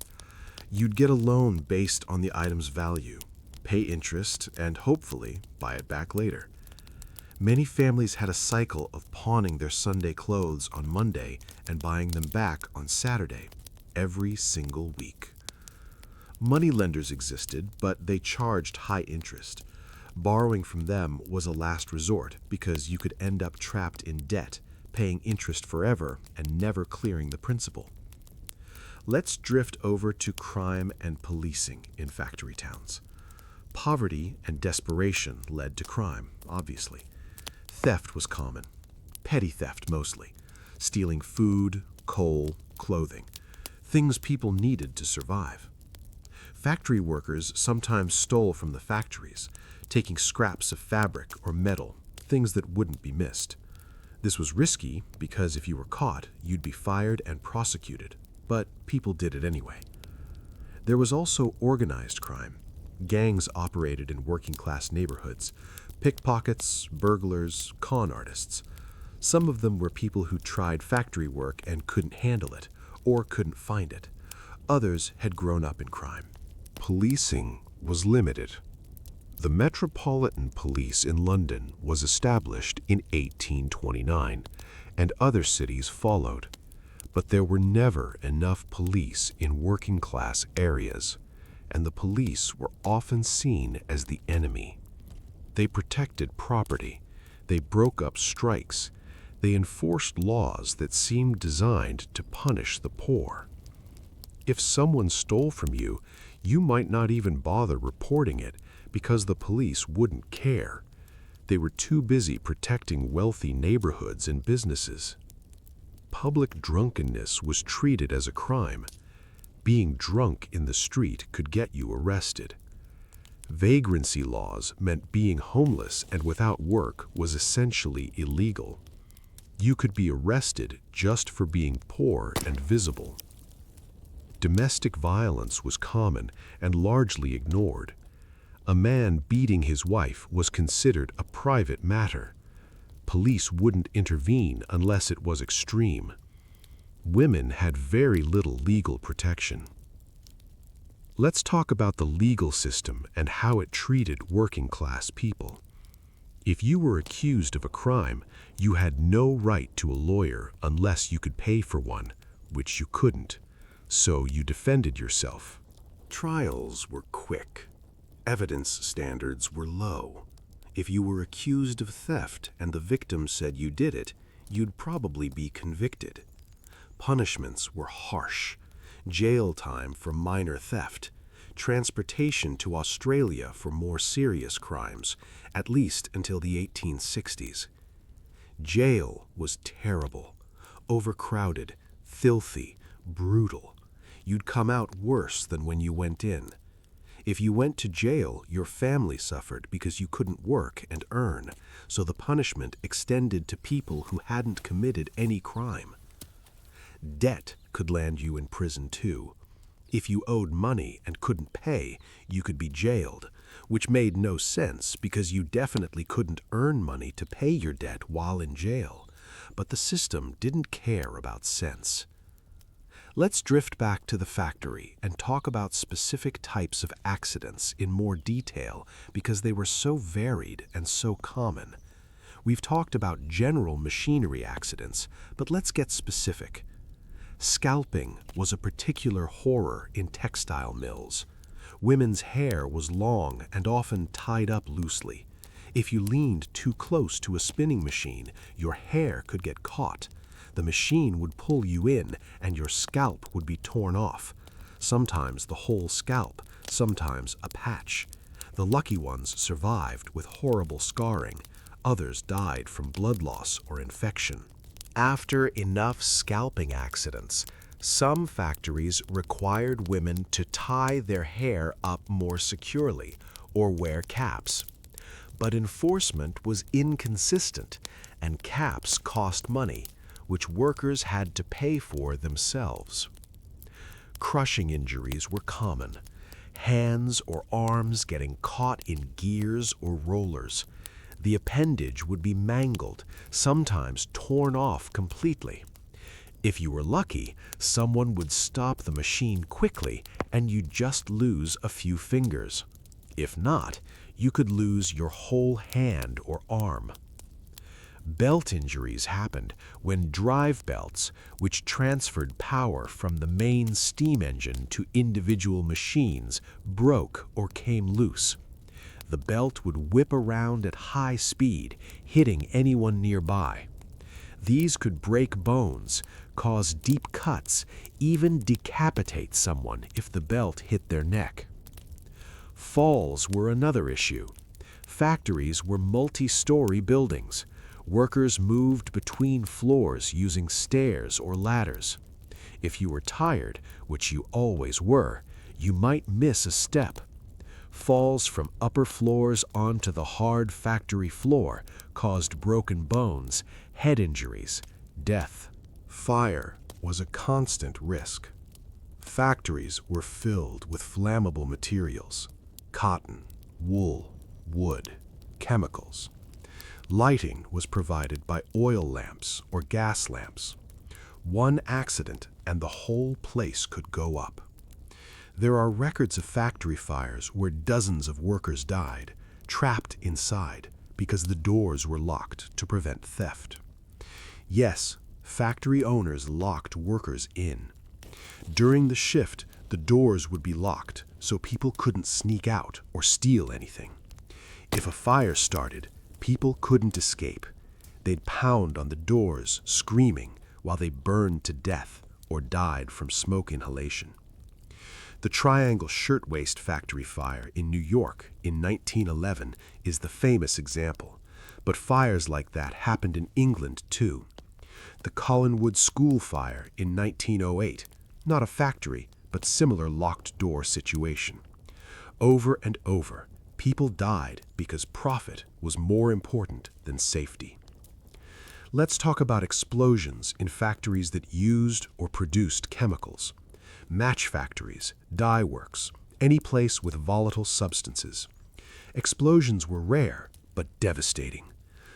C: You'd get a loan based on the item's value, pay interest, and hopefully buy it back later. Many families had a cycle of pawning their Sunday clothes on Monday and buying them back on Saturday, every single week. Moneylenders existed, but they charged high interest. Borrowing from them was a last resort because you could end up trapped in debt, paying interest forever and never clearing the principal. Let's drift over to crime and policing in factory towns. Poverty and desperation led to crime, obviously. Theft was common, petty theft mostly, stealing food, coal, clothing, things people needed to survive. Factory workers sometimes stole from the factories, taking scraps of fabric or metal, things that wouldn't be missed. This was risky because if you were caught, you'd be fired and prosecuted, but people did it anyway. There was also organized crime. Gangs operated in working-class neighborhoods, pickpockets, burglars, con artists. Some of them were people who tried factory work and couldn't handle it, or couldn't find it. Others had grown up in crime.
A: Policing was limited. The Metropolitan Police in London was established in 1829, and other cities followed. But there were never enough police in working-class areas, and the police were often seen as the enemy. They protected property, they broke up strikes, they enforced laws that seemed designed to punish the poor. If someone stole from you, you might not even bother reporting it because the police wouldn't care. They were too busy protecting wealthy neighborhoods and businesses. Public drunkenness was treated as a crime. Being drunk in the street could get you arrested. Vagrancy laws meant being homeless and without work was essentially illegal. You could be arrested just for being poor and visible. Domestic violence was common and largely ignored. A man beating his wife was considered a private matter. Police wouldn't intervene unless it was extreme.
B: Women had very little legal protection. Let's talk about the legal system and how it treated working-class people. If you were accused of a crime, you had no right to a lawyer unless you could pay for one, which you couldn't, so you defended yourself.
A: Trials were quick. Evidence standards were low. If you were accused of theft and the victim said you did it, you'd probably be convicted. Punishments were harsh. Jail time for minor theft, transportation to Australia for more serious crimes, at least until the 1860s. Jail was terrible, overcrowded, filthy, brutal. You'd come out worse than when you went in. If you went to jail, your family suffered because you couldn't work and earn, so the punishment extended to people who hadn't committed any crime. Debt could land you in prison too. If you owed money and couldn't pay, you could be jailed, which made no sense because you definitely couldn't earn money to pay your debt while in jail. But the system didn't care about sense. Let's drift back to the factory and talk about specific types of accidents in more detail because they were so varied and so common. We've talked about general machinery accidents, but let's get specific. Scalping was a particular horror in textile mills. Women's hair was long and often tied up loosely. If you leaned too close to a spinning machine, your hair could get caught. The machine would pull you in and your scalp would be torn off. Sometimes the whole scalp, sometimes a patch. The lucky ones survived with horrible scarring. Others died from blood loss or infection. After enough scalping accidents, some factories required women to tie their hair up more securely or wear caps. But enforcement was inconsistent, and caps cost money, which workers had to pay for themselves. Crushing injuries were common, hands or arms getting caught in gears or rollers. The appendage would be mangled, sometimes torn off completely. If you were lucky, someone would stop the machine quickly and you'd just lose a few fingers. If not, you could lose your whole hand or arm. Belt injuries happened when drive belts, which transferred power from the main steam engine to individual machines, broke or came loose. The belt would whip around at high speed, hitting anyone nearby. These could break bones, cause deep cuts, even decapitate someone if the belt hit their neck. Falls were another issue. Factories were multi-story buildings. Workers moved between floors using stairs or ladders. If you were tired, which you always were, you might miss a step. Falls from upper floors onto the hard factory floor caused broken bones, head injuries, death. Fire was a constant risk. Factories were filled with flammable materials: cotton, wool, wood, chemicals. Lighting was provided by oil lamps or gas lamps. One accident and the whole place could go up. There are records of factory fires where dozens of workers died, trapped inside, because the doors were locked to prevent theft. Yes, factory owners locked workers in. During the shift, the doors would be locked so people couldn't sneak out or steal anything. If a fire started, people couldn't escape. They'd pound on the doors, screaming, while they burned to death or died from smoke inhalation. The Triangle Shirtwaist Factory fire in New York in 1911 is the famous example, but fires like that happened in England too. The Collinwood School fire in 1908, not a factory, but similar locked-door situation. Over and over, people died because profit was more important than safety. Let's talk about explosions in factories that used or produced chemicals. Match factories, dye works, any place with volatile substances. Explosions were rare, but devastating.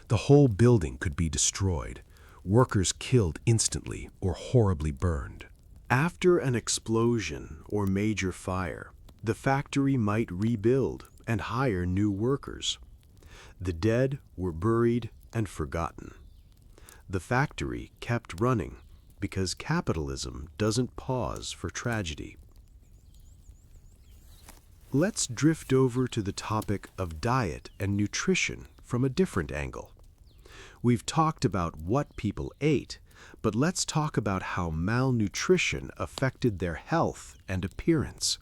A: The whole building could be destroyed.
B: workers killed instantly or horribly burned.
C: After an explosion or major fire, the factory might rebuild and hire new workers. The dead were buried and forgotten. The factory kept running because capitalism doesn't pause for tragedy. Let's drift over to the topic of diet and nutrition from a different angle. We've talked about what people ate, but let's talk about how malnutrition affected their health and appearance.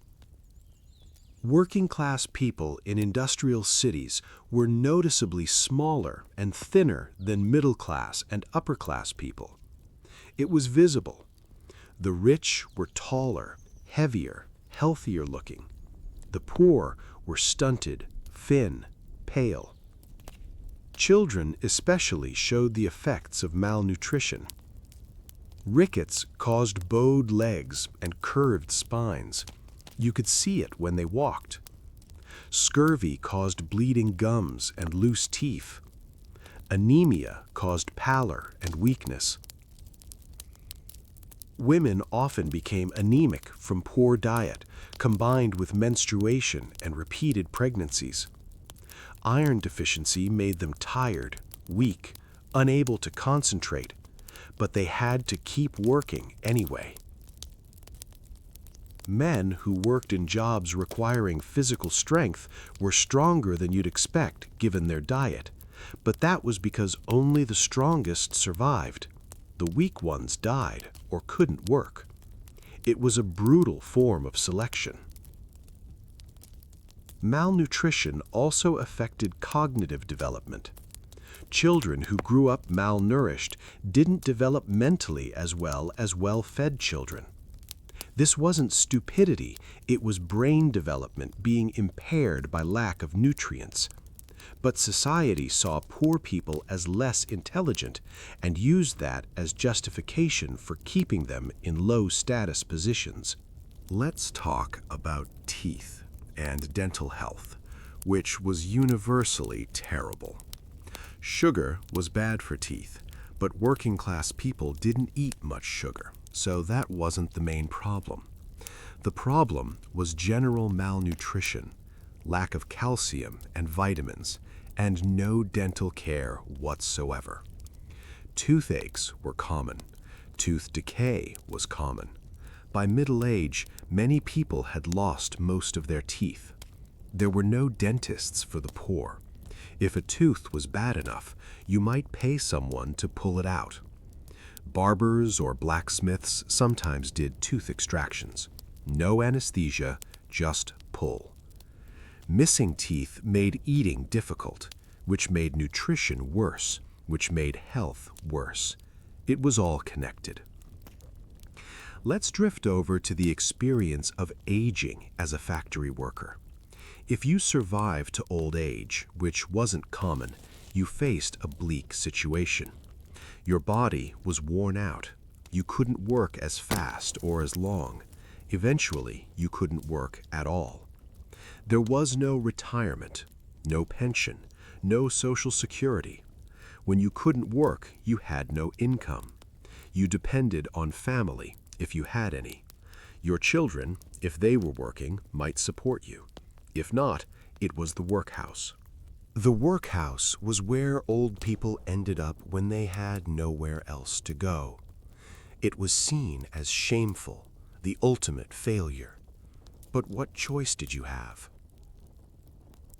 C: Working-class people in industrial cities were noticeably smaller and thinner than middle-class and upper-class people. It was visible. The rich were taller, heavier, healthier-looking. The poor were stunted, thin, pale. Children especially showed the effects of malnutrition. Rickets caused bowed legs and curved spines. You could see it when they walked. Scurvy caused bleeding gums and loose teeth. Anemia caused pallor and weakness. Women often became anemic from poor diet, combined with menstruation and repeated pregnancies. Iron deficiency made them tired, weak, unable to concentrate, but they had to keep working anyway. Men who worked in jobs requiring physical strength were stronger than you'd expect given their diet, but that was because only the strongest survived. The weak ones died or couldn't work. It was a brutal form of selection. Malnutrition also affected cognitive development. Children who grew up malnourished didn't develop mentally as well-fed children. This wasn't stupidity, it was brain development being impaired by lack of nutrients. But society saw poor people as less intelligent and used that as justification for keeping them in low-status positions.
A: Let's talk about teeth and dental health, which was universally terrible. Sugar was bad for teeth, but working-class people didn't eat much sugar, so that wasn't the main problem. The problem was general malnutrition, lack of calcium and vitamins, and no dental care whatsoever. Toothaches were common. Tooth decay was common. By middle age, many people had lost most of their teeth. There were no dentists for the poor. If a tooth was bad enough, you might pay someone to pull it out. Barbers or blacksmiths sometimes did tooth extractions. No anesthesia, just pull. Missing teeth made eating difficult, which made nutrition worse, which made health worse. It was all connected. Let's drift over to the experience of aging as a factory worker. If you survived to old age, which wasn't common, you faced a bleak situation. Your body was worn out. You couldn't work as fast or as long. Eventually, you couldn't work at all. There was no retirement, no pension, no social security. When you couldn't work, you had no income. You depended on family, if you had any. Your children, if they were working, might support you. If not, it was the workhouse. The workhouse was where old people ended up when they had nowhere else to go. It was seen as shameful, the ultimate failure. But what choice did you have?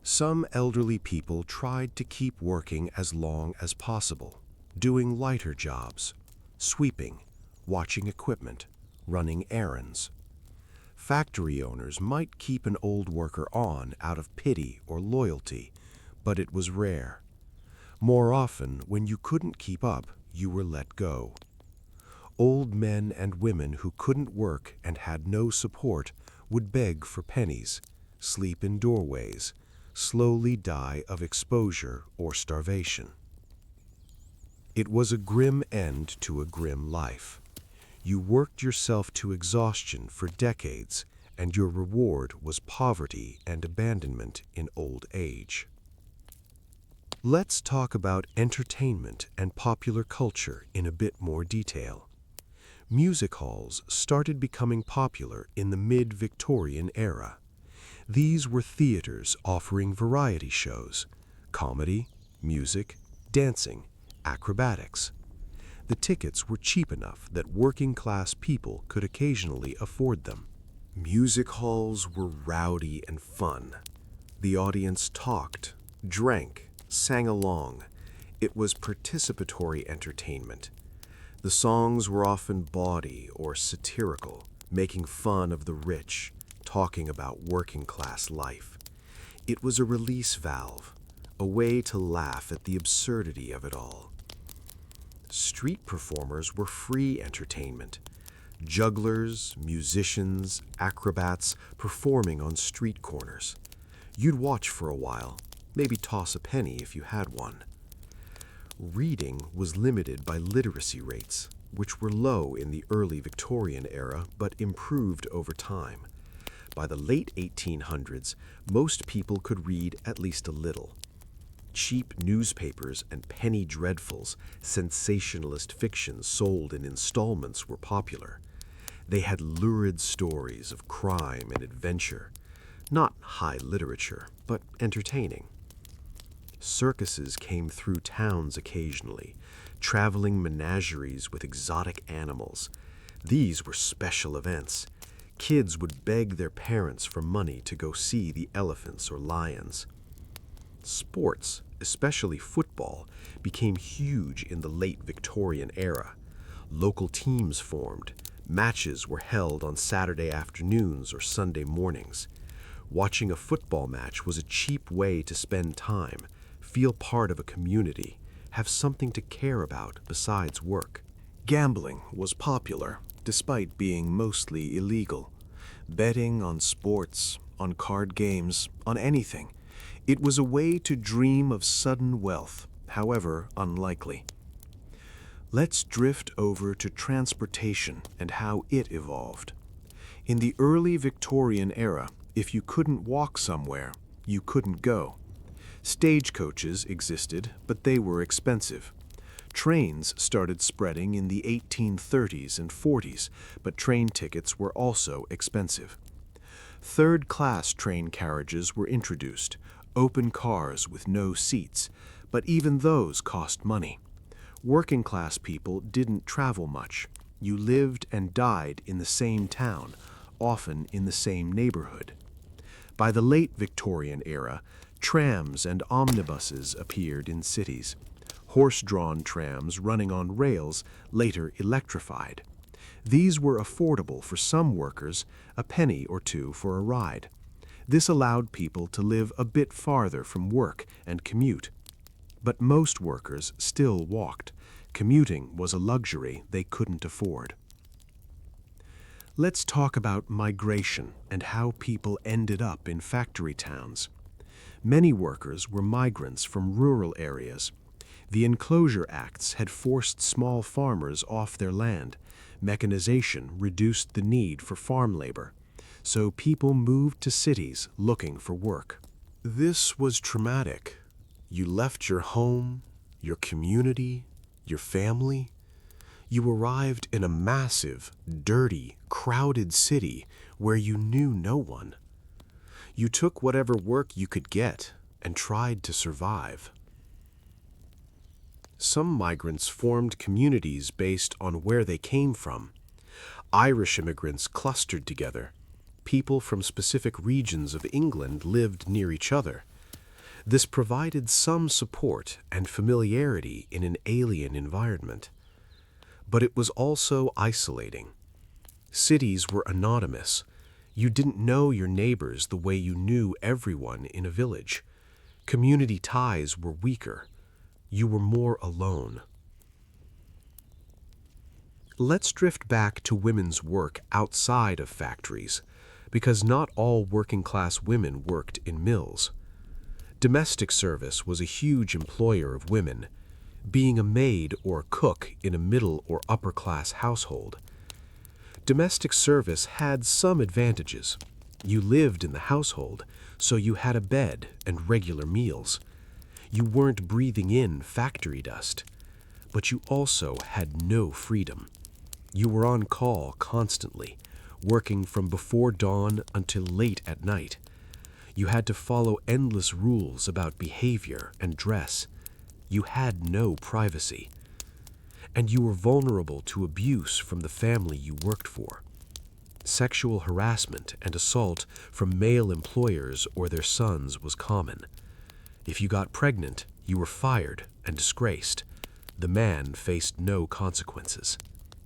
A: Some elderly people tried to keep working as long as possible, doing lighter jobs, sweeping, watching equipment, running errands. Factory owners might keep an old worker on out of pity or loyalty, but it was rare. More often, when you couldn't keep up, you were let go. Old men and women who couldn't work and had no support would beg for pennies, sleep in doorways, slowly die of exposure or starvation. It was a grim end to a grim life. You worked yourself to exhaustion for decades, and your reward was poverty and abandonment in old age.
B: Let's talk about entertainment and popular culture in a bit more detail. Music halls started becoming popular in the mid-Victorian era. These were theaters offering variety shows, comedy, music, dancing, acrobatics. The tickets were cheap enough that working-class people could occasionally afford them. Music halls were rowdy and fun. The audience talked, drank, sang along. It was participatory entertainment. The songs were often bawdy or satirical, making fun of the rich, talking about working-class life. It was a release valve, a way to laugh at the absurdity of it all. Street performers were free entertainment. Jugglers, musicians, acrobats performing on street corners. You'd watch for a while, maybe toss a penny if you had one. Reading was limited by literacy rates, which were low in the early Victorian era but improved over time. By the late 1800s, most people could read at least a little. Cheap newspapers and penny dreadfuls, sensationalist fiction sold in installments were popular. They had lurid stories of crime and adventure, not high literature, but entertaining. Circuses came through towns occasionally, traveling menageries with exotic animals. These were special events. Kids would beg their parents for money to go see the elephants or lions. Sports, especially football, became huge in the late Victorian era. Local teams formed. Matches were held on Saturday afternoons or Sunday mornings. Watching a football match was a cheap way to spend time, feel part of a community, have something to care about besides work.
C: Gambling was popular, despite being mostly illegal. Betting on sports, on card games, on anything. It was a way to dream of sudden wealth, however unlikely. Let's drift over to transportation and how it evolved. In the early Victorian era, if you couldn't walk somewhere, you couldn't go. Stagecoaches existed, but they were expensive. Trains started spreading in the 1830s and 40s, but train tickets were also expensive. Third-class train carriages were introduced, open cars with no seats, but even those cost money. Working-class people didn't travel much. You lived and died in the same town, often in the same neighborhood. By the late Victorian era, trams and omnibuses appeared in cities. Horse-drawn trams running on rails, later electrified. These were affordable for some workers, a penny or two for a ride. This allowed people to live a bit farther from work and commute. But most workers still walked. Commuting was a luxury they couldn't afford. Let's talk about migration and how people ended up in factory towns. Many workers were migrants from rural areas. The Enclosure Acts had forced small farmers off their land. Mechanization reduced the need for farm labor, so people moved to cities looking for work. This was traumatic. You left your home, your community, your family. You arrived in a massive, dirty, crowded city where you knew no one. You took whatever work you could get and tried to survive. Some migrants formed communities based on where they came from. Irish immigrants clustered together. People from specific regions of England lived near each other. This provided some support and familiarity in an alien environment. But it was also isolating. Cities were anonymous. You didn't know your neighbors the way you knew everyone in a village. Community ties were weaker. You were more alone. Let's drift back to women's work outside of factories, because not all working-class women worked in mills. Domestic service was a huge employer of women, being a maid or cook in a middle or upper-class household. Domestic service had some advantages. You lived in the household, so you had a bed and regular meals.
B: You weren't breathing in factory dust, but you also had no freedom. You were on call constantly, working from before dawn until late at night. You had to follow endless rules about behavior and dress. You had no privacy. And you were vulnerable to abuse from the family you worked for. Sexual harassment and assault from male employers or their sons was common. If you got pregnant, you were fired and disgraced. The man faced no consequences.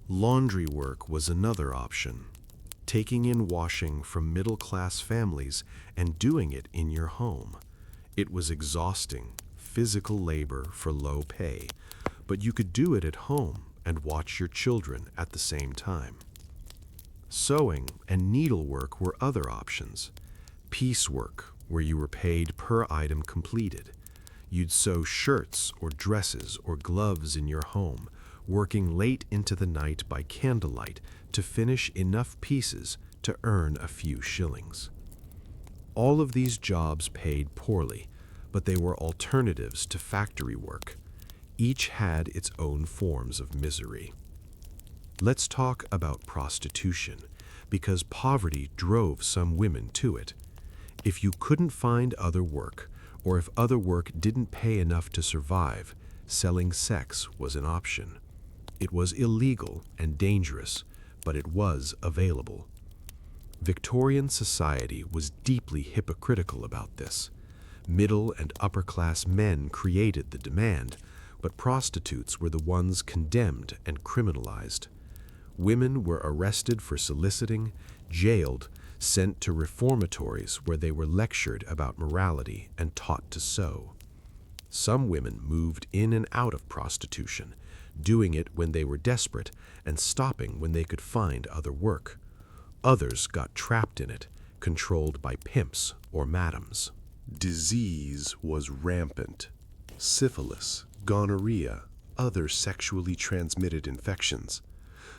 A: Laundry work was another option. Taking in washing from middle-class families and doing it in your home. It was exhausting, physical labor for low pay, but you could do it at home and watch your children at the same time. Sewing and needlework were other options. Piecework, where you were paid per item completed. You'd sew shirts or dresses or gloves in your home, working late into the night by candlelight to finish enough pieces to earn a few shillings. All of these jobs paid poorly, but they were alternatives to factory work. Each had its own forms of misery. Let's talk about prostitution, because poverty drove some women to it. If you couldn't find other work, or if other work didn't pay enough to survive, selling sex was an option. It was illegal and dangerous, but it was available. Victorian society was deeply hypocritical about this. Middle and upper-class men created the demand, but prostitutes were the ones condemned and criminalized. Women were arrested for soliciting, jailed, sent to reformatories where they were lectured about morality and taught to sew. Some women moved in and out of prostitution, doing it when they were desperate and stopping when they could find other work. Others got trapped in it, controlled by pimps or madams. Disease was rampant. Syphilis, gonorrhea, other sexually transmitted infections.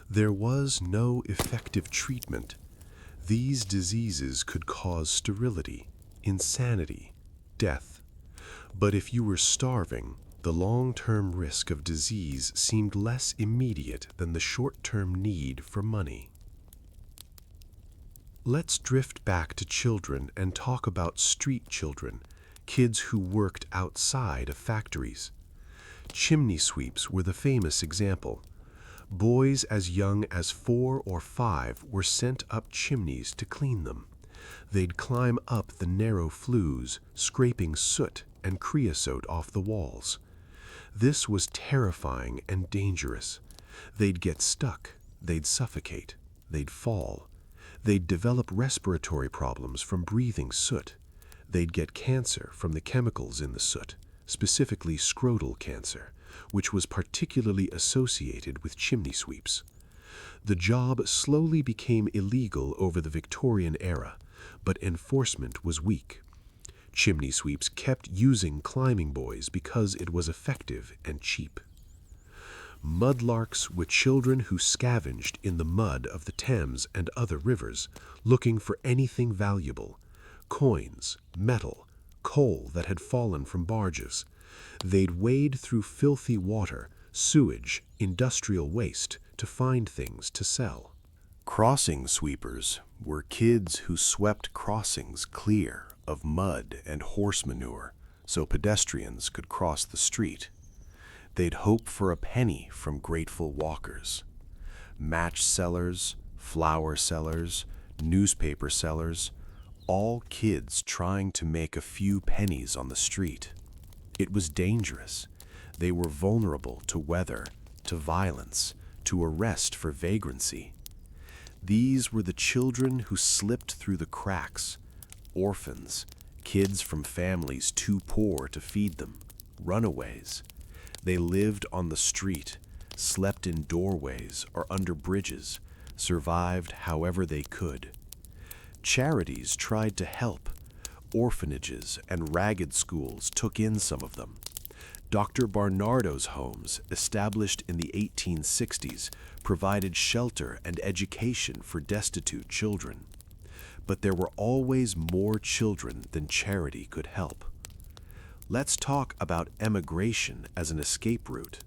A: There was no effective treatment. These diseases could cause sterility, insanity, death. But if you were starving, the long-term risk of disease seemed less immediate than the short-term need for money. Let's drift back to children and talk about street children, kids who worked outside of factories. Chimney sweeps were the famous example. Boys as young as 4 or 5 were sent up chimneys to clean them. They'd climb up the narrow flues, scraping soot and creosote off the walls. This was terrifying and dangerous. They'd get stuck, they'd suffocate, they'd fall. They'd develop respiratory problems from breathing soot. They'd get cancer from the chemicals in the soot, specifically scrotal cancer, which was particularly associated with chimney sweeps. The job slowly became illegal over the Victorian era, but enforcement was weak. Chimney sweeps kept using climbing boys because it was effective and cheap. Mudlarks were children who scavenged in the mud of the Thames and other rivers, looking for anything valuable: coins, metal, coal that had fallen from barges. They'd wade through filthy water, sewage, industrial waste to find things to sell. Crossing sweepers were kids who swept crossings clear of mud and horse manure so pedestrians could cross the street. They'd hope for a penny from grateful walkers. Match sellers, flower sellers, newspaper sellers, all kids trying to make a few pennies on the street. It was dangerous. They were vulnerable to weather, to violence, to arrest for vagrancy. These were the children who slipped through the cracks: orphans, kids from families too poor to feed them, runaways. They lived on the street, slept in doorways or under bridges, survived however they could. Charities tried to help. Orphanages and ragged schools took in some of them. Dr. Barnardo's homes, established in the 1860s, provided shelter and education for destitute children. But there were always more children than charity could help.
C: Let's talk about emigration as an escape route.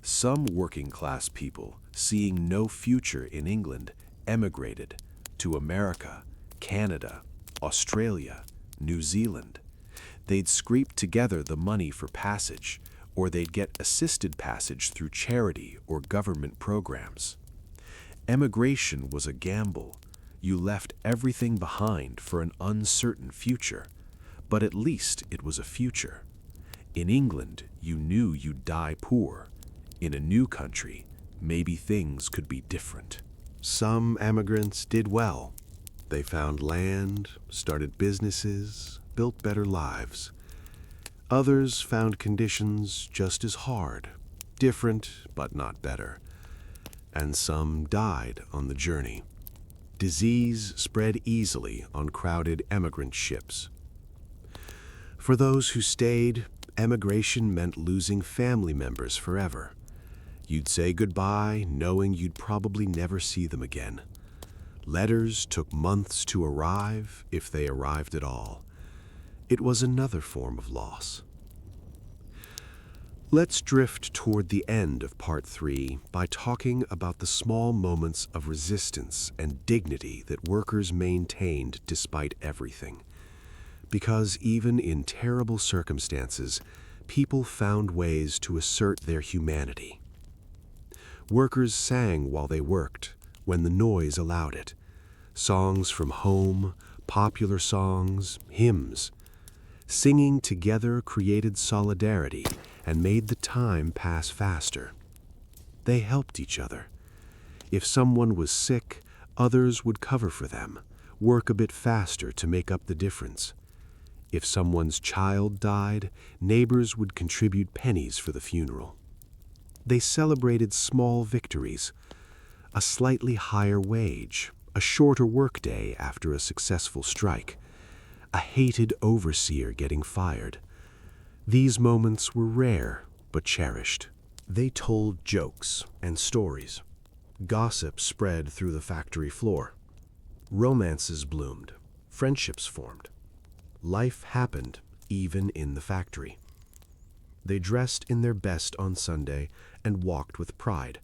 C: Some working-class people, seeing no future in England, emigrated to America, Canada, Australia, New Zealand. They'd scrape together the money for passage, or they'd get assisted passage through charity or government programs. Emigration was a gamble. You left everything behind for an uncertain future, but at least it was a future. In England, you knew you'd die poor. In a new country, maybe things could be different.
A: Some emigrants did well. They found land, started businesses, built better lives. Others found conditions just as hard, different but not better. And some died on the journey. Disease spread easily on crowded emigrant ships. For those who stayed, emigration meant losing family members forever. You'd say goodbye knowing you'd probably never see them again. Letters took months to arrive, if they arrived at all. It was another form of loss. Let's drift toward the end of Part 3 by talking about the small moments of resistance and dignity that workers maintained despite everything. Because even in terrible circumstances, people found ways to assert their humanity. Workers sang while they worked, when the noise allowed it. Songs from home, popular songs, hymns. Singing together created solidarity and made the time pass faster. They helped each other. If someone was sick, others would cover for them, work a bit faster to make up the difference. If someone's child died, neighbors would contribute pennies for the funeral. They celebrated small victories, a slightly higher wage, a shorter workday after a successful strike, a hated overseer getting fired. These moments were rare but cherished. They told jokes and stories. Gossip spread through the factory floor. Romances bloomed. Friendships formed. Life happened even in the factory. They dressed in their best on Sunday and walked with pride.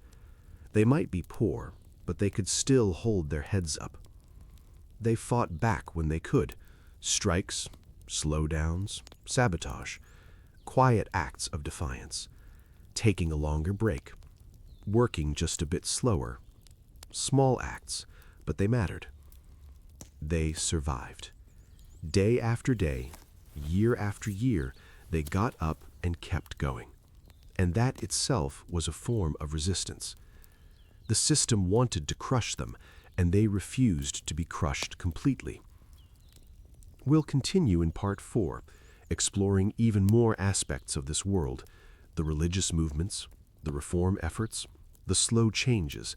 A: They might be poor, but they could still hold their heads up. They fought back when they could. Strikes, slowdowns, sabotage, quiet acts of defiance, taking a longer break, working just a bit slower. Small acts, but they mattered. They survived. Day after day, year after year, they got up and kept going. And that itself was a form of resistance. The system wanted to crush them, and they refused to be crushed completely. We'll continue in Part 4, exploring even more aspects of this world, the religious movements, the reform efforts, the slow changes,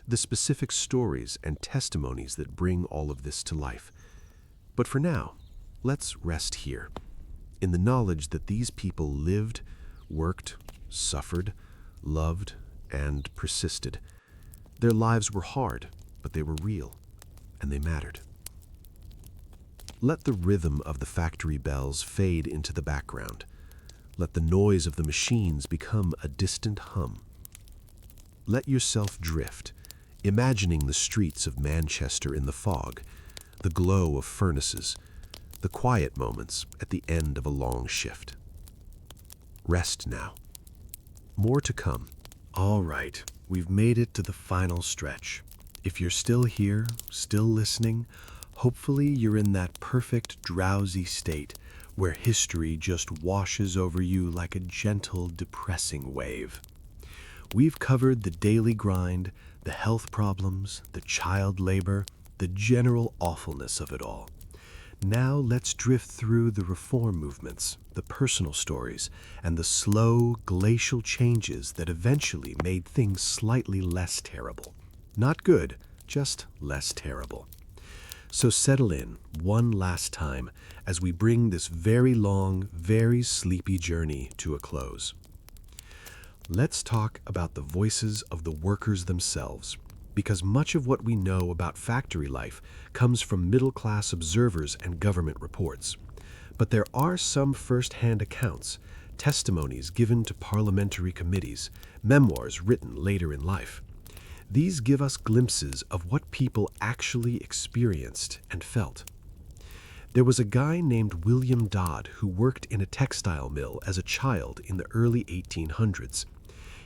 A: the specific stories and testimonies that bring all of this to life. But for now, let's rest here, in the knowledge that these people lived, worked, suffered, loved, and persisted. Their lives were hard, but they were real, and they mattered. Let the rhythm of the factory bells fade into the background. Let the noise of the machines become a distant hum. Let yourself drift, imagining the streets of Manchester in the fog, the glow of furnaces, the quiet moments at the end of a long shift. Rest now. More to come. All right, we've made it to the final stretch. If you're still here, still listening, hopefully you're in that perfect drowsy state where history just washes over you like a gentle, depressing wave. We've covered the daily grind, the health problems, the child labor, the general awfulness of it all. Now let's drift through the reform movements, the personal stories, and the slow, glacial changes that eventually made things slightly less terrible. Not good, just less terrible. So settle in one last time as we bring this very long, very sleepy journey to a close. Let's talk about the voices of the workers themselves, because much of what we know about factory life comes from middle-class observers and government reports.
B: But there are some first-hand accounts, testimonies given to parliamentary committees, memoirs written later in life. These give us glimpses of what people actually experienced and felt. There was a guy named William Dodd who worked in a textile mill as a child in the early 1800s.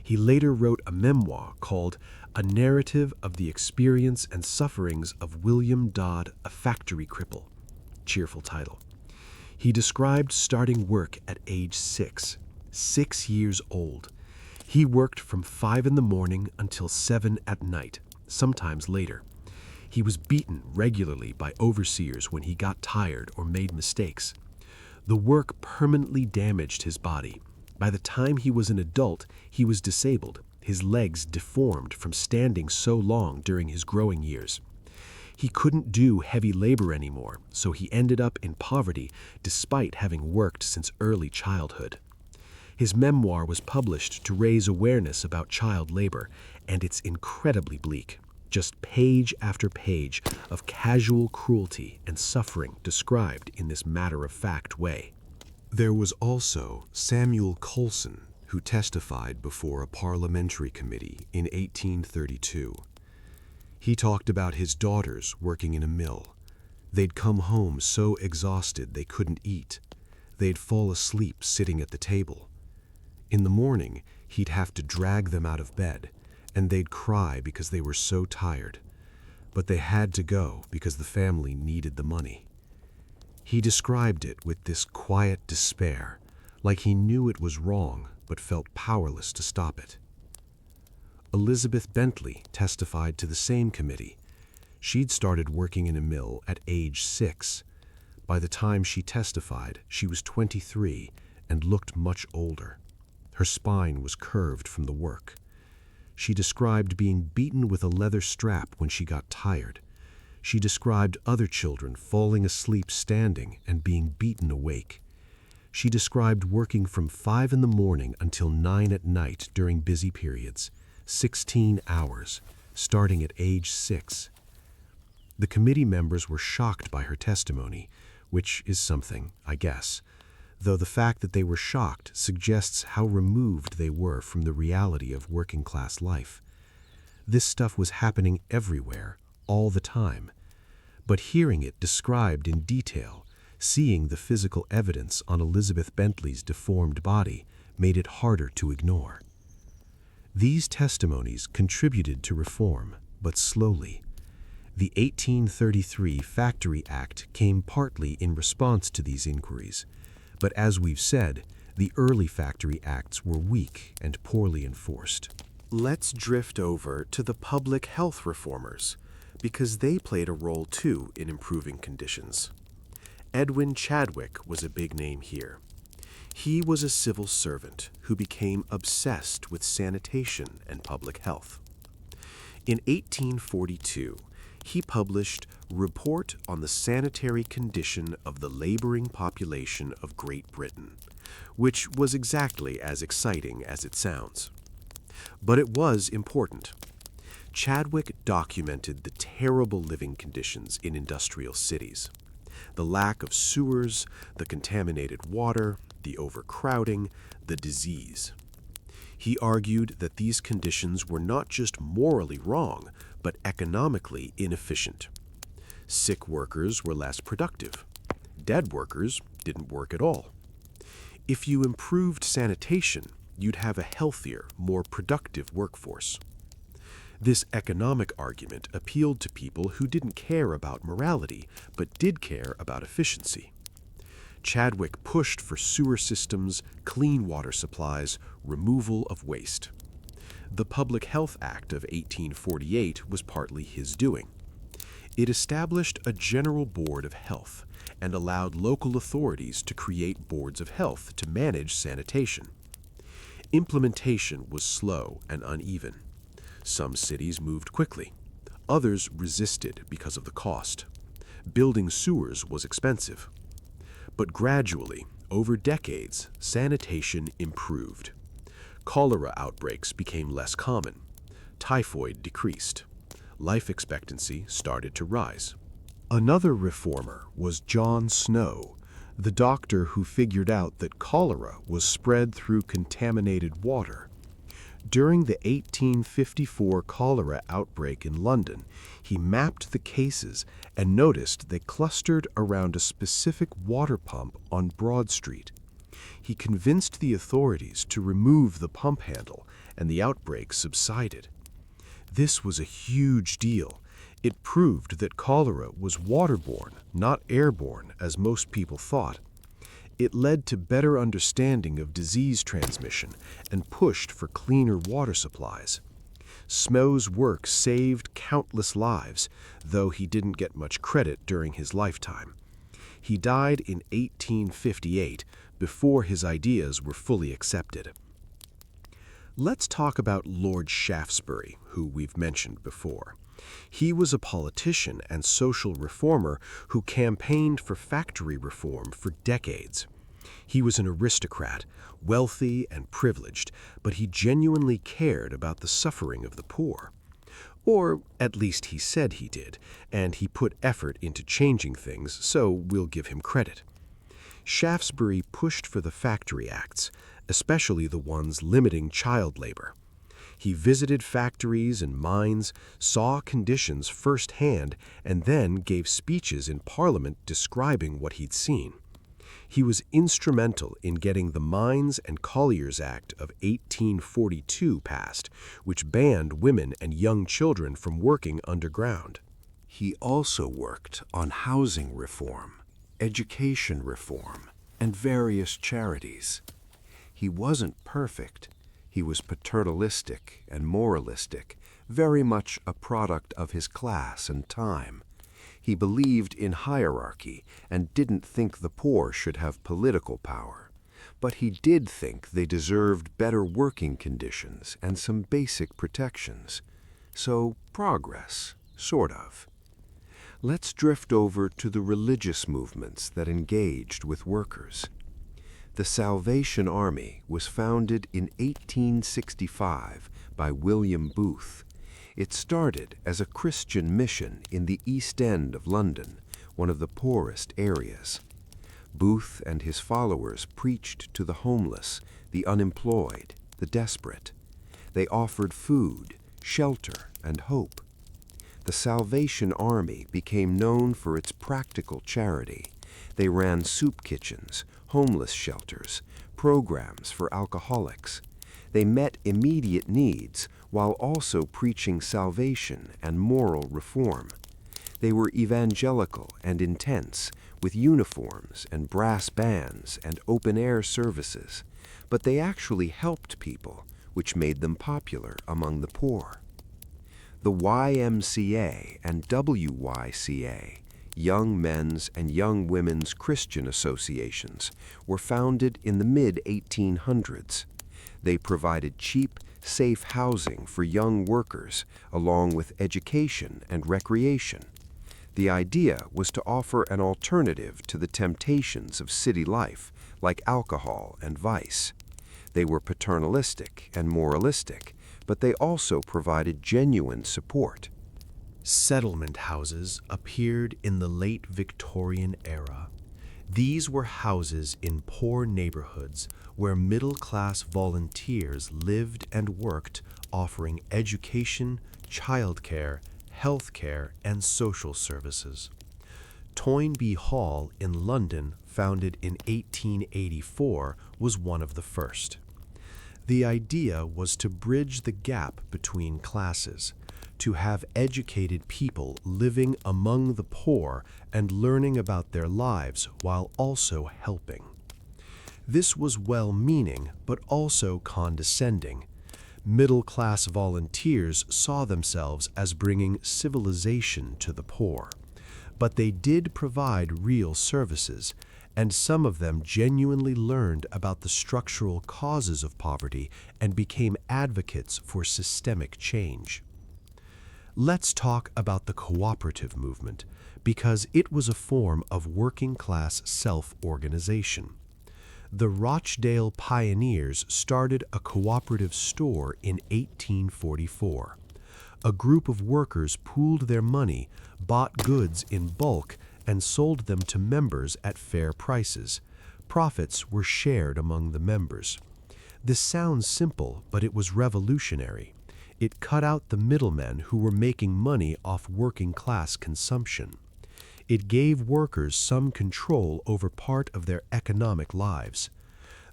B: He later wrote a memoir called A Narrative of the Experience and Sufferings of William Dodd, a Factory Cripple. Cheerful title. He described starting work at age 6 years old. He worked from 5 in the morning until 7 at night, sometimes later. He was beaten regularly by overseers when he got tired or made mistakes. The work permanently damaged his body. By the time he was an adult, he was disabled, his legs deformed from standing so long during his growing years. He couldn't do heavy labor anymore, so he ended up in poverty despite having worked since early childhood. His memoir was published to raise awareness about child labor, and it's incredibly bleak. Just page after page of casual cruelty and suffering described in this matter-of-fact way.
A: There was also Samuel Coulson, who testified before a parliamentary committee in 1832. He talked about his daughters working in a mill. They'd come home so exhausted they couldn't eat. They'd fall asleep sitting at the table. In the morning, he'd have to drag them out of bed, and they'd cry because they were so tired. But they had to go because the family needed the money. He described it with this quiet despair, like he knew it was wrong but felt powerless to stop it. Elizabeth Bentley testified to the same committee. She'd started working in a mill at age 6. By the time she testified, she was 23 and looked much older. Her spine was curved from the work. She described being beaten with a leather strap when she got tired. She described other children falling asleep standing and being beaten awake. She described working from 5 in the morning until 9 at night during busy periods, 16 hours, starting at age 6. The committee members were shocked by her testimony, which is something, I guess, though the fact that they were shocked suggests how removed they were from the reality of working-class life. This stuff was happening everywhere, all the time. But hearing it described in detail, seeing the physical evidence on Elizabeth Bentley's deformed body, made it harder to ignore. These testimonies contributed to reform, but slowly. The 1833 Factory Act came partly in response to these inquiries, but as we've said, the early Factory Acts were weak and poorly enforced.
D: Let's drift over to the public health reformers, because they played a role too in improving conditions. Edwin Chadwick was a big name here. He was a civil servant who became obsessed with sanitation and public health. In 1842, he published Report on the Sanitary Condition of the Laboring Population of Great Britain, which was exactly as exciting as it sounds. But it was important. Chadwick documented the terrible living conditions in industrial cities. The lack of sewers, the contaminated water, the overcrowding, the disease. He argued that these conditions were not just morally wrong, but economically inefficient. Sick workers were less productive. Dead workers didn't work at all. If you improved sanitation, you'd have a healthier, more productive workforce. This economic argument appealed to people who didn't care about morality, but did care about efficiency. Chadwick pushed for sewer systems, clean water supplies, removal of waste. The Public Health Act of 1848 was partly his doing. It established a general board of health and allowed local authorities to create boards of health to manage sanitation. Implementation was slow and uneven. Some cities moved quickly. Others resisted because of the cost. Building sewers was expensive. But gradually, over decades, sanitation improved. Cholera outbreaks became less common. Typhoid decreased. Life expectancy started to rise. Another reformer was John Snow,
C: the doctor who figured out that cholera was spread through contaminated water. During the 1854 cholera outbreak in London, he mapped the cases and noticed they clustered around a specific water pump on Broad Street. He convinced the authorities to remove the pump handle, and the outbreak subsided. This was a huge deal. It proved that cholera was waterborne, not airborne, as most people thought. It led to better understanding of disease transmission and pushed for cleaner water supplies. Smeau's work saved countless lives, though he didn't get much credit during his lifetime. He died in 1858, before his ideas were fully accepted. Let's talk about Lord Shaftesbury, who we've mentioned before. He was a politician and social reformer who campaigned for factory reform for decades. He was an aristocrat, wealthy and privileged, but he genuinely cared about the suffering of the poor. Or at least he said he did, and he put effort into changing things, so we'll give him credit. Shaftesbury pushed for the Factory Acts, especially the ones limiting child labor. He visited factories and mines, saw conditions firsthand, and then gave speeches in Parliament describing what he'd seen. He was instrumental in getting the Mines and Colliers Act of 1842 passed, which banned women and young children from working underground.
D: He also worked on housing reform, education reform, and various charities. He wasn't perfect. He was paternalistic and moralistic, very much a product of his class and time. He believed in hierarchy and didn't think the poor should have political power. But he did think they deserved better working conditions and some basic protections. So, progress, sort of. Let's drift over to the religious movements that engaged with workers. The Salvation Army was founded in 1865 by William Booth. It started as a Christian mission in the East End of London, one of the poorest areas. Booth and his followers preached to the homeless, the unemployed, the desperate. They offered food, shelter, and hope. The Salvation Army became known for its practical charity. They ran soup kitchens, homeless shelters, programs for alcoholics. They met immediate needs while also preaching salvation and moral reform. They were evangelical and intense, with uniforms and brass bands and open-air services, but they actually helped people, which made them popular among the poor. The YMCA and WYCA, Young Men's and Young Women's Christian Associations, were founded in the mid-1800s. They provided cheap, safe housing for young workers, along with education and recreation. The idea was to offer an alternative to the temptations of city life, like alcohol and vice. They were paternalistic and moralistic, but they also provided genuine support.
C: Settlement houses appeared in the late Victorian era. These were houses in poor neighborhoods where middle-class volunteers lived and worked, offering education, childcare, healthcare, and social services. Toynbee Hall in London, founded in 1884, was one of the first. The idea was to bridge the gap between classes, to have educated people living among the poor and learning about their lives while also helping. This was well-meaning, but also condescending. Middle-class volunteers saw themselves as bringing civilization to the poor. But they did provide real services, and some of them genuinely learned about the structural causes of poverty and became advocates for systemic change. Let's talk about the cooperative movement, because it was a form of working-class self-organization. The Rochdale Pioneers started a cooperative store in 1844. A group of workers pooled their money, bought goods in bulk,
B: and sold them to members at fair prices. Profits were shared among the members. This sounds simple, but it was revolutionary. It cut out the middlemen who were making money off working-class consumption. It gave workers some control over part of their economic lives.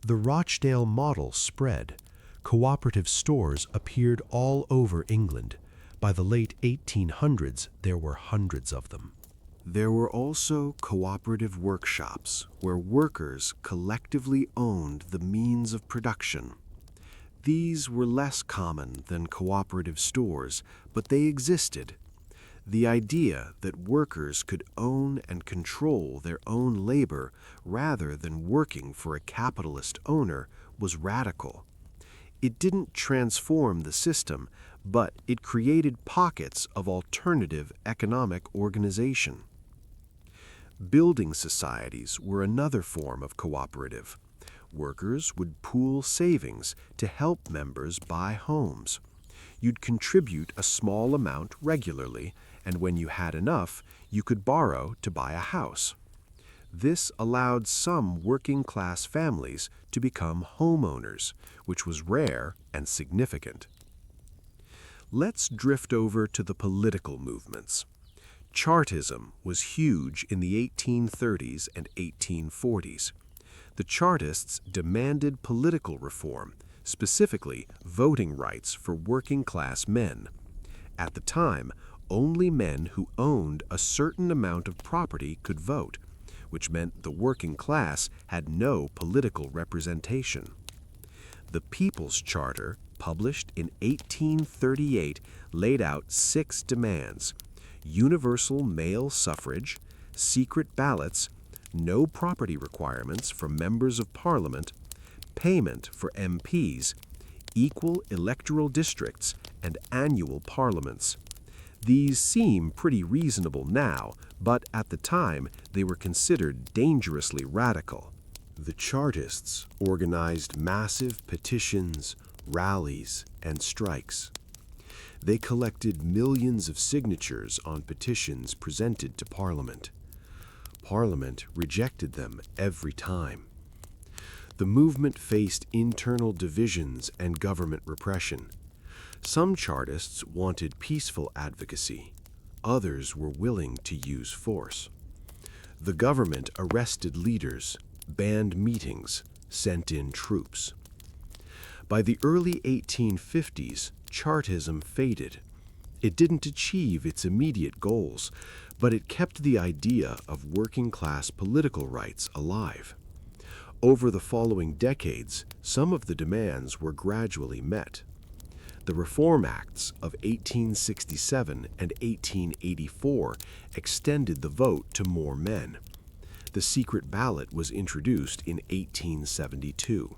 B: The Rochdale model spread. Cooperative stores appeared all over England. By the late 1800s, there were hundreds of them.
A: There were also cooperative workshops where workers collectively owned the means of production. These were less common than cooperative stores, but they existed. The idea that workers could own and control their own labor rather than working for a capitalist owner was radical. It didn't transform the system, but it created pockets of alternative economic organization. Building societies were another form of cooperative. Workers would pool savings to help members buy homes. You'd contribute a small amount regularly, and when you had enough, you could borrow to buy a house. This allowed some working-class families to become homeowners, which was rare and significant. Let's drift over to the political movements. Chartism was huge in the 1830s and 1840s. The Chartists demanded political reform, specifically voting rights for working-class men. At the time, only men who owned a certain amount of property could vote, which meant the working class had no political representation. The People's Charter, published in 1838, laid out 6 demands: universal male suffrage, secret ballots, no property requirements for members of Parliament, payment for MPs, equal electoral districts, and annual parliaments. These seem pretty reasonable now, but at the time they were considered dangerously radical. The Chartists organized massive petitions, rallies, and strikes. They collected millions of signatures on petitions presented to Parliament. Parliament rejected them every time. The movement faced internal divisions and government repression. Some Chartists wanted peaceful advocacy. Others were willing to use force. The government arrested leaders, banned meetings, sent in troops. By the early 1850s, Chartism faded. It didn't achieve its immediate goals, but it kept the idea of working-class political rights alive. Over the following decades, some of the demands were gradually met. The Reform Acts of 1867 and 1884 extended the vote to more men. The secret ballot was introduced in 1872.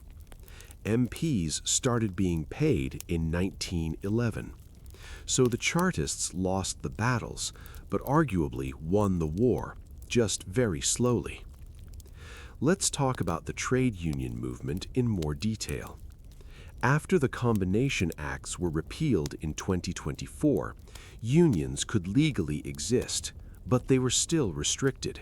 A: MPs started being paid in 1911. So the Chartists lost the battles, but arguably won the war, just very slowly. Let's talk about the trade union movement in more detail. After the Combination Acts were repealed in 2024, unions could legally exist, but they were still restricted.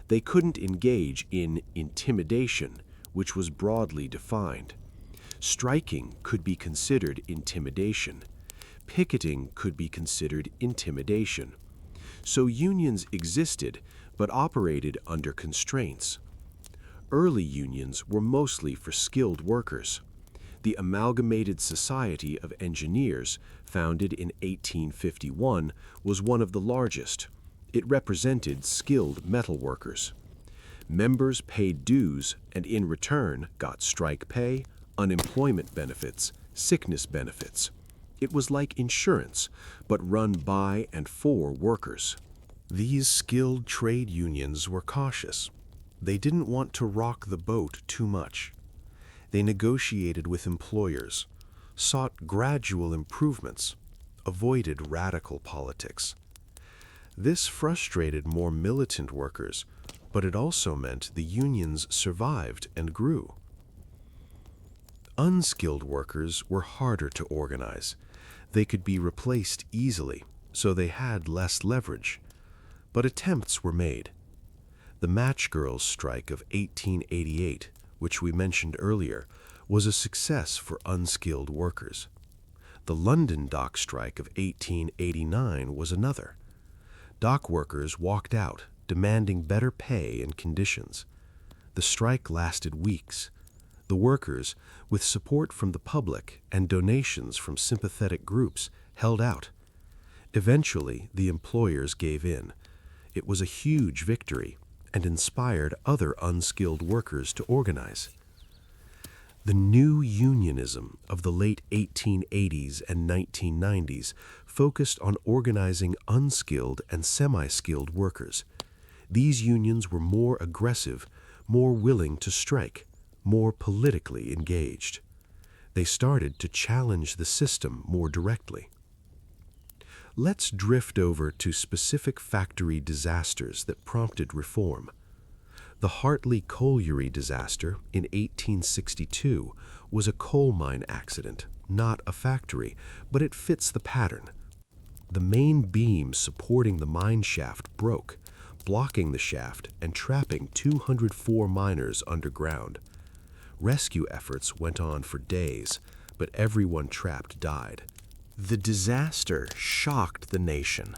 A: They couldn't engage in intimidation, which was broadly defined. Striking could be considered intimidation. Picketing could be considered intimidation. So unions existed, but operated under constraints. Early unions were mostly for skilled workers. The Amalgamated Society of Engineers, founded in 1851, was one of the largest. It represented skilled metal workers. Members paid dues and in return got strike pay, unemployment benefits, sickness benefits. It was like insurance, but run by and for workers. These skilled trade unions were cautious. They didn't want to rock the boat too much. They negotiated with employers, sought gradual improvements, avoided radical politics. This frustrated more militant workers, but it also meant the unions survived and grew. Unskilled workers were harder to organize. They could be replaced easily, so they had less leverage. But attempts were made.
B: The Match Girls' strike of 1888, which we mentioned earlier, was a success for unskilled workers. The London dock strike of 1889 was another. Dock workers walked out, demanding better pay and conditions. The strike lasted weeks. The workers, with support from the public and donations from sympathetic groups, held out. Eventually, the employers gave in. It was a huge victory and inspired other unskilled workers to organize. The new unionism of the late 1880s and 1990s focused on organizing unskilled and semi-skilled workers. These unions were more aggressive, more willing to strike, more politically engaged. They started to challenge the system more directly. Let's drift over to specific factory disasters that prompted reform. The Hartley Colliery disaster in 1862 was a coal mine accident, not a factory, but it fits the pattern. The main beam supporting the mine shaft broke, blocking the shaft and trapping 204 miners underground. Rescue efforts went on for days, but everyone trapped died.
C: The disaster shocked the nation.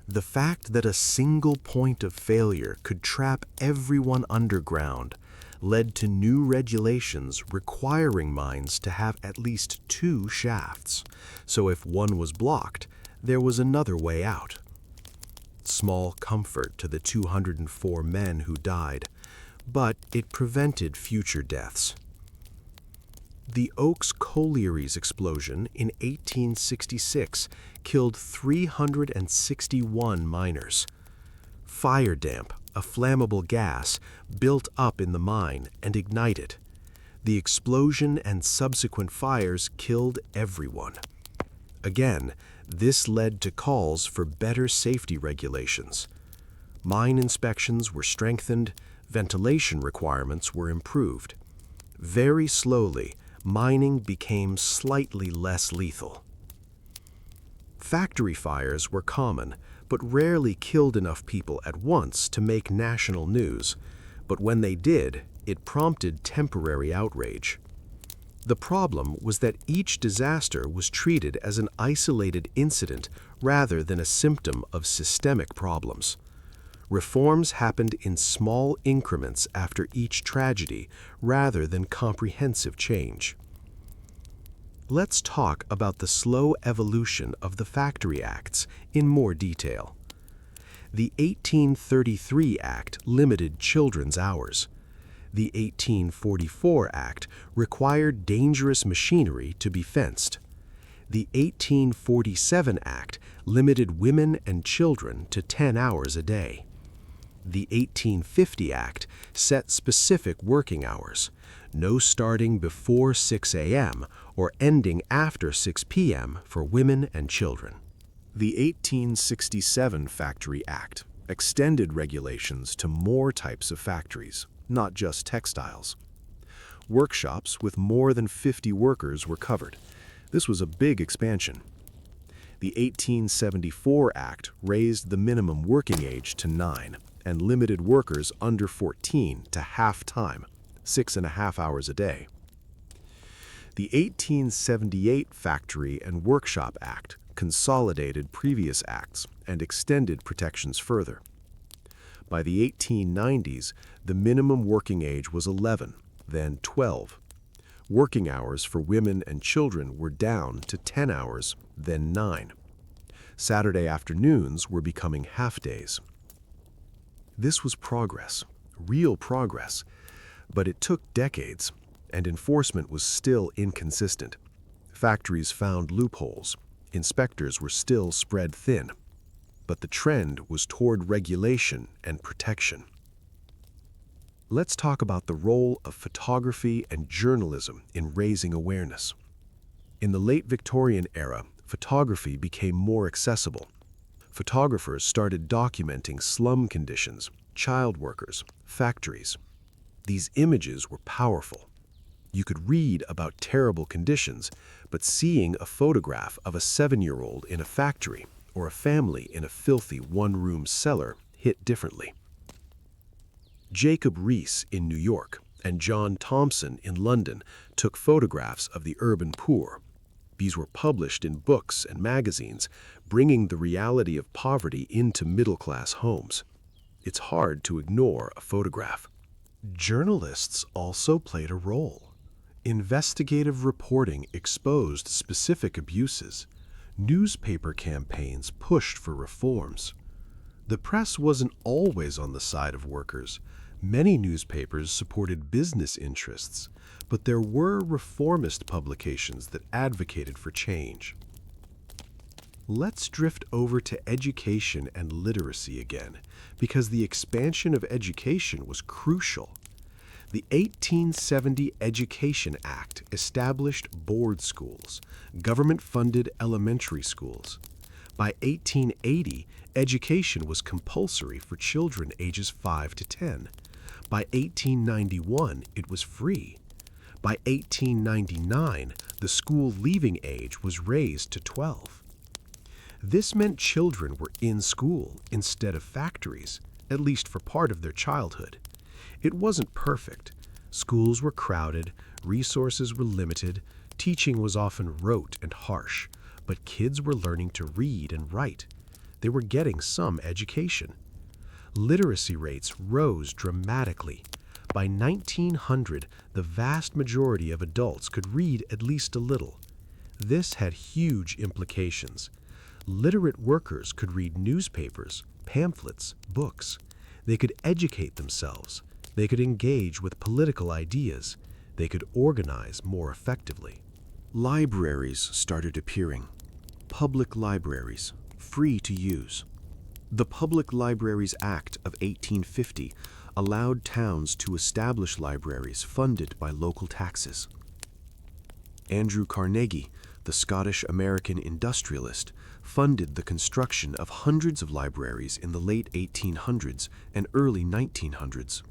C: The fact that a single point of failure could trap everyone underground led to new regulations requiring mines to have at least 2 shafts, so if one was blocked, there was another way out. Small comfort to the 204 men who died, but it prevented future deaths. The Oaks Collieries explosion in 1866 killed 361 miners. Fire damp, a flammable gas, built up in the mine and ignited. The explosion and subsequent fires killed everyone. Again, this led to calls for better safety regulations. Mine inspections were strengthened, ventilation requirements were improved. Very slowly, mining became slightly less lethal. Factory fires were common, but rarely killed enough people at once to make national news. But when they did, it prompted temporary outrage. The problem was that each disaster was treated as an isolated incident rather than a symptom of systemic problems. Reforms happened in small increments after each tragedy rather than comprehensive change. Let's talk about the slow evolution of the Factory Acts in more detail. The 1833 Act limited children's hours. The 1844 Act required dangerous machinery to be fenced. The 1847 Act limited women and children to 10 hours a day. The 1850 Act set specific working hours, no starting before 6 a.m. or ending after 6 p.m. for women and children. The 1867 Factory Act extended regulations to more types of factories, not just textiles. Workshops with more than 50 workers were covered. This was a big expansion. The 1874 Act raised the minimum working age to 9 and limited workers under 14 to half-time, 6.5 hours a day. The 1878 Factory and Workshop Act consolidated previous acts and extended protections further. By the 1890s, the minimum working age was 11, then 12. Working hours for women and children were down to 10 hours, then 9. Saturday afternoons were becoming half-days. This was progress, real progress, but it took decades, and enforcement was still inconsistent. Factories found loopholes. Inspectors were still spread thin. But the trend was toward regulation and protection. Let's talk about the role of photography and journalism in raising awareness. In the late Victorian era, photography became more accessible. Photographers started documenting slum conditions, child workers, factories. These images were powerful. You could read about terrible conditions, but seeing a photograph of a 7-year-old in a factory or a family in a filthy one-room cellar hit differently.
B: Jacob Riis in New York and John Thompson in London took photographs of the urban poor. These were published in books and magazines, bringing the reality of poverty into middle-class homes. It's hard to ignore a photograph.
C: Journalists also played a role. Investigative reporting exposed specific abuses. Newspaper campaigns pushed for reforms. The press wasn't always on the side of workers. Many newspapers supported business interests, but there were reformist publications that advocated for change. Let's drift over to education and literacy again, because the expansion of education was crucial. The 1870 Education Act established board schools, government-funded elementary schools. By 1880, education was compulsory for children ages 5 to 10. By 1891, it was free. By 1899, the school leaving age was raised to 12. This meant children were in school instead of factories, at least for part of their childhood. It wasn't perfect. Schools were crowded, resources were limited, teaching was often rote and harsh, but kids were learning to read and write. They were getting some education. Literacy rates rose dramatically. By 1900, the vast majority of adults could read at least a little. This had huge implications. Literate workers could read newspapers, pamphlets, books. They could educate themselves. They could engage with political ideas. They could organize more effectively.
D: Libraries started appearing. Public libraries, free to use. The Public Libraries Act of 1850 allowed towns to establish libraries funded by local taxes. Andrew Carnegie, the Scottish-American industrialist, funded the construction of hundreds of libraries in the late 1800s and early 1900s.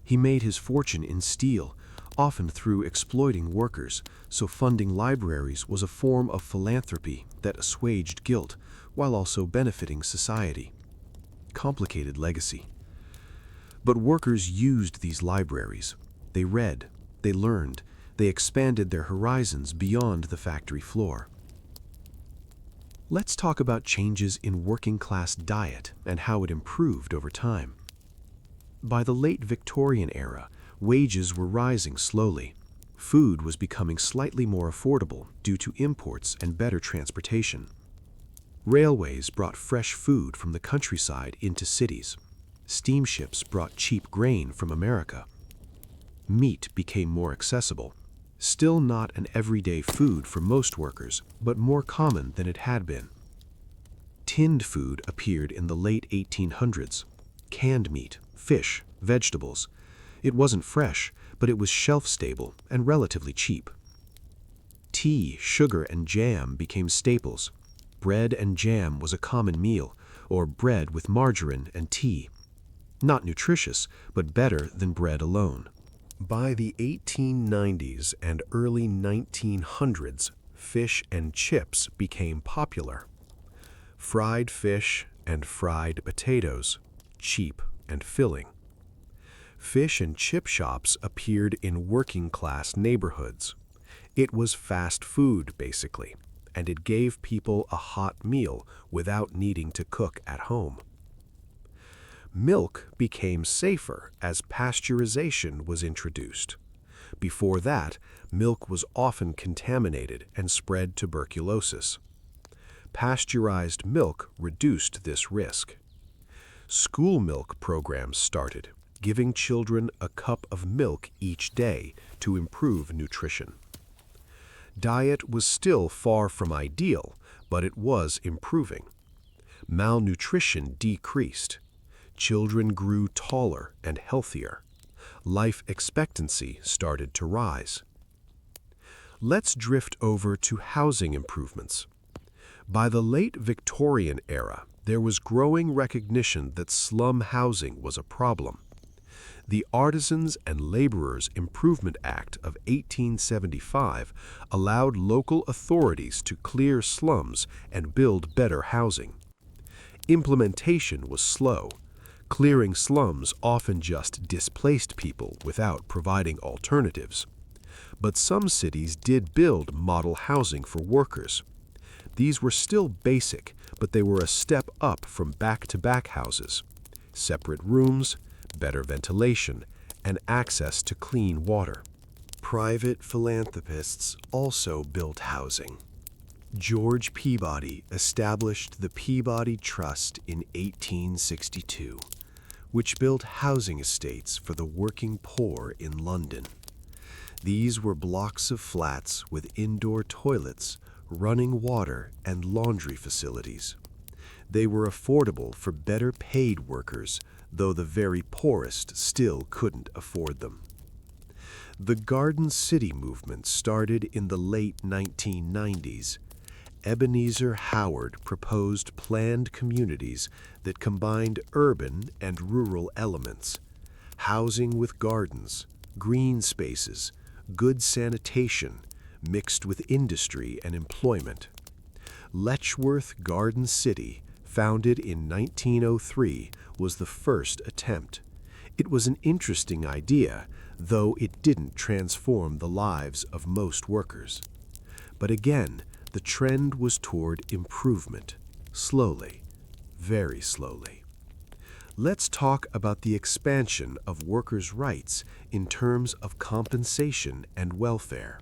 D: He made his fortune in steel, often through exploiting workers, so funding libraries was a form of philanthropy that assuaged guilt while also benefiting society. Complicated legacy. But workers used these libraries. They read, they learned, they expanded their horizons beyond the factory floor. Let's talk about changes in working-class diet and how it improved over time. By the late Victorian era, wages were rising slowly. Food was becoming slightly more affordable due to imports and better transportation. Railways brought fresh food from the countryside into cities. Steamships brought cheap grain from America. Meat became more accessible. Still not an everyday food for most workers, but more common than it had been. Tinned food appeared in the late 1800s. Canned meat, fish, vegetables. It wasn't fresh, but it was shelf-stable and relatively cheap. Tea, sugar, and jam became staples. Bread and jam was a common meal, or bread with margarine and tea. Not nutritious, but better than bread alone. By the 1890s and early 1900s, fish and chips became popular. Fried fish and fried potatoes, cheap and filling. Fish and chip shops appeared in working-class neighborhoods. It was fast food, basically, and it gave people a hot meal without needing to cook at home. Milk became safer as pasteurization was introduced. Before that, milk was often contaminated and spread tuberculosis. Pasteurized milk reduced this risk. School milk programs started, giving children a cup of milk each day to improve nutrition. Diet was still far from ideal, but it was improving. Malnutrition decreased. Children grew taller and healthier. Life expectancy started to rise. Let's drift over to housing improvements. By the late Victorian era, there was growing recognition that slum housing was a problem. The Artisans and Laborers Improvement Act of 1875 allowed local authorities to clear slums and build better housing. Implementation was slow.
B: Clearing slums often just displaced people without providing alternatives. But some cities did build model housing for workers. These were still basic, but they were a step up from back-to-back houses. Separate rooms, better ventilation, and access to clean water.
C: Private philanthropists also built housing. George Peabody established the Peabody Trust in 1862, which built housing estates for the working poor in London. These were blocks of flats with indoor toilets, running water, and laundry facilities. They were affordable for better paid workers, though the very poorest still couldn't afford them. The Garden City movement started in the late 1990s. Ebenezer Howard proposed planned communities that combined urban and rural elements, housing with gardens, green spaces, good sanitation, mixed with industry and employment. Letchworth Garden City, founded in 1903, was the first attempt. It was an interesting idea, though it didn't transform the lives of most workers. But again, the trend was toward improvement, slowly, very slowly. Let's talk about the expansion of workers' rights in terms of compensation and welfare.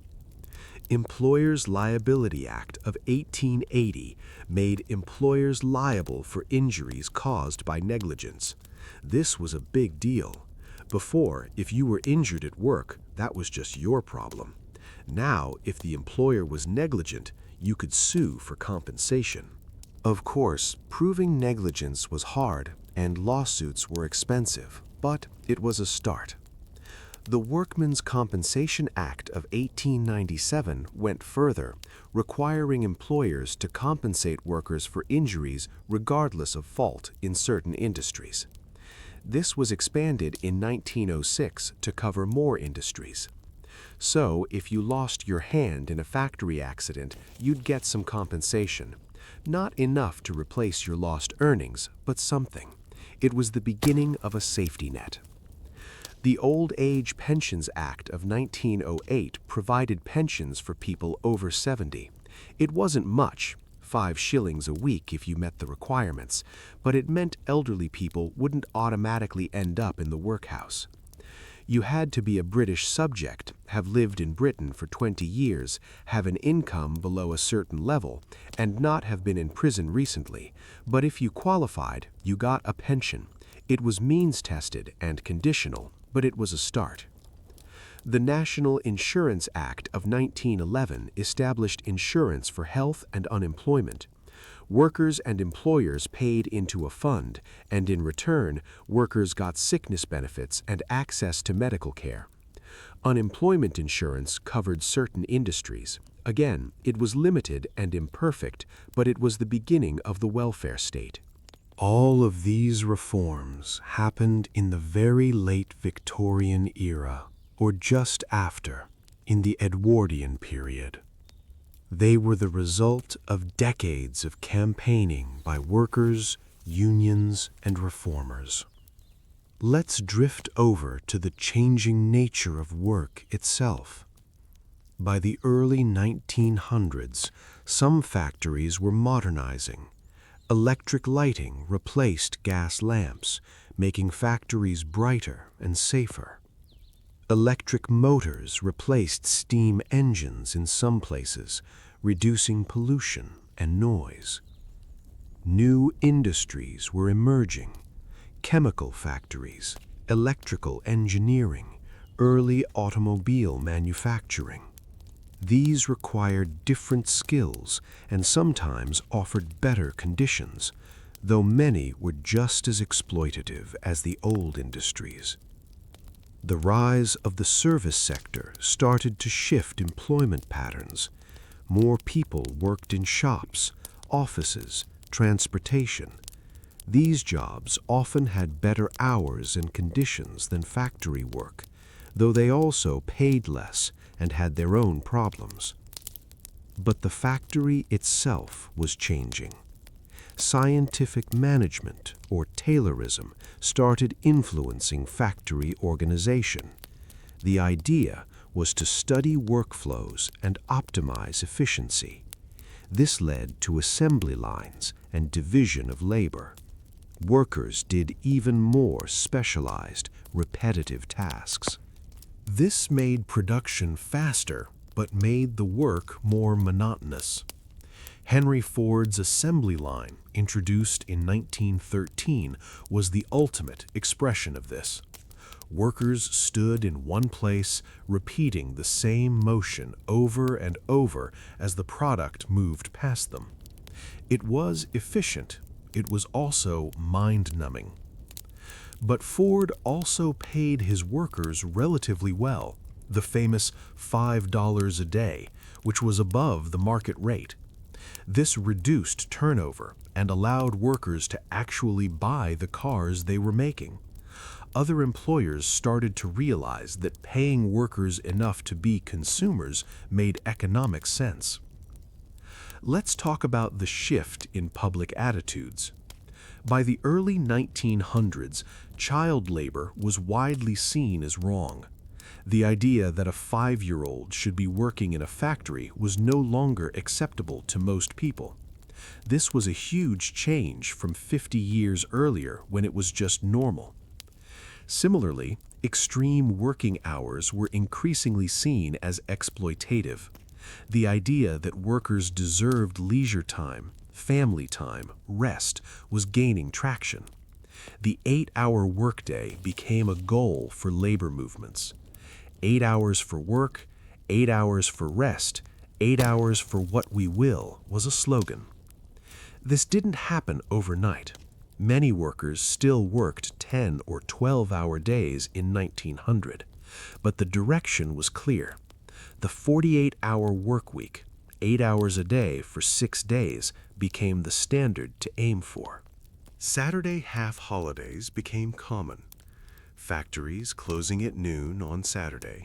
C: Employers' Liability Act of 1880 made employers liable for injuries caused by negligence. This was a big deal. Before, if you were injured at work, that was just your problem. Now, if the employer was negligent, you could sue for compensation.
D: Of course, proving negligence was hard and lawsuits were expensive, but it was a start. The Workmen's Compensation Act of 1897 went further, requiring employers to compensate workers for injuries regardless of fault in certain industries. This was expanded in 1906 to cover more industries. So, if you lost your hand in a factory accident, you'd get some compensation. Not enough to replace your lost earnings, but something. It was the beginning of a safety net. The Old Age Pensions Act of 1908 provided pensions for people over 70. It wasn't much, 5 shillings a week if you met the requirements, but it meant elderly people wouldn't automatically end up in the workhouse. You had to be a British subject, have lived in Britain for 20 years, have an income below a certain level, and not have been in prison recently. But if you qualified, you got a pension. It was means-tested and conditional, but it was a start. The National Insurance Act of 1911 established insurance for health and unemployment. Workers and employers paid into a fund, and in return, workers got sickness benefits and access to medical care. Unemployment insurance covered certain industries. Again, it was limited and imperfect, but it was the beginning of the welfare state.
C: All of these reforms happened in the very late Victorian era, or just after, in the Edwardian period. They were the result of decades of campaigning by workers, unions, and reformers. Let's drift over to the changing nature of work itself. By the early 1900s, some factories were modernizing. Electric lighting replaced gas lamps, making factories brighter and safer. Electric motors replaced steam engines in some places, reducing pollution and noise. New industries were emerging: chemical factories, electrical engineering, early automobile manufacturing. These required different skills and sometimes offered better conditions, though many were just as exploitative as the old industries. The rise of the service sector started to shift employment patterns. More people worked in shops, offices, transportation. These jobs often had better hours and conditions than factory work, though they also paid less and had their own problems. But the factory itself was changing.
B: Scientific management, or Taylorism, started influencing factory organization. The idea was to study workflows and optimize efficiency. This led to assembly lines and division of labor. Workers did even more specialized, repetitive tasks.
C: This made production faster, but made the work more monotonous. Henry Ford's assembly line, introduced in 1913, was the ultimate expression of this. Workers stood in one place, repeating the same motion over and over as the product moved past them. It was efficient. It was also mind-numbing. But Ford also paid his workers relatively well, the famous $5 a day, which was above the market rate. This reduced turnover and allowed workers to actually buy the cars they were making. Other employers started to realize that paying workers enough to be consumers made economic sense. Let's talk about the shift in public attitudes. By the early 1900s, child labor was widely seen as wrong. The idea that a 5-year-old should be working in a factory was no longer acceptable to most people. This was a huge change from 50 years earlier when it was just normal. Similarly, extreme working hours were increasingly seen as exploitative. The idea that workers deserved leisure time, family time, rest was gaining traction. The 8-hour workday became a goal for labor movements. 8 hours for work, 8 hours for rest, 8 hours for what we will was a slogan. This didn't happen overnight. Many workers still worked 10 or 12-hour days in 1900, but the direction was clear. The 48-hour work week, 8 hours a day for 6 days, became the standard to aim for.
A: Saturday half-holidays became common. Factories closing at noon on Saturday,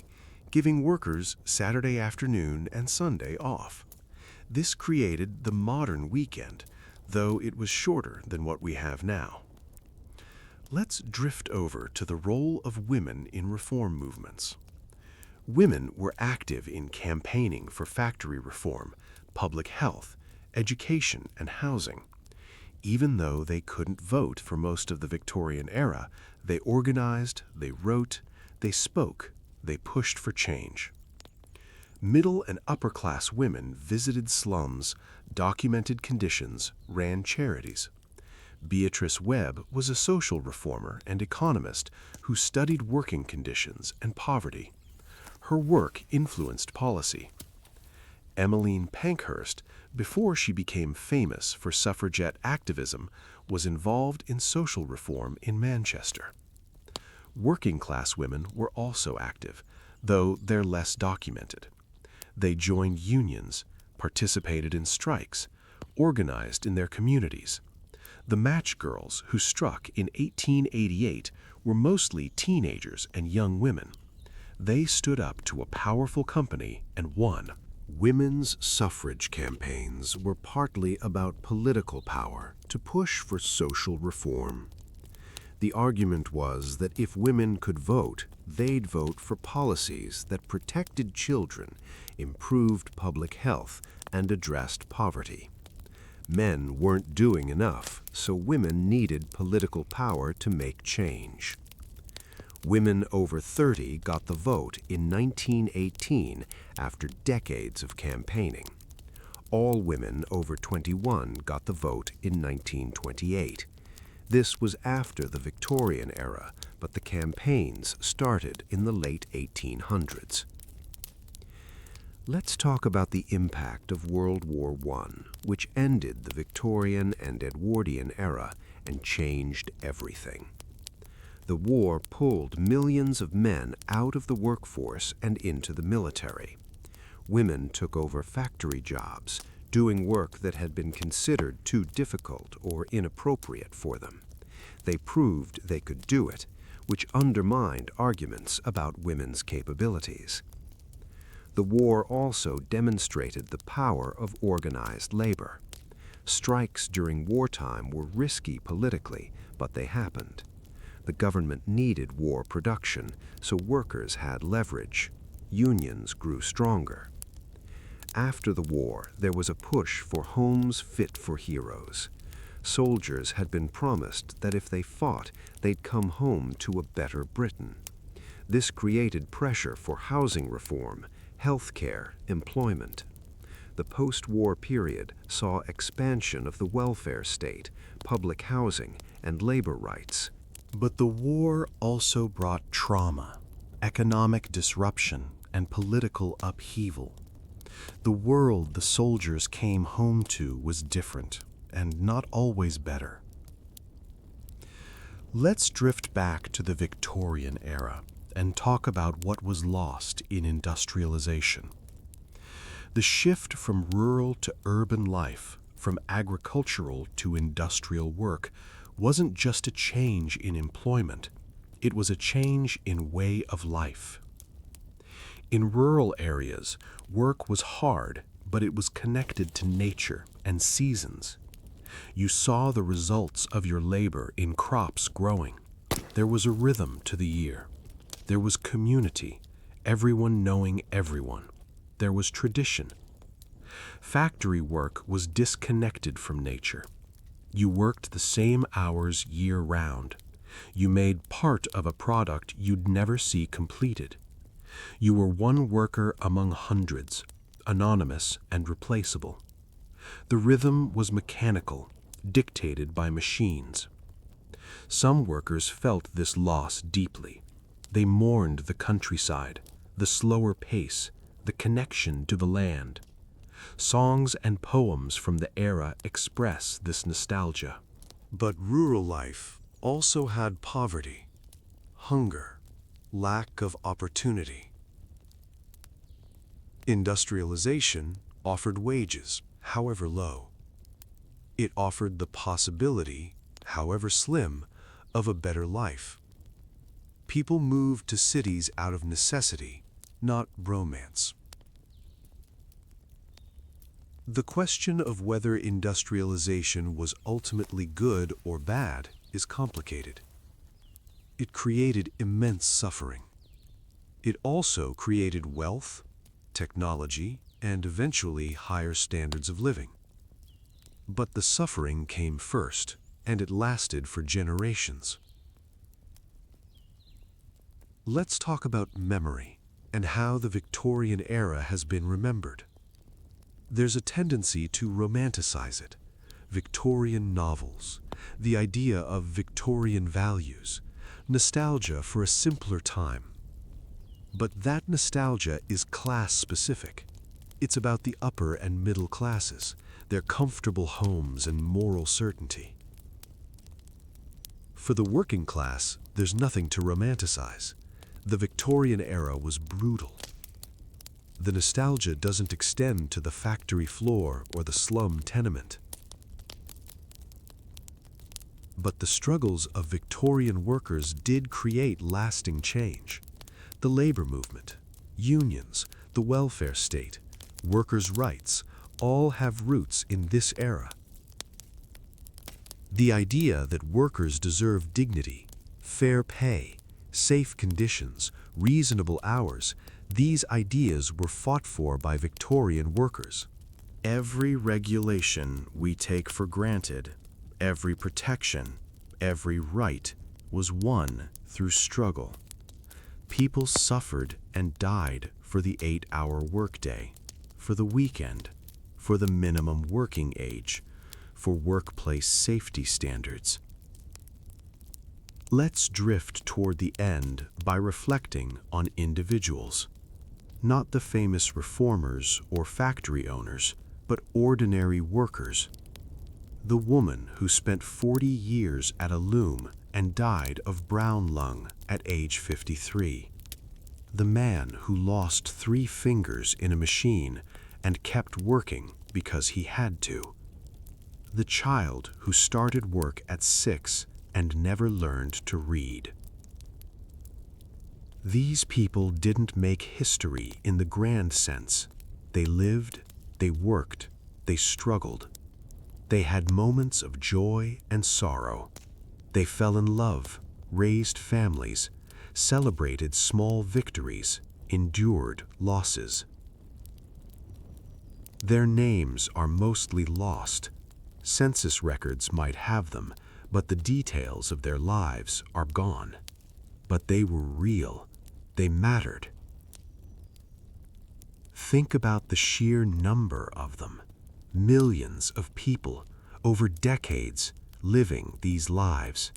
A: giving workers Saturday afternoon and Sunday off. This created the modern weekend, though it was shorter than what we have now. Let's drift over to the role of women in reform movements. Women were active in campaigning for factory reform, public health, education, and housing. Even though they couldn't vote for most of the Victorian era, they organized, they wrote, they spoke, they pushed for change. Middle and upper-class women visited slums, documented conditions, ran charities. Beatrice Webb was a social reformer and economist who studied working conditions and poverty. Her work influenced policy. Emmeline Pankhurst, before she became famous for suffragette activism, was involved in social reform in Manchester. Working-class women were also active, though they're less documented. They joined unions, participated in strikes, organized in their communities. The match girls who struck in 1888 were mostly teenagers and young women. They stood up to a powerful company and won.
B: Women's suffrage campaigns were partly about political power to push for social reform. The argument was that if women could vote, they'd vote for policies that protected children, improved public health, and addressed poverty. Men weren't doing enough, so women needed political power to make change. Women over 30 got the vote in 1918 after decades of campaigning. All women over 21 got the vote in 1928. This was after the Victorian era, but the campaigns started in the late 1800s. Let's talk about the impact of World War I, which ended the Victorian and Edwardian era and changed everything. The war pulled millions of men out of the workforce and into the military. Women took over factory jobs, doing work that had been considered too difficult or inappropriate for them. They proved they could do it, which undermined arguments about women's capabilities. The war also demonstrated the power of organized labor. Strikes during wartime were risky politically, but they happened. The government needed war production, so workers had leverage. Unions grew stronger. After the war, there was a push for homes fit for heroes. Soldiers had been promised that if they fought, they'd come home to a better Britain. This created pressure for housing reform, health care, employment. The post-war period saw expansion of the welfare state, public housing, and labor rights.
D: But the war also brought trauma, economic disruption, and political upheaval. The world the soldiers came home to was different, and not always better. Let's drift back to the Victorian era and talk about what was lost in industrialization. The shift from rural to urban life, from agricultural to industrial work, wasn't just a change in employment, it was a change in way of life. In rural areas, work was hard, but it was connected to nature and seasons. You saw the results of your labor in crops growing. There was a rhythm to the year. There was community, everyone knowing everyone. There was tradition. Factory work was disconnected from nature. You worked the same hours year-round. You made part of a product you'd never see completed. You were one worker among hundreds, anonymous and replaceable. The rhythm was mechanical, dictated by machines. Some workers felt this loss deeply. They mourned the countryside, the slower pace, the connection to the land. Songs and poems from the era express this nostalgia.
C: But rural life also had poverty, hunger, lack of opportunity. Industrialization offered wages, however low. It offered the possibility, however slim, of a better life. People moved to cities out of necessity, not romance. The question of whether industrialization was ultimately good or bad is complicated. It created immense suffering. It also created wealth, technology, and eventually higher standards of living. But the suffering came first, and it lasted for generations. Let's talk about memory and how the Victorian era has been remembered. There's a tendency to romanticize it. Victorian novels, the idea of Victorian values, nostalgia for a simpler time. But that nostalgia is class-specific. It's about the upper and middle classes, their comfortable homes and moral certainty. For the working class, there's nothing to romanticize. The Victorian era was brutal. The nostalgia doesn't extend to the factory floor or the slum tenement. But the struggles of Victorian workers did create lasting change. The labor movement, unions, the welfare state, workers' rights, all have roots in this era. The idea that workers deserve dignity, fair pay, safe conditions, reasonable hours, these ideas were fought for by Victorian workers.
D: Every regulation we take for granted, every protection, every right was won through struggle. People suffered and died for the 8-hour workday, for the weekend, for the minimum working age, for workplace safety standards. Let's drift toward the end by reflecting on individuals. Not the famous reformers or factory owners, but ordinary workers. The woman who spent 40 years at a loom and died of brown lung at age 53. The man who lost 3 fingers in a machine and kept working because he had to. The child who started work at 6 and never learned to read. These people didn't make history in the grand sense. They lived, they worked, they struggled.
B: They had moments of joy and sorrow. They fell in love, raised families, celebrated small victories, endured losses. Their names are mostly lost. Census records might have them, but the details of their lives are gone. But they were real. They mattered. Think about the sheer number of them. Millions of people, over decades, living these lives.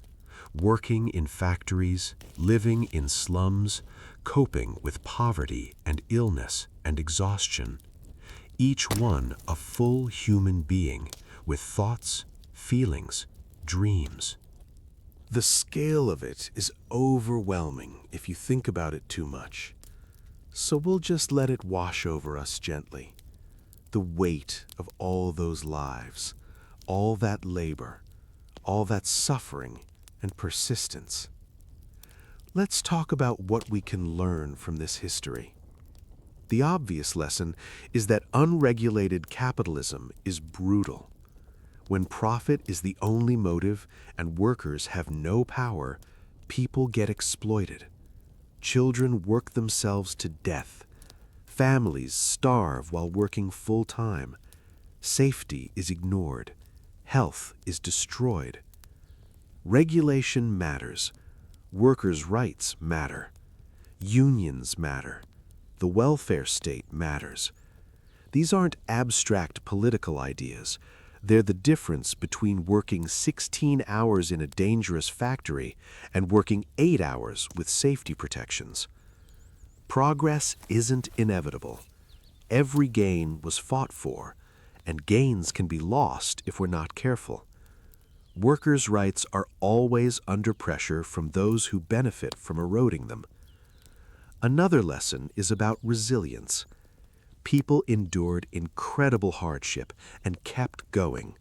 B: Working in factories, living in slums, coping with poverty and illness and exhaustion. Each one a full human being with thoughts, feelings, dreams.
C: The scale of it is overwhelming if you think about it too much. So we'll just let it wash over us gently. The weight of all those lives, all that labor, all that suffering and persistence. Let's talk about what we can learn from this history. The obvious lesson is that unregulated capitalism is brutal. When profit is the only motive and workers have no power, people get exploited. Children work themselves to death. Families starve while working full-time. Safety is ignored. Health is destroyed. Regulation matters. Workers' rights matter. Unions matter. The welfare state matters. These aren't abstract political ideas. They're the difference between working 16 hours in a dangerous factory and working 8 hours with safety protections. Progress isn't inevitable. Every gain was fought for, and gains can be lost if we're not careful. Workers' rights are always under pressure from those who benefit from eroding them. Another lesson is about resilience. People endured incredible hardship and kept going.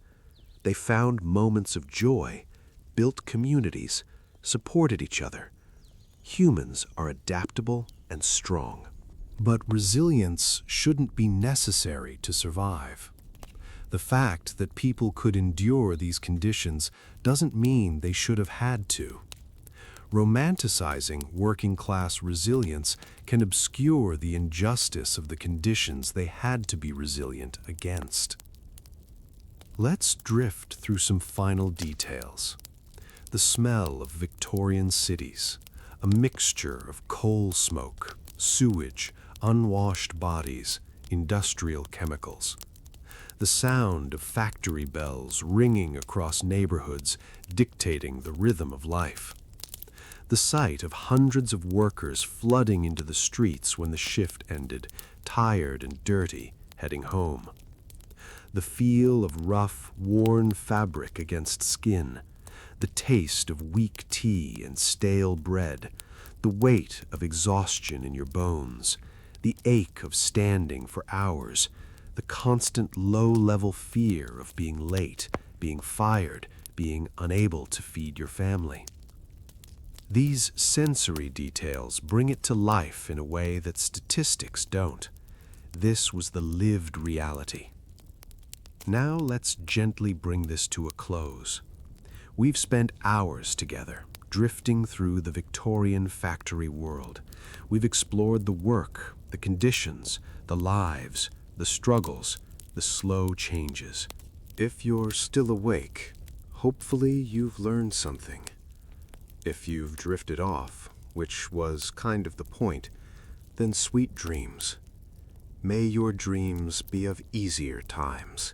C: They found moments of joy, built communities, supported each other. Humans are adaptable and strong.
B: But resilience shouldn't be necessary to survive. The fact that people could endure these conditions doesn't mean they should have had to. Romanticizing working-class resilience can obscure the injustice of the conditions they had to be resilient against. Let's drift through some final details. The smell of Victorian cities, a mixture of coal smoke, sewage, unwashed bodies, industrial chemicals. The sound of factory bells ringing across neighborhoods, dictating the rhythm of life. The sight of hundreds of workers flooding into the streets when the shift ended, tired and dirty, heading home. The feel of rough, worn fabric against skin, the taste of weak tea and stale bread, the weight of exhaustion in your bones, the ache of standing for hours, the constant low-level fear of being late, being fired, being unable to feed your family. These sensory details bring it to life in a way that statistics don't. This was the lived reality. Now let's gently bring this to a close. We've spent hours together, drifting through the Victorian factory world. We've explored the work, the conditions, the lives, the struggles, the slow changes.
A: If you're still awake, hopefully you've learned something. If you've drifted off, which was kind of the point, then sweet dreams. May your dreams be of easier times.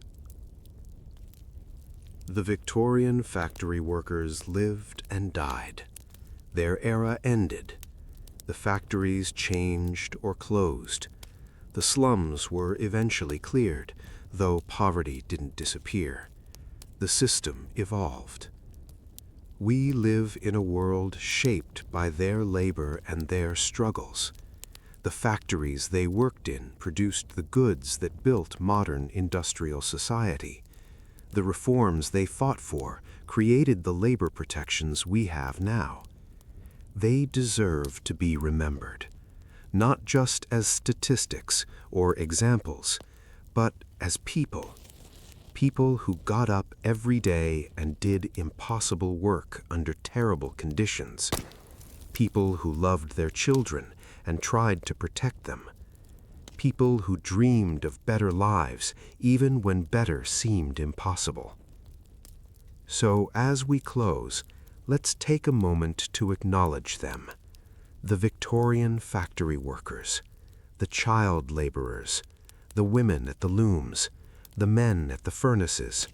A: The Victorian factory workers lived and died. Their era ended. The factories changed or closed. The slums were eventually cleared, though poverty didn't disappear. The system evolved. We live in a world shaped by their labor and their struggles. The factories they worked in produced the goods that built modern industrial society. The reforms they fought for created the labor protections we have now. They deserve to be remembered, not just as statistics or examples, but as people
B: People who got up every day and did impossible work under terrible conditions. People who loved their children and tried to protect them. People who dreamed of better lives even when better seemed impossible. So as we close, let's take a moment to acknowledge them. The Victorian factory workers, the child laborers, the women at the looms, the men at the furnaces,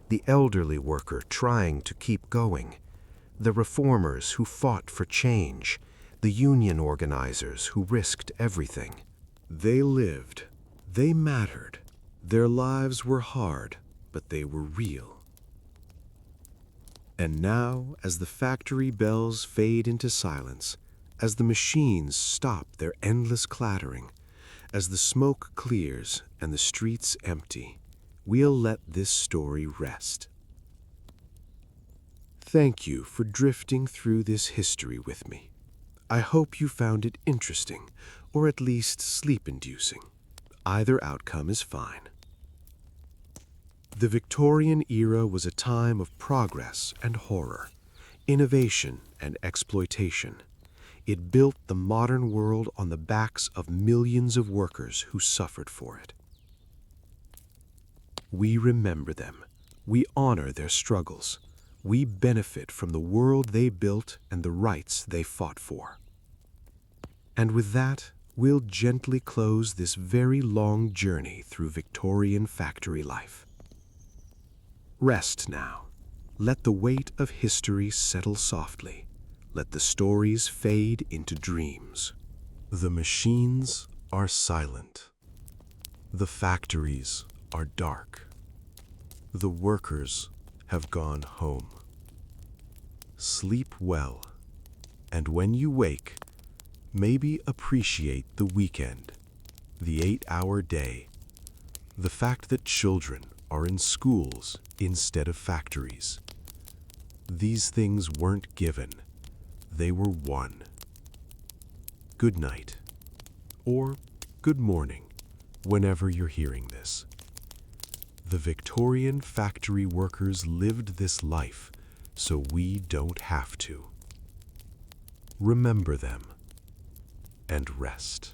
B: the elderly worker trying to keep going, the reformers who fought for change, the union organizers who risked everything.
C: They lived. They mattered. Their lives were hard, but they were real. And now, as the factory bells fade into silence, as the machines stop their endless clattering, as the smoke clears and the streets empty, we'll let this story rest. Thank you for drifting through this history with me. I hope you found it interesting, or at least sleep-inducing. Either outcome is fine. The Victorian era was a time of progress and horror, innovation and exploitation. It built the modern world on the backs of millions of workers who suffered for it. We remember them. We honor their struggles. We benefit from the world they built and the rights they fought for. And with that, we'll gently close this very long journey through Victorian factory life. Rest now. Let the weight of history settle softly. Let the stories fade into dreams.
A: The machines are silent. The factories are dark. The workers have gone home. Sleep well, and when you wake, maybe appreciate the weekend, the 8-hour day, the fact that children are in schools instead of factories. These things weren't given, they were won. Good night, or good morning, whenever you're hearing this. The Victorian factory workers lived this life, so we don't have to. Remember them and rest.